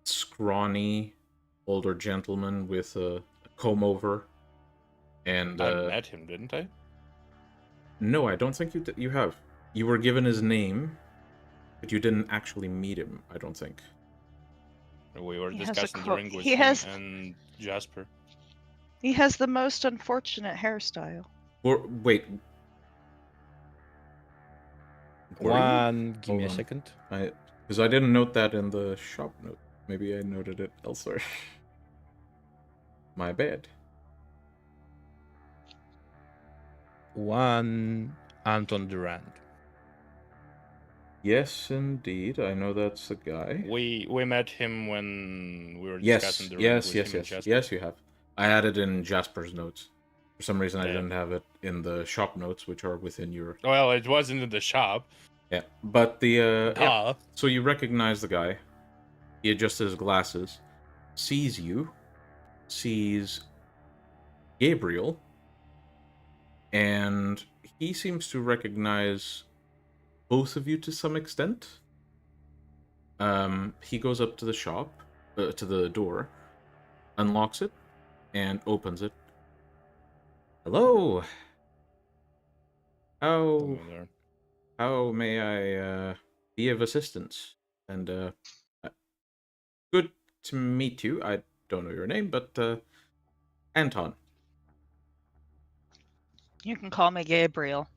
scrawny older gentleman with a comb over. And I met him, didn't I? No, I don't think you have. You were given his name, but you didn't actually meet him, I don't think. We were He has discussing the ring with he him has- and Jasper. He has the most unfortunate hairstyle. Or wait. Were you? Give me a Hold on. second. Because I didn't note that in the shop note. Maybe I noted it elsewhere. My bad. One Anton Durand. Yes, indeed. I know that's the guy. We met him when we were Yes, discussing the ring yes, with yes, him and yes. Jasper. Yes, you have. I had it in Jasper's notes. For some reason, I Yeah. didn't have it in the shop notes, which are within your... Well, it wasn't in the shop. Yeah, but the... yeah. Duh. So you recognize the guy. He adjusts his glasses, sees you, sees Gabriel, and he seems to recognize both of you to some extent. He goes up to the shop, to the door, unlocks it, and opens it. Hello. How there. how may I be of assistance? And good to meet you. I don't know your name, but Anton. You can call me Gabriel.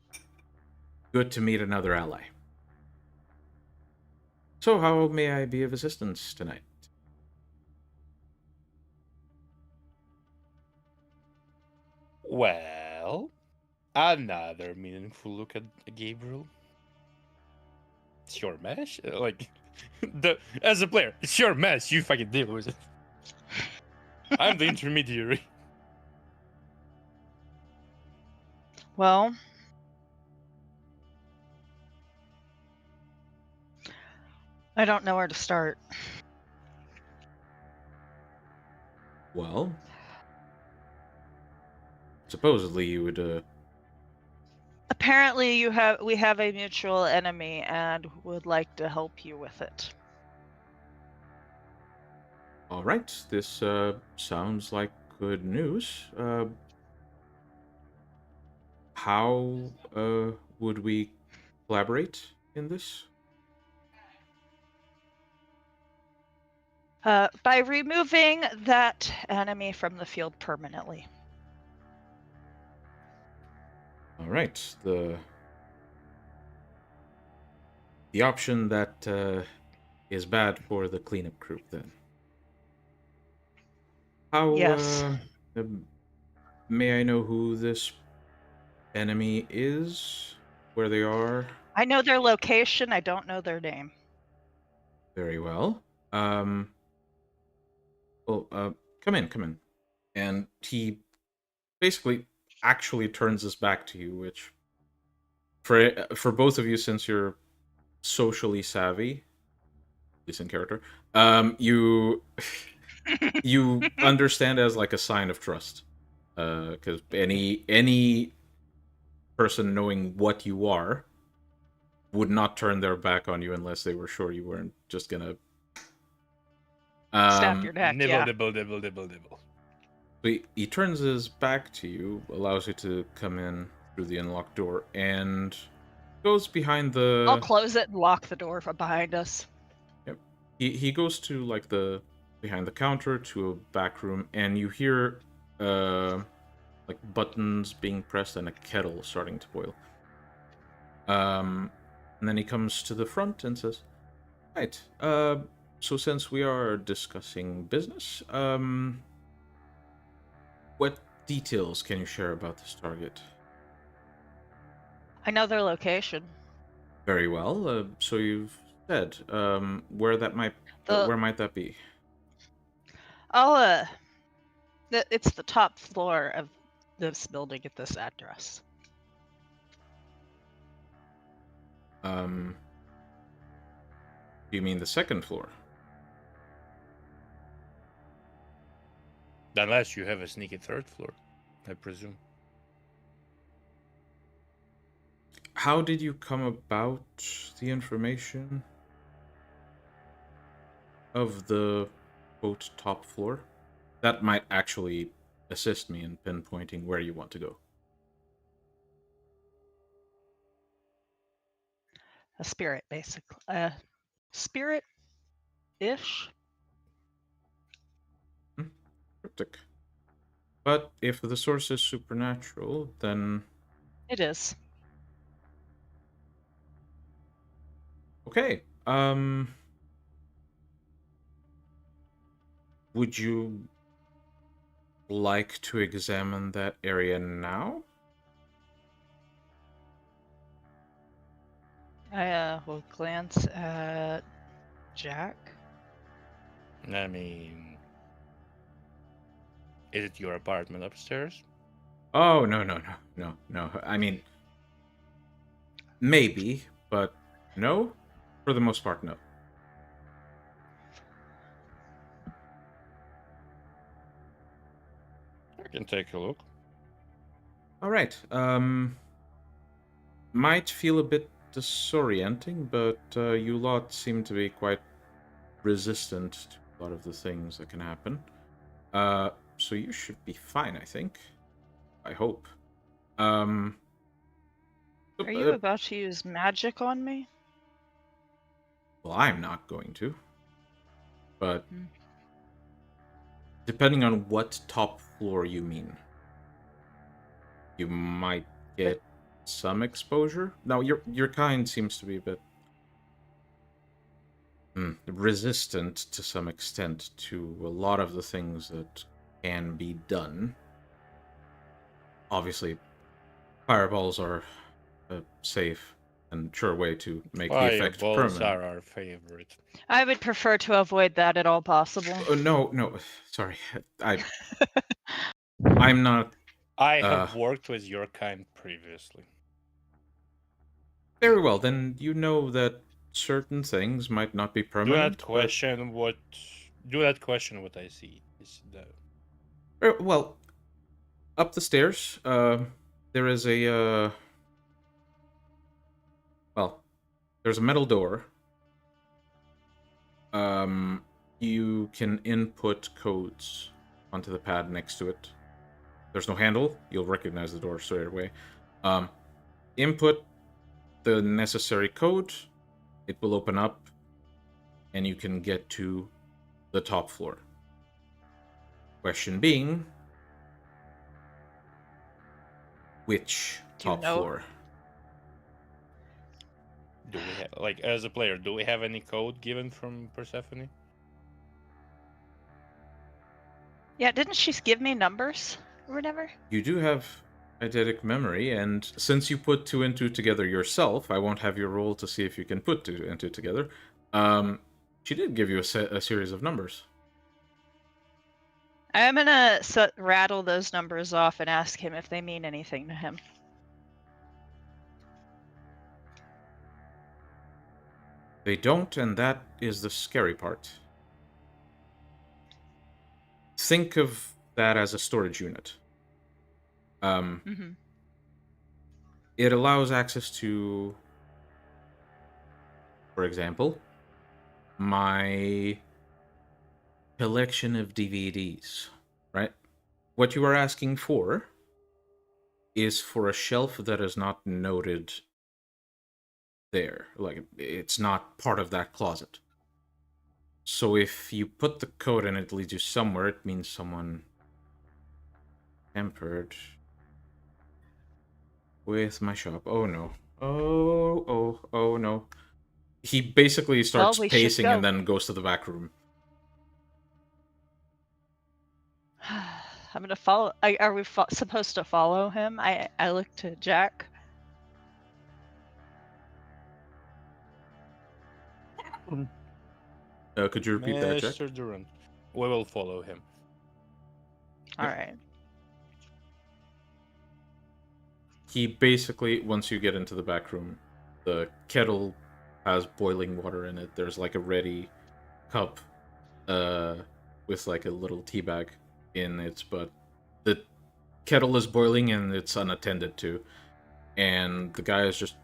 Good to meet another ally. So, how may I be of assistance tonight? Well, another meaningful look at Gabriel. It's your mess. Like, as a player, it's your mess. You fucking deal with it. I'm the intermediary. Well, I don't know where to start. Well, supposedly you would. Apparently, we have a mutual enemy and would like to help you with it. All right, this sounds like good news. How would we collaborate in this? By removing that enemy from the field permanently. All right, the option that is bad for the cleanup group then. How Yes. may I know who this enemy is? Where they are? I know their location. I don't know their name. Very well. Well, come in. And he basically actually turns his back to you, which for both of you, since you're socially savvy, at least in character, you you understand as like a sign of trust. Because any person knowing what you are would not turn their back on you unless they were sure you weren't just gonna Snap your neck. Nibble, Yeah. nibble, nibble, nibble, nibble. He turns his back to you, allows you to come in through the unlocked door, and goes behind I'll the. close it and lock the door from behind us. Yep. He goes to like the behind the counter to a back room, and you hear like buttons being pressed and a kettle starting to boil. And then he comes to the front and says, "Right. So since we are discussing business, what details can you share about this target?" I know their location. Very well. So you've said where that might where might that be? I'll it's the top floor of this building at this address. Do you mean the second floor? Unless you have a sneaky third floor, I presume. How did you come about the information of the quote top floor? That might actually assist me in pinpointing where you want to go. A spirit, basically. Spirit-ish. Cryptic. But if the source is supernatural, then It is. okay. Would you like to examine that area now? I will glance at Jack. I mean, is it your apartment upstairs? Oh, no. I mean, maybe, but no. For the most part, no. I can take a look. All right. Might feel a bit disorienting, but you lot seem to be quite resistant to a lot of the things that can happen. So you should be fine, I think. I hope. Are you about to use magic on me? Well, I'm not going to. But Hmm. depending on what top floor you mean, you might get some exposure. Now, your kind seems to be a bit resistant to some extent to a lot of the things that can be done. Obviously, fireballs are a safe and sure way to make the effect Fireballs permanent. are our favorite. I would prefer to avoid that at all possible. No, sorry. I'm not. I have worked with your kind previously. Very well, then you know that certain things might not be Do permanent. not question what. Do not question what I see. Well, up the stairs, there is a well, there's a metal door. You can input codes onto the pad next to it. There's no handle. You'll recognize the door straight away. Input the necessary code. It will open up, and you can get to the top floor. Question being, which top floor? Do we have, like, as a player, do we have any code given from Persephone? Yeah, didn't she give me numbers or whatever? You do have eidetic memory, and since you put 2 and 2 together yourself, I won't have your roll to see if you can put 2 and 2 together. She did give you a series of numbers. I'm gonna rattle those numbers off and ask him if they mean anything to him. They don't, and that is the scary part. Think of that as a storage unit. It allows access to, for example, my collection of DVDs, right? What you are asking for is for a shelf that is not noted there. Like, it's not part of that closet. So if you put the code and it leads you somewhere, it means someone tampered with my shop. Oh no. Oh no. He basically starts we should pacing and go. then goes to the back room. I'm gonna follow. Are we supposed to follow him? I look to Jack. Could you repeat that, Jack? Mr. Durant. We will follow him. All right. He basically, once you get into the back room, the kettle has boiling water in it. There's like a ready cup with like a little tea bag in it, but the kettle is boiling and it's unattended to. And the guy is just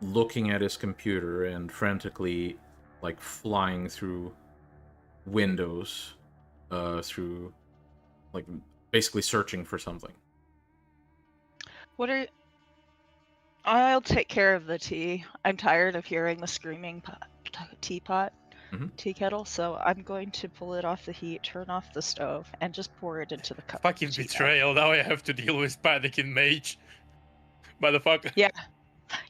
looking at his computer and frantically like flying through windows, through like basically searching for something. What are? I'll take care of the tea. I'm tired of hearing the screaming teapot, tea kettle. So I'm going to pull it off the heat, turn off the stove, and just pour it into the cup. Fucking betrayal. Now I have to deal with panicking mage. Motherfucker.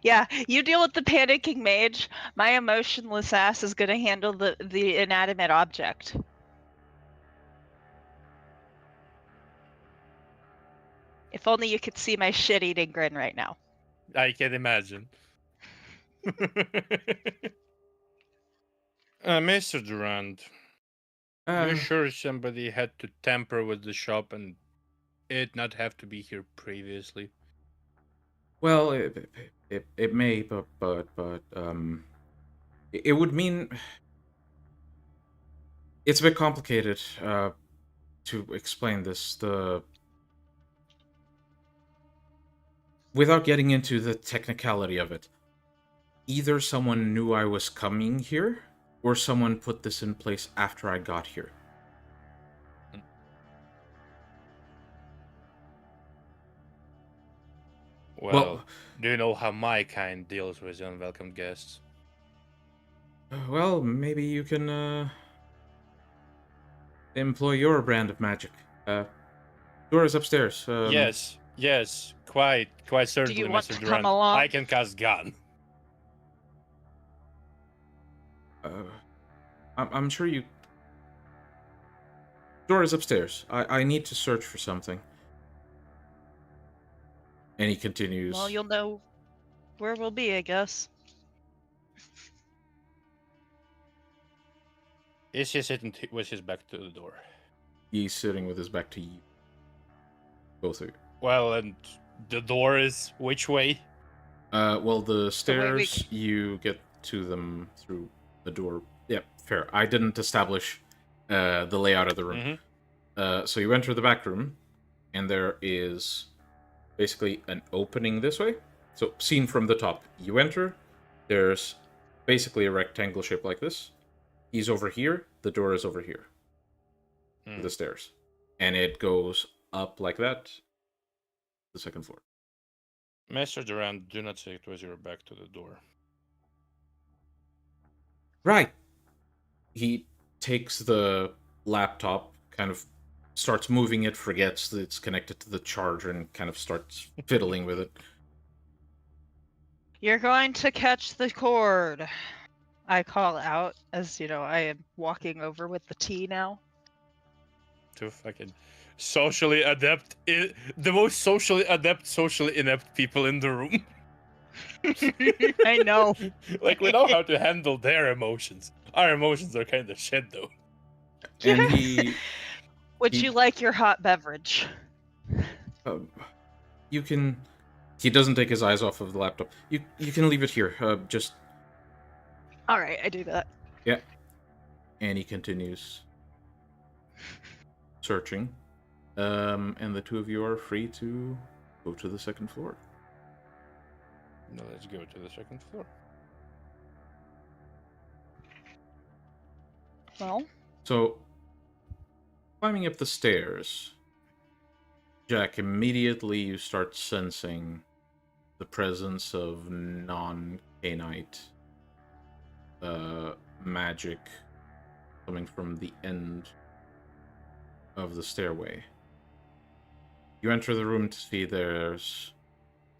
Yeah, you deal with the panicking mage. My emotionless ass is gonna handle the inanimate object. If only you could see my shit-eating grin right now. I can imagine. Mr. Durand, you sure somebody had to tamper with the shop and it not have to be here previously? Well, it may, but it would mean it's a bit complicated to explain this. Without getting into the technicality of it, either someone knew I was coming here, or someone put this in place after I got here. Well, Do you know how my kind deals with unwelcome guests? Well, maybe you can employ your brand of magic. Door is upstairs. Yes, quite Do certainly, you want Mr. to come Durant. along? I can cast gun. I'm sure you. Door is upstairs. I need to search for something. And he continues. Well, you'll know where we'll be, I guess. Is he sitting with his back to the door? He's sitting with his back to you. Both of you. Well, and the door is which way? Well, the way we stairs, you get to them through the door. Yeah, fair. I didn't establish the layout of the room. So you enter the back room, and there is basically an opening this way. So, seen from the top, you enter, there's basically a rectangle shape like this. He's over here, the door is over here. To the stairs. And it goes up like that to the second floor. Mr. Durant, do not sit with your back to the door. Right. He takes the laptop, kind of starts moving it, forgets that it's connected to the charger, and kind of starts fiddling with it. You're going to catch the cord. I call out as, I am walking over with the tea now. To fucking socially adept, the most socially adept, socially inept people in the room. I know. Like, we know how to handle their emotions. Our emotions are kind of shit, though. And he... Would you like your hot beverage? You can... He doesn't take his eyes off of the laptop. You can leave it here. Just... Alright, I do that. Yeah. And he continues searching. And the two of you are free to go to the second floor. Now let's go to the second floor. Well? So, climbing up the stairs, Jack, immediately you start sensing the presence of non-Cainite magic coming from the end of the stairway. You enter the room to see there's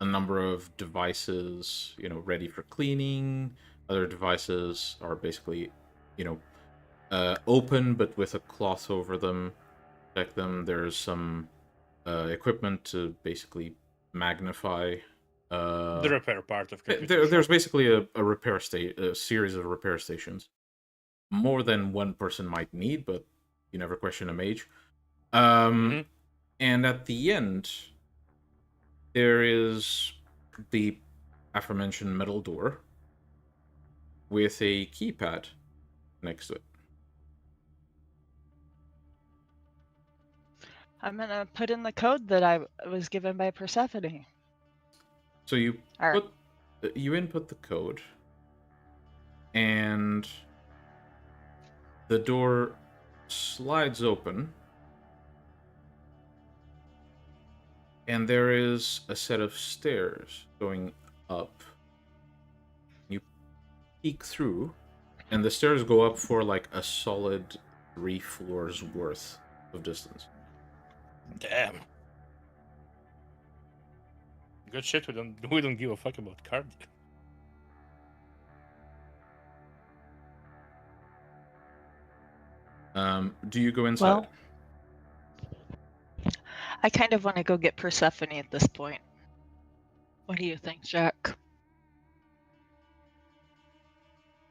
a number of devices, ready for cleaning. Other devices are basically, open, but with a cloth over them, protect them. There's some equipment to basically magnify. The repair part of computer. There's basically a series of repair stations. More than one person might need, but you never question a mage. And at the end, there is the aforementioned metal door with a keypad next to it. I'm gonna put in the code that I was given by Persephone. So you Alright. you input the code, and the door slides open, and there is a set of stairs going up. You peek through, and the stairs go up for like a solid 3 floors worth of distance. Damn. Good shit. We don't give a fuck about cardio. Do you go inside? Well, I kind of want to go get Persephone at this point. What do you think, Jack?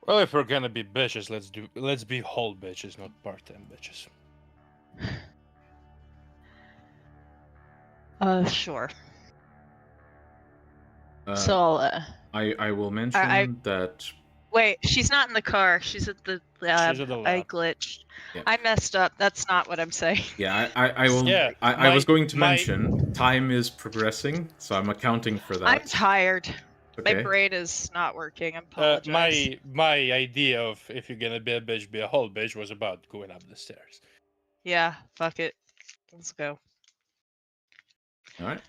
Well, if we're gonna be bitches, let's be whole bitches, not part-time bitches. Sure. Uh, So, I will mention that. wait, she's not in the car. She's at the lab. She's at the I lab. glitched. Yeah. I messed up. That's not what I'm saying. Yeah, I will. Yeah, I was going to my- mention time is progressing, so I'm accounting for that. I'm tired. Okay. My brain is not working. I apologize. My idea of if you're gonna be a bitch, be a whole bitch was about going up the stairs. Yeah, fuck it. Let's go. All right.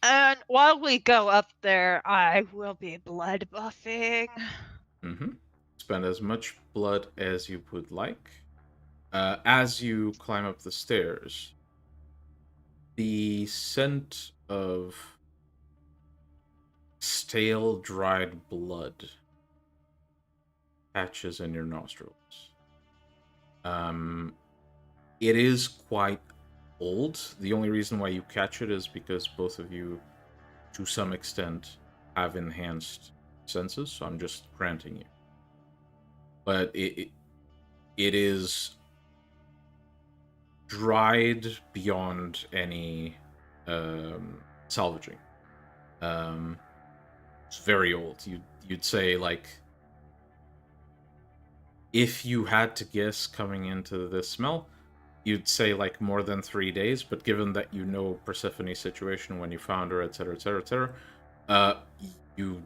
And while we go up there, I will be blood buffing. Mm-hmm. Spend as much blood as you would like. As you climb up the stairs, the scent of stale, dried blood catches in your nostrils. It is quite old. The only reason why you catch it is because both of you, to some extent, have enhanced senses, so I'm just granting you. But it is dried beyond any salvaging. It's very old. You'd say, like, if you had to guess coming into this smell, you'd say like more than 3 days. But given that you know Persephone's situation when you found her, etc., etc., etc., you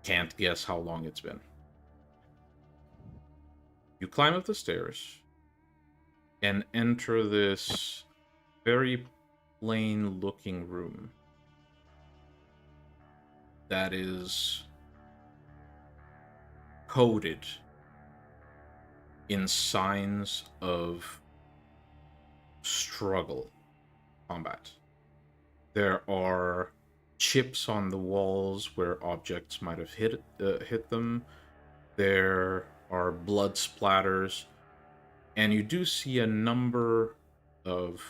can't guess how long it's been. You climb up the stairs and enter this very plain-looking room that is coated in signs of struggle, combat. There are chips on the walls where objects might have hit them. There are blood splatters, and you do see a number of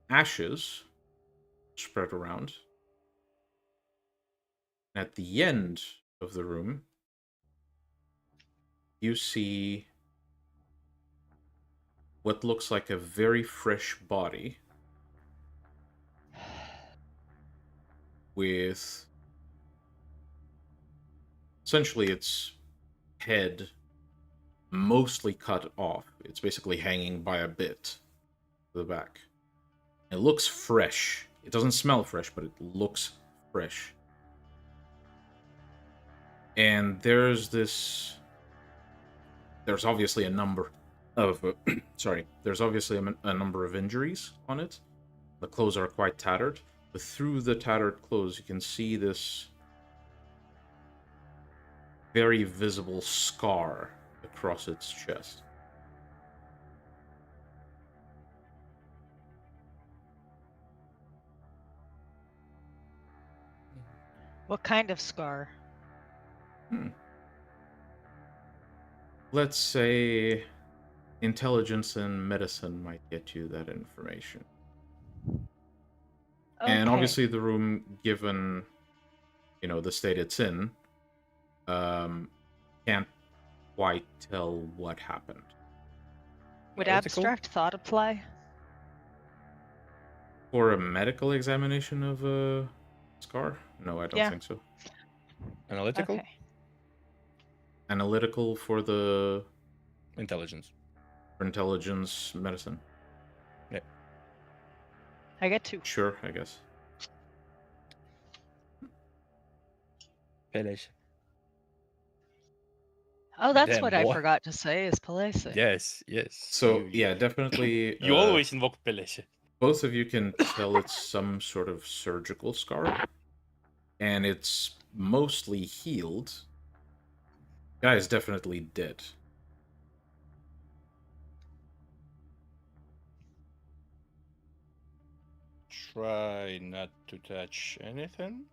ashes spread around. At the end of the room, you see what looks like a very fresh body with essentially its head mostly cut off. It's basically hanging by a bit to the back. It looks fresh. It doesn't smell fresh, but it looks fresh. And there's obviously a number of there's obviously a number of injuries on it. The clothes are quite tattered, but through the tattered clothes you can see this very visible scar across its chest. What kind of scar? Let's say intelligence and medicine might get you that information. Okay. And obviously the room, given, the state it's in, can't quite tell what happened. Would Analytical? abstract thought apply? For a medical examination of a scar? No, I don't think so. Analytical? Okay. Analytical for the Intelligence. for intelligence medicine? Yeah. I get 2. Sure, I guess. Pelece. Oh, that's Damn, what I boy. forgot to say is Palese. Yes. So, yeah, definitely... You always invoke Pelece. Both of you can tell it's some sort of surgical scar. And it's mostly healed. Guy is definitely dead. Try not to touch anything,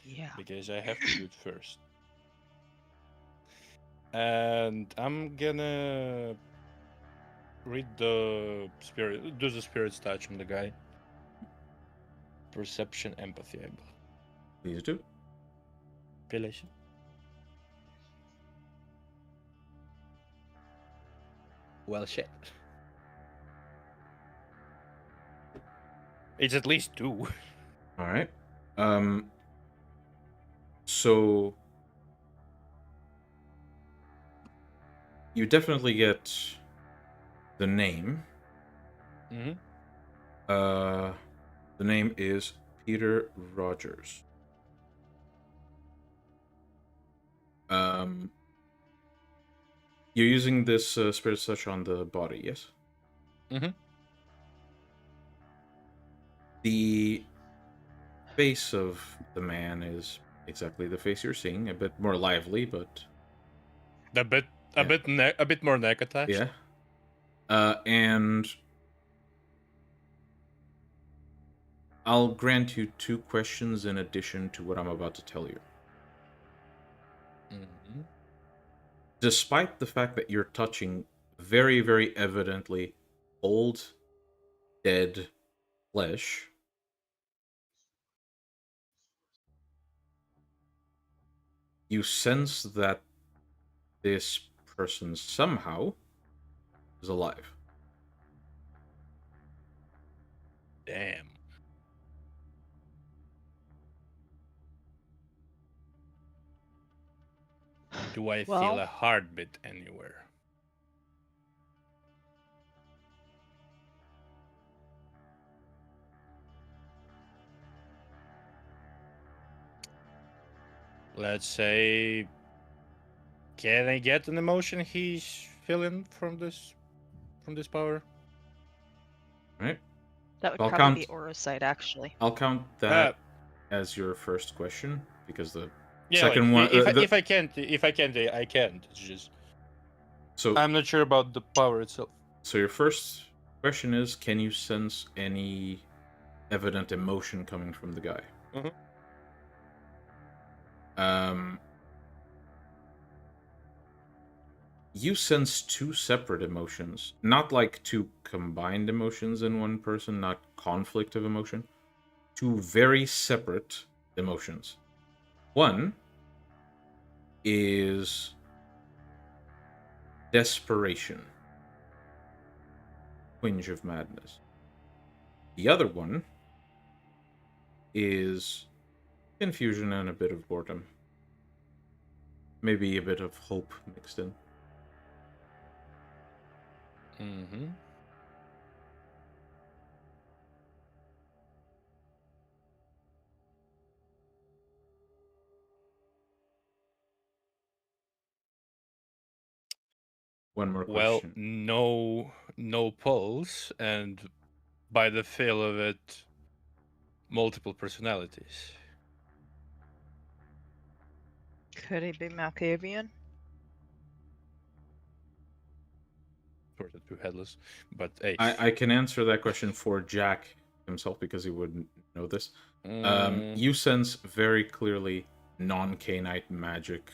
Yeah. because I have to do it first. And I'm gonna read the spirit, do the spirit's touch on the guy. Perception, empathy, I believe. Please do. Pelece. Well, shit. It's at least 2. All right. So you definitely get the name. Mm-hmm. The name is Peter Rogers. You're using this spirit touch on the body, yes? Mm-hmm. The face of the man is exactly the face you're seeing, a bit more lively, but A bit more neck attached. yeah. And I'll grant you 2 questions in addition to what I'm about to tell you. Mm-hmm. Despite the fact that you're touching very, very evidently old, dead flesh, you sense that this person somehow is alive. Damn. Do I feel Well- a heartbeat anywhere? Let's say, can I get an emotion he's feeling from this power? Right? That would I'll probably be count- aura sight, actually. I'll count that as your first question because the Yeah, second like, one. if I can't, I can't. It's just So I'm not sure about the power itself. So your first question is, can you sense any evident emotion coming from the guy? Mhm. You sense 2 separate emotions, not like 2 combined emotions in one person, not conflict of emotion. 2 very separate emotions. One is desperation, twinge of madness. The other one is confusion and a bit of boredom. Maybe a bit of hope mixed in. Mm-hmm. One more Well, question. no pulse, and by the feel of it, multiple personalities. Could he be Malkavian? Sort of two headless, but hey. I can answer that question for Jack himself because he wouldn't know this. You sense very clearly non-Cainite magic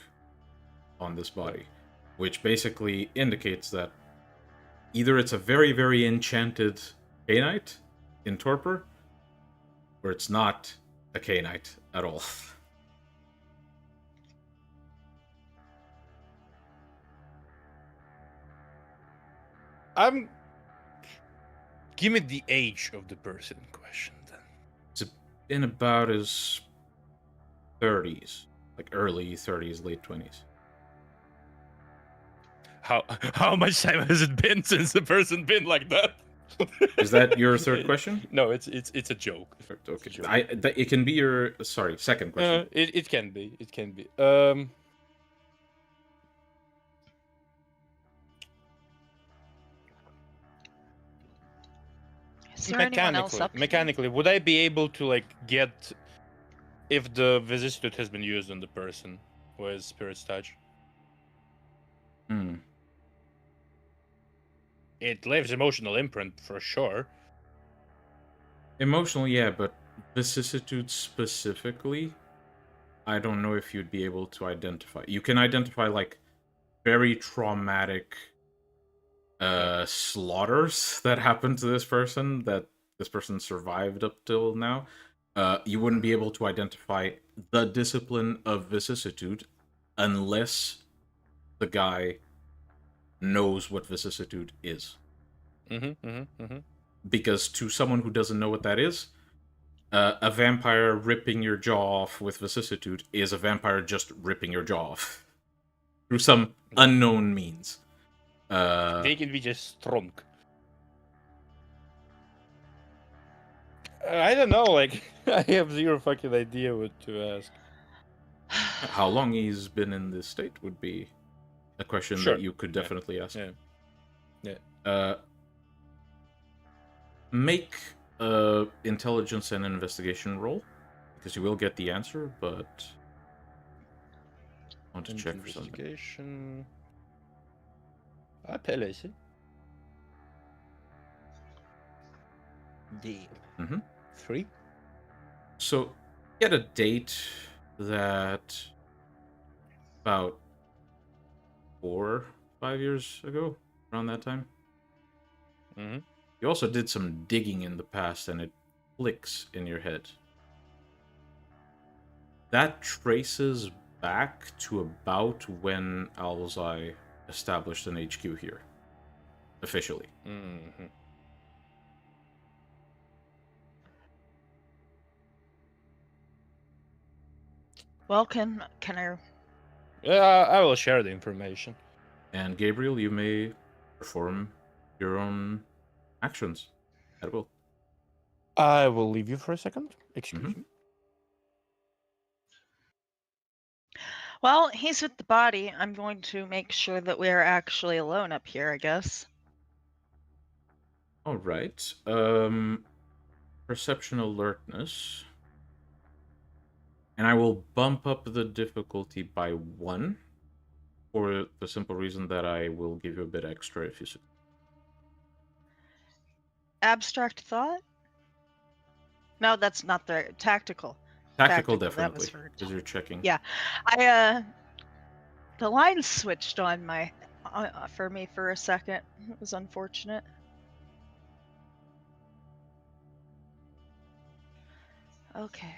on this body, which basically indicates that either it's a very, very enchanted Cainite in torpor, or it's not a Cainite at all. Give me the age of the person in question, then. It's in about his 30s, like early 30s, late 20s. How much time has it been since the person been like that? Is that your third question? No, it's a joke. Okay, It's a joke. it can be your second question. It can be. It can be. Is there anyone else Mechanically, up here? mechanically, would I be able to like get if the vicissitude has been used on the person with Spirit's Touch? Hmm. It leaves emotional imprint for sure. Emotional, yeah, but vicissitude specifically, I don't know if you'd be able to identify. You can identify like very traumatic slaughters that happened to this person that this person survived up till now. You wouldn't be able to identify the discipline of vicissitude unless the guy knows what vicissitude is. Because to someone who doesn't know what that is, a vampire ripping your jaw off with vicissitude is a vampire just ripping your jaw off through some unknown means. They can be just strong. I don't know. Like I have zero fucking idea what to ask. How long he's been in this state would be a question Sure. that you could definitely ask. Yeah. Make intelligence and investigation roll, because you will get the answer, but I want to check for something. Investigation. Appellation. Yeah. Mm-hmm. 3. So, get a date that about 4-5 years ago, around that time. Mm-hmm. You also did some digging in the past, and it clicks in your head. That traces back to about when Alzai established an HQ here, officially. Mm-hmm. Well, can I? Yeah, I will share the information. And Gabriel, you may perform your own actions at will. I will leave you for a second. Excuse Mhm. me. Well, he's with the body. I'm going to make sure that we're actually alone up here, I guess. All right. Perception alertness. And I will bump up the difficulty by 1 for the simple reason that I will give you a bit extra if you succeed. Abstract thought? No, that's not the tactical. Tactical, That definitely, was for. because you're checking. Yeah, the line switched on my for me for a second. It was unfortunate. Okay.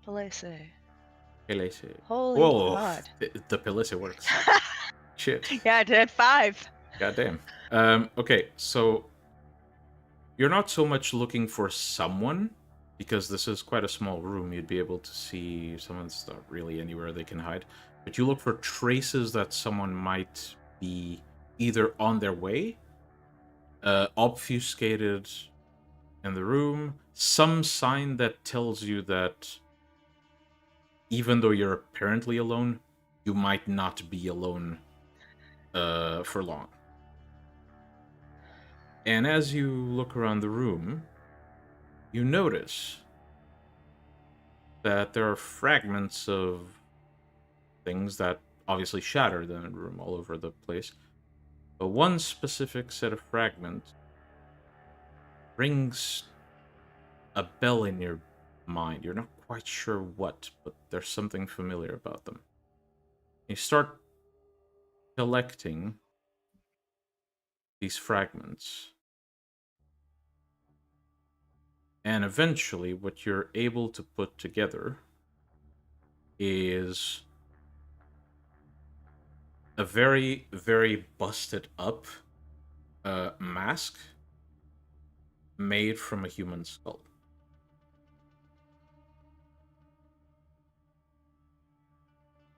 Pelese. Pelese. Holy Whoa, God. the Pelese works. Shit. Yeah, I did 5. Goddamn. Okay, so you're not so much looking for someone, because this is quite a small room. You'd be able to see someone's not really anywhere they can hide. But you look for traces that someone might be either on their way, obfuscated in the room, some sign that tells you that even though you're apparently alone, you might not be alone for long. And as you look around the room, you notice that there are fragments of things that obviously shattered in the room all over the place. But one specific set of fragments rings a bell in your mind. You're not quite sure what, but there's something familiar about them. You start collecting these fragments. And eventually, what you're able to put together is a very, very busted up mask made from a human skull.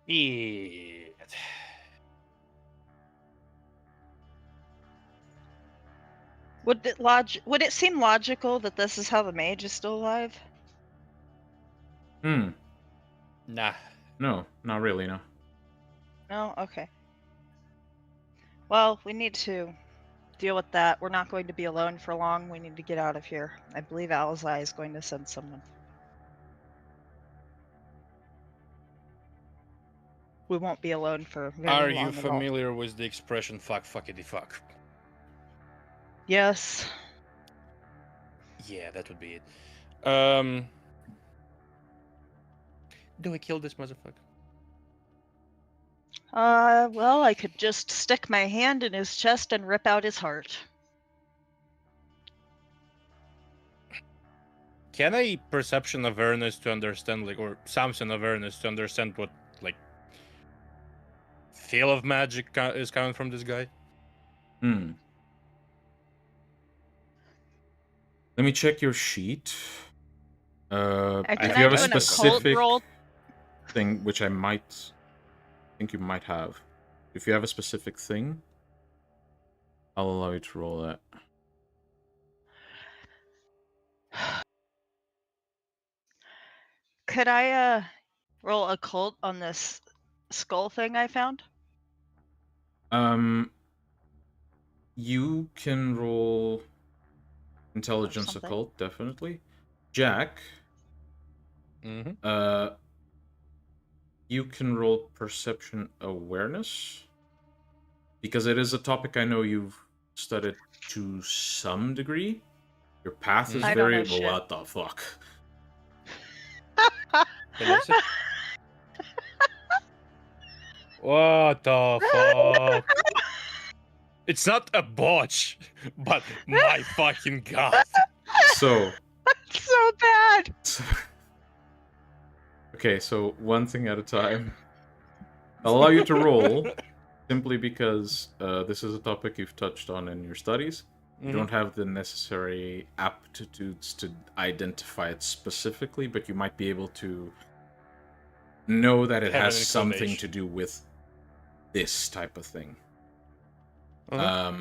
Yeah. Would it seem logical that this is how the mage is still alive? Nah. No, not really, no. No? Okay. Well, we need to deal with that. We're not going to be alone for long. We need to get out of here. I believe Alzai is going to send someone. We won't be alone for very Are long you at all. familiar with the expression fuck fuckity fuck? Yes. Yeah, that would be it. Do we kill this motherfucker? Well, I could just stick my hand in his chest and rip out his heart. Can I perception awareness to understand, like, or Samson awareness to understand what, like, feel of magic is coming from this guy? Let me check your sheet. Can If I you have a do an occult specific roll? thing, which I might think you might have. If you have a specific thing, I'll allow you to roll that. Could I roll occult on this skull thing I found? You can roll Intelligence something. occult, definitely. Jack, Mm-hmm. you can roll perception awareness. Because it is a topic I know you've studied to some degree. Your path is I don't very... know shit. What the fuck? What the fuck? It's not a botch, but my fucking god. So... So bad. Okay, so one thing at a time. I'll allow you to roll, simply because this is a topic you've touched on in your studies. You don't have the necessary aptitudes to identify it specifically, but you might be able to know that it Have has an something inclination. to do with this type of thing. Uh-huh.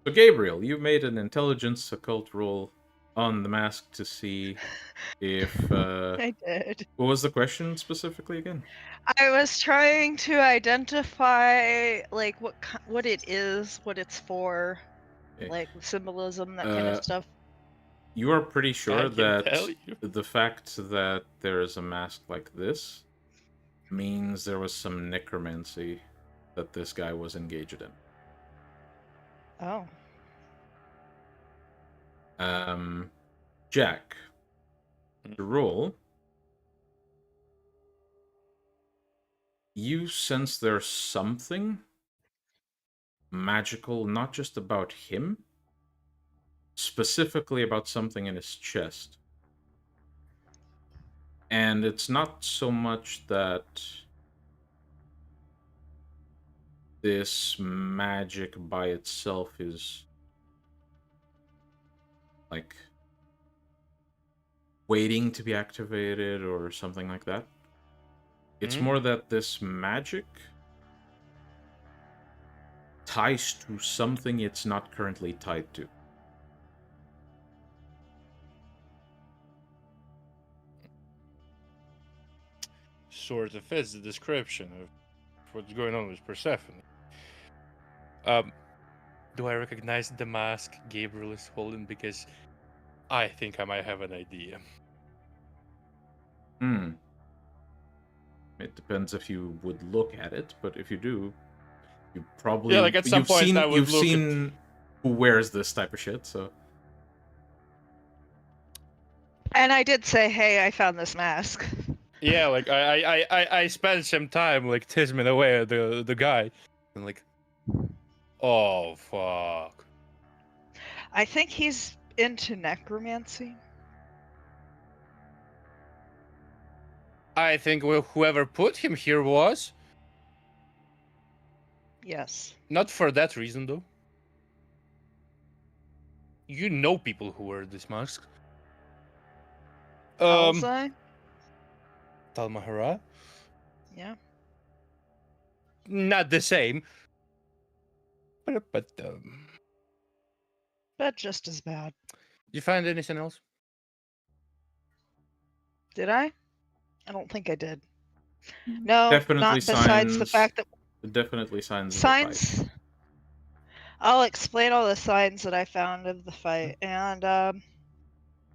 So Gabriel, you made an intelligence occult roll on the mask to see if... I did. What was the question specifically again? I was trying to identify like what it is, what it's for, Okay. like symbolism, that kind of stuff. You are pretty sure I can tell that you. the fact that there is a mask like this means there was some necromancy that this guy was engaged in. Oh. Jack, to roll, you sense there's something magical, not just about him, specifically about something in his chest. And it's not so much that this magic by itself is like waiting to be activated or something like that. It's more that this magic ties to something it's not currently tied to. Sort of fits the description of what's going on with Persephone. Do I recognize the mask Gabriel is holding? Because I think I might have an idea. It depends if you would look at it, but if you do, you probably... Yeah, like at some point I would you've look seen who wears this type of shit, so... And I did say, hey, I found this mask. Yeah, like I spent some time like tisming away at the guy, and like, oh fuck. I think he's into necromancy. I think whoever put him here was. Yes. Not for that reason though. You know people who wear this mask. Alzai? Talmahara? Yeah. Not the same. But But just as bad. you find anything else? Did I? I don't think I did. No, Definitely not besides the signs... fact that Definitely signs of a fight. signs. I'll explain all the signs that I found of the fight and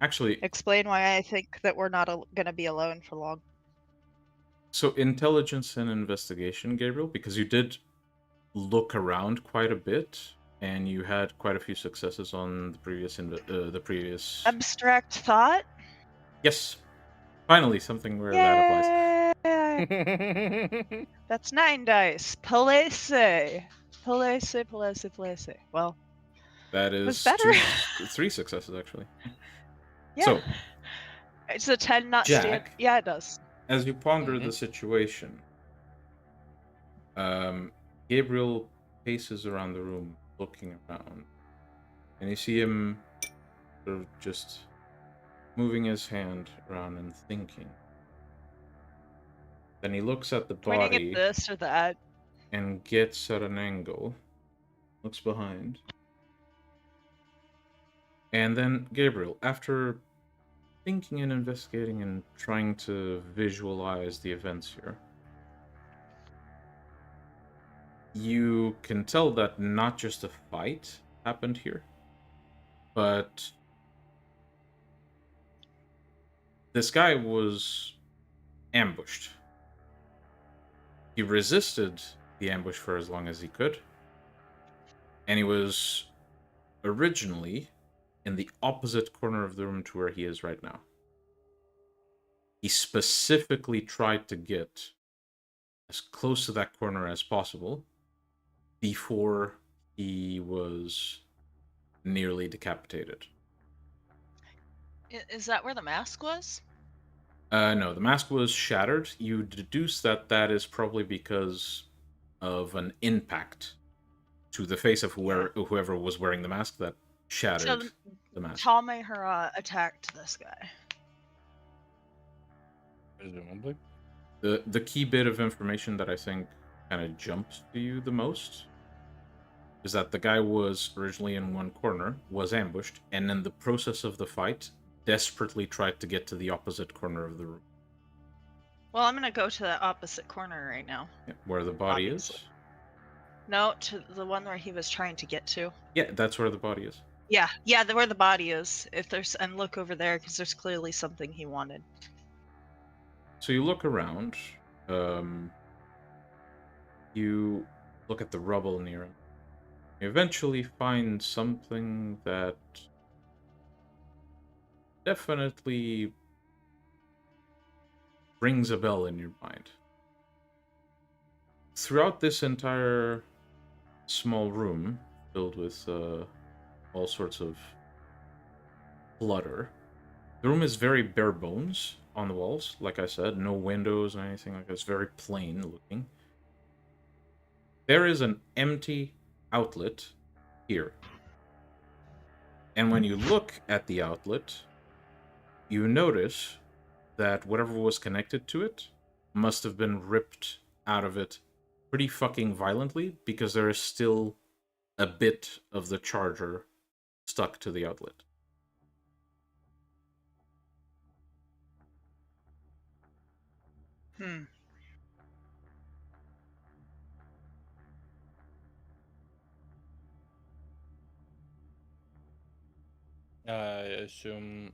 Actually, explain why I think that we're not going to be alone for long. so intelligence and investigation, Gabriel, because you did look around quite a bit, and you had quite a few successes on the previous. Abstract thought. Yes, finally something where that applies. Yay! That's 9 dice. Palese. Well, That it was is better. 3 successes actually. Yeah. So, It's a 10 not Jack, stand. Yeah, it does. as you ponder the situation, Gabriel paces around the room, looking around, and you see him sort of just moving his hand around and thinking. Then he looks at the Pointing body at this or that. and gets at an angle, looks behind. And then Gabriel, after thinking and investigating and trying to visualize the events here, you can tell that not just a fight happened here, But this guy was ambushed. He resisted the ambush for as long as he could. And he was originally in the opposite corner of the room to where he is right now. He specifically tried to get as close to that corner as possible before he was nearly decapitated. Is that where the mask was? No, the mask was shattered. You deduce that that is probably because of an impact to the face of whoever was wearing the mask that shattered the mask. Talmehera attacked this guy. Presumably. The key bit of information that I think kind of jumps to you the most is that the guy was originally in one corner, was ambushed, and in the process of the fight, desperately tried to get to the opposite corner of the room. Well, I'm gonna go to the opposite corner right now. Yeah, where the body Obviously. is. No, to the one where he was trying to get to. Yeah, that's where the body is. Yeah, where the body is. If there's and look over there because there's clearly something he wanted. So you look around. You look at the rubble near him. You eventually find something that definitely rings a bell in your mind. Throughout this entire small room filled with all sorts of clutter, the room is very bare bones on the walls. Like I said, no windows or anything like that. It's very plain looking. There is an empty outlet here. And when you look at the outlet, you notice that whatever was connected to it must have been ripped out of it pretty fucking violently, because there is still a bit of the charger stuck to the outlet. I assume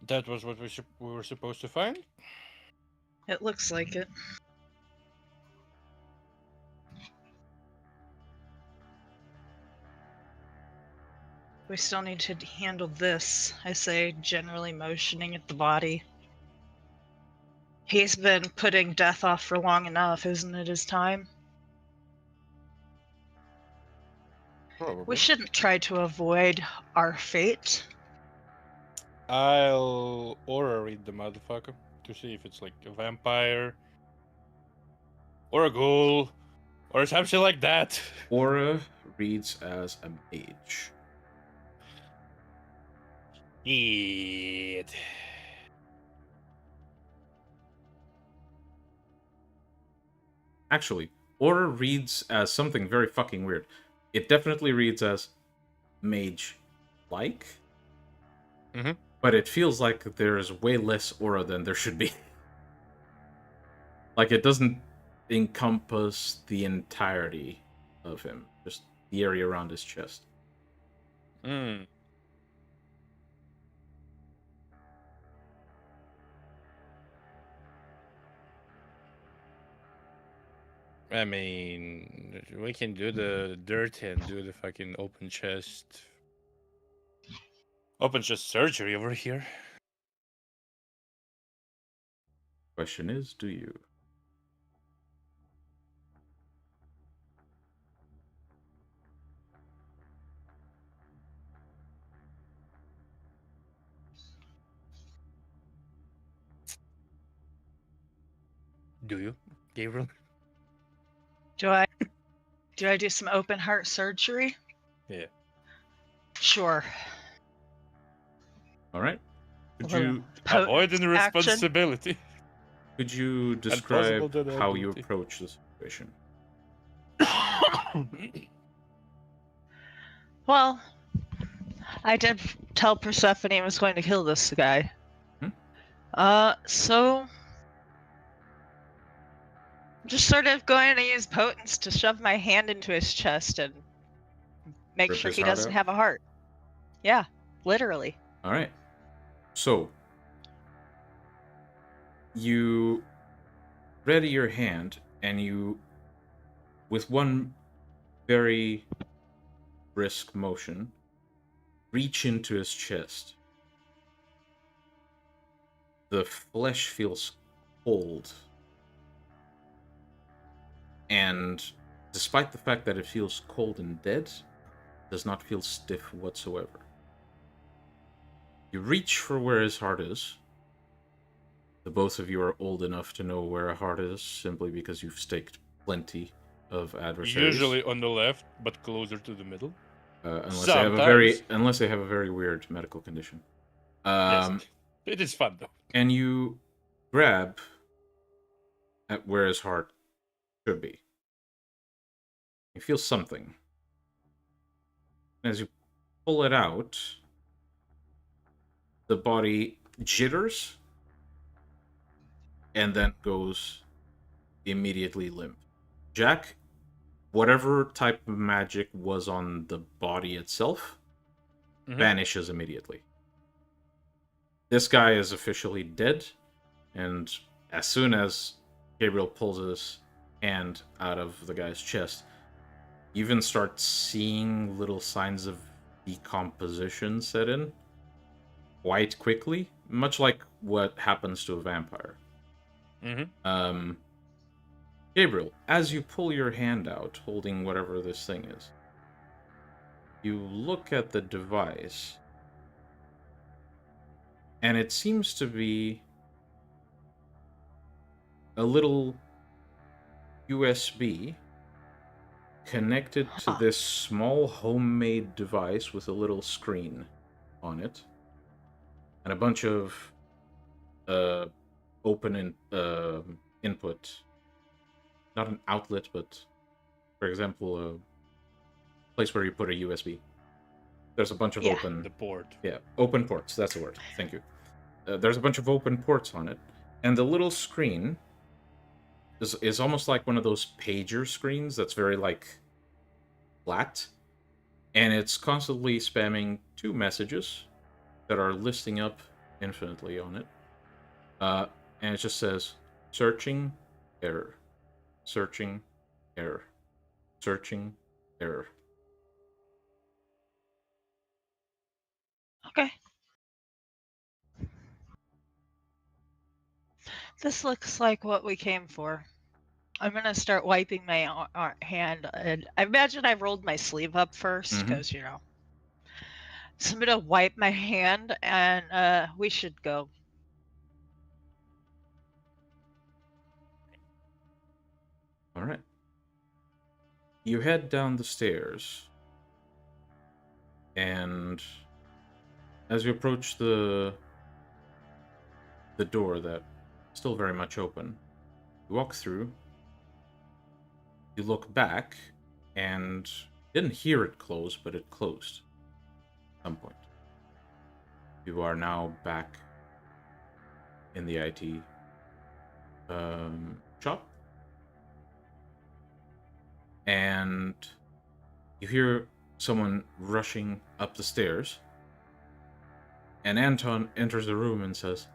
that was what we were supposed to find? It looks like it. We still need to handle this, I say, generally motioning at the body. He's been putting death off for long enough, isn't it his time? Probably. We shouldn't try to avoid our fate. I'll aura read the motherfucker to see if it's like a vampire or a ghoul or something like that. Aura reads as a mage. Shit. Actually, Aura reads as something very fucking weird. It definitely reads as mage-like. Mhm. But it feels like there's way less aura than there should be. Like, it doesn't encompass the entirety of him, just the area around his chest. Hmm. I mean, we can do the dirt and do the fucking open chest surgery over here. Question is, do you? Do you, Gabriel? Do I do some open heart surgery? Yeah. Sure. All right. Could Well, you Avoiding action. responsibility. could you describe possible how you deniability. approach the situation? Well, I did tell Persephone I was going to kill this guy. So I'm just sort of going to use potence to shove my hand into his chest and make Rip sure his he heart doesn't out? have a heart. Yeah, literally. All right. So you ready your hand, and you, with one very brisk motion, reach into his chest. The flesh feels cold. And despite the fact that it feels cold and dead, it does not feel stiff whatsoever. You reach for where his heart is. The both of you are old enough to know where a heart is, simply because you've staked plenty of adversaries. Usually on the left, but closer to the middle. Unless Sometimes. they have a very weird medical condition. Yes, it is fun though. And you grab at where his heart should be. You feel something. As you pull it out, the body jitters and then goes immediately limp. Jack, whatever type of magic was on the body itself vanishes immediately. This guy is officially dead, and as soon as Gabriel pulls his hand out of the guy's chest, you even start seeing little signs of decomposition set in quite quickly, much like what happens to a vampire. Gabriel, as you pull your hand out, holding whatever this thing is, you look at the device, and it seems to be a little USB connected to this small homemade device with a little screen on it, and a bunch of open input. Not an outlet, but for example, a place where you put a USB. There's a bunch of open... The port. Yeah, open ports. That's the word. Thank you. There's a bunch of open ports on it. And the little screen is almost like one of those pager screens that's very, like, flat. And it's constantly spamming 2 messages that are listing up infinitely on it. And it just says, searching, error. Searching, error. Searching, error. Okay. This looks like what we came for. I'm gonna start wiping my hand, and I imagine I rolled my sleeve up first, because you know. So I'm gonna wipe my hand, and we should go. All right. You head down the stairs, and as you approach the door that is still very much open, you walk through, you look back, and you didn't hear it close, but it closed at some point. You are now back in the IT shop, and you hear someone rushing up the stairs, and Anton enters the room and says,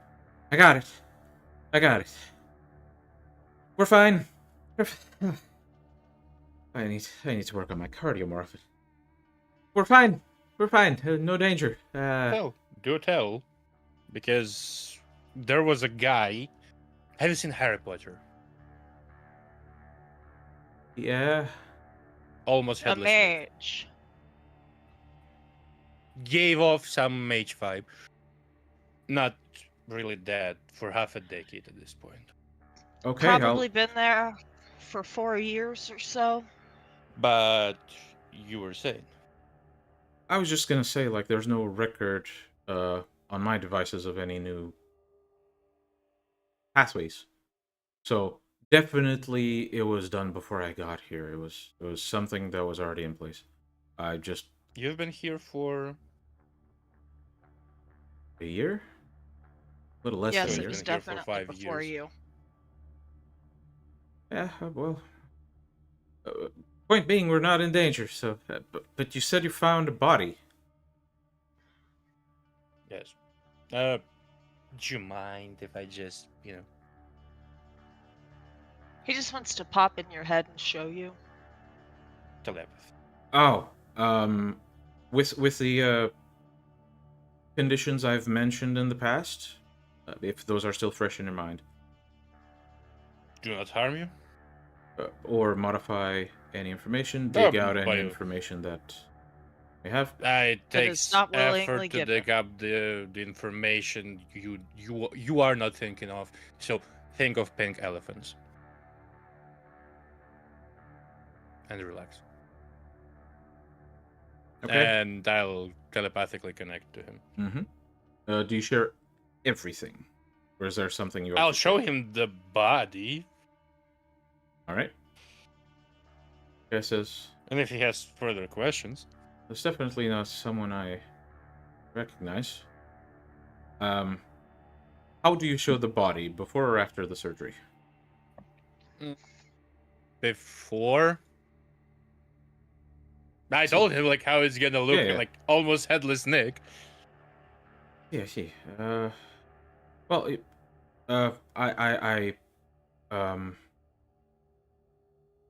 I got it. We're fine. I need to work on my cardio more often. We're fine. No danger. Well, do tell, because there was a guy. Have you seen Harry Potter? Yeah. Almost A headless. Nick. mage. Gave off some mage vibe. Not really dead for half a decade at this point. Okay. Probably been there for 4 years or so. But you were saying. I was just gonna say, like, there's no record on my devices of any new pathways. So definitely it was done before I got here. It was something that was already in place. I just... You've been here for a year? A little less Yes, than a it year. was Been here for definitely 5 before years. you. Yeah, well... Point being, we're not in danger. So, but you said you found a body. Yes. Do you mind if I just, He just wants to pop in your head and show you. telepathy? Oh, with the conditions I've mentioned in the past, if those are still fresh in your mind, Do not harm you? or modify any information, dig out any By information that we have. It That is takes not willingly effort to dig given. up the information you are not thinking of. So think of pink elephants and relax. Okay. And I'll telepathically connect to him. Mm-hmm. Do you share everything, or is there something you? I'll also show share? him the body, All right. Guy says, and if he has further questions, "That's definitely not someone I recognize." How do you show the body, before or after the surgery? before I told him like how it's gonna look, Yeah. like almost headless Nick. Yeah, I see. Well,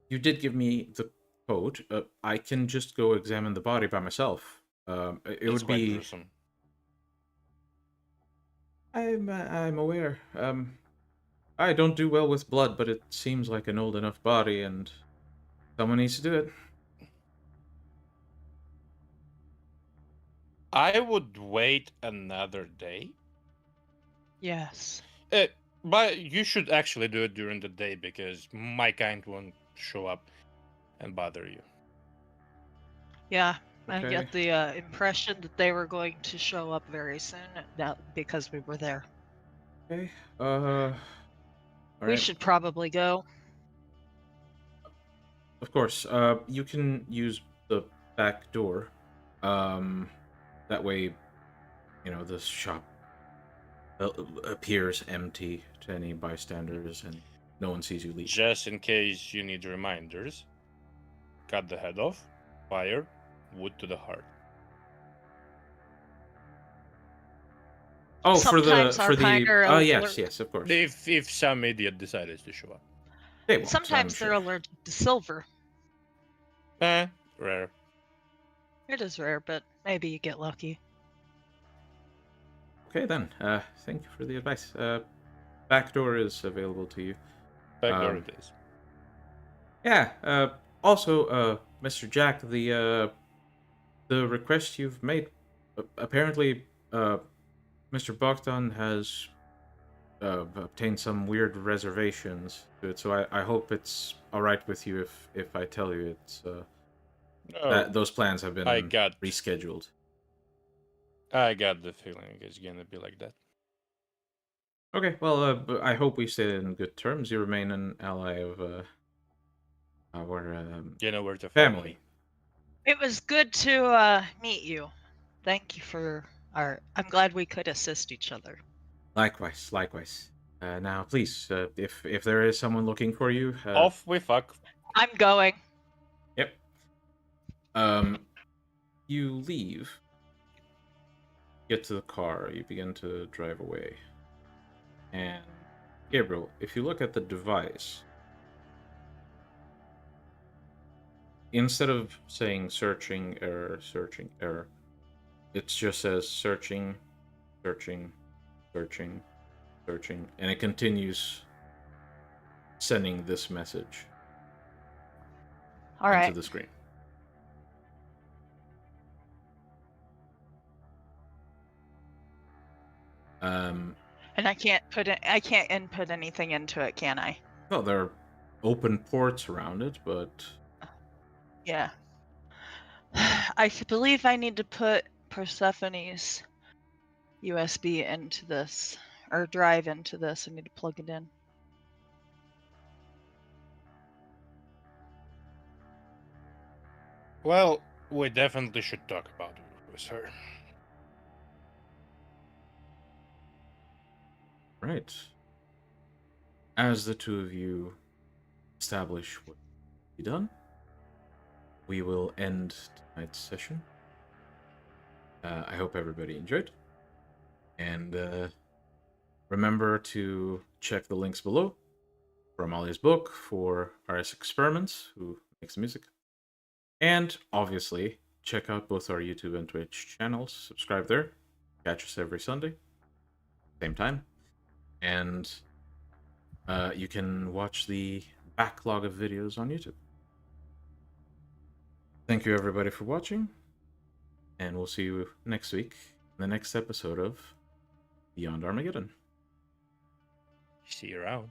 you did give me the code. I can just go examine the body by myself. It It's would quite be. gruesome. I'm aware. I don't do well with blood, but it seems like an old enough body, and someone needs to do it. I would wait another day. Yes. But you should actually do it during the day because my kind won't show up and bother you. Yeah. I Okay. get the impression that they were going to show up very soon because we were there. Okay. All We right. should probably go. Of course. You can use the back door. That way, the shop appears empty to any bystanders, and no one sees you leave. Just in case you need reminders, cut the head off, fire, wood to the heart. Oh, Sometimes our kind are yes, of course. If some idiot decided to show up. They won't, Sometimes I'm they're sure. allergic to silver. Rare. It is rare, but maybe you get lucky. Okay then. Thank you for the advice. Back door is available to you. Back door it is. Yeah. Also, Mr. Jack, the request you've made, apparently, Mr. Bogdan has obtained some weird reservations to it. So I hope it's all right with you if I tell you it's that those plans have been rescheduled. I got the feeling it's gonna be like that. Okay, well, I hope we stay in good terms. You remain an ally of our You know where to family. It was good to meet you. Thank you for I'm glad we could assist each other. Likewise. Now, please, if there is someone looking for you, Off we fuck. I'm going. Yep. You leave. Get to the car. You begin to drive away. And Gabriel, if you look at the device, instead of saying searching error, it just says searching, and it continues sending this message All right. into the screen. And I can't input anything into it, can I? Well, there are open ports around it, but Yeah. I believe I need to put Persephone's USB into this, or drive into this. I need to plug it in. Well, we definitely should talk about it with her. right. As the two of you establish what be done, we will end tonight's session. I hope everybody enjoyed. And remember to check the links below for Amalia's book, for RS Experiments, who makes the music. And obviously, check out both our YouTube and Twitch channels. Subscribe there. Catch us every Sunday, same time. And you can watch the backlog of videos on YouTube. Thank you, everybody, for watching. And we'll see you next week in the next episode of Beyond Armageddon. See you around.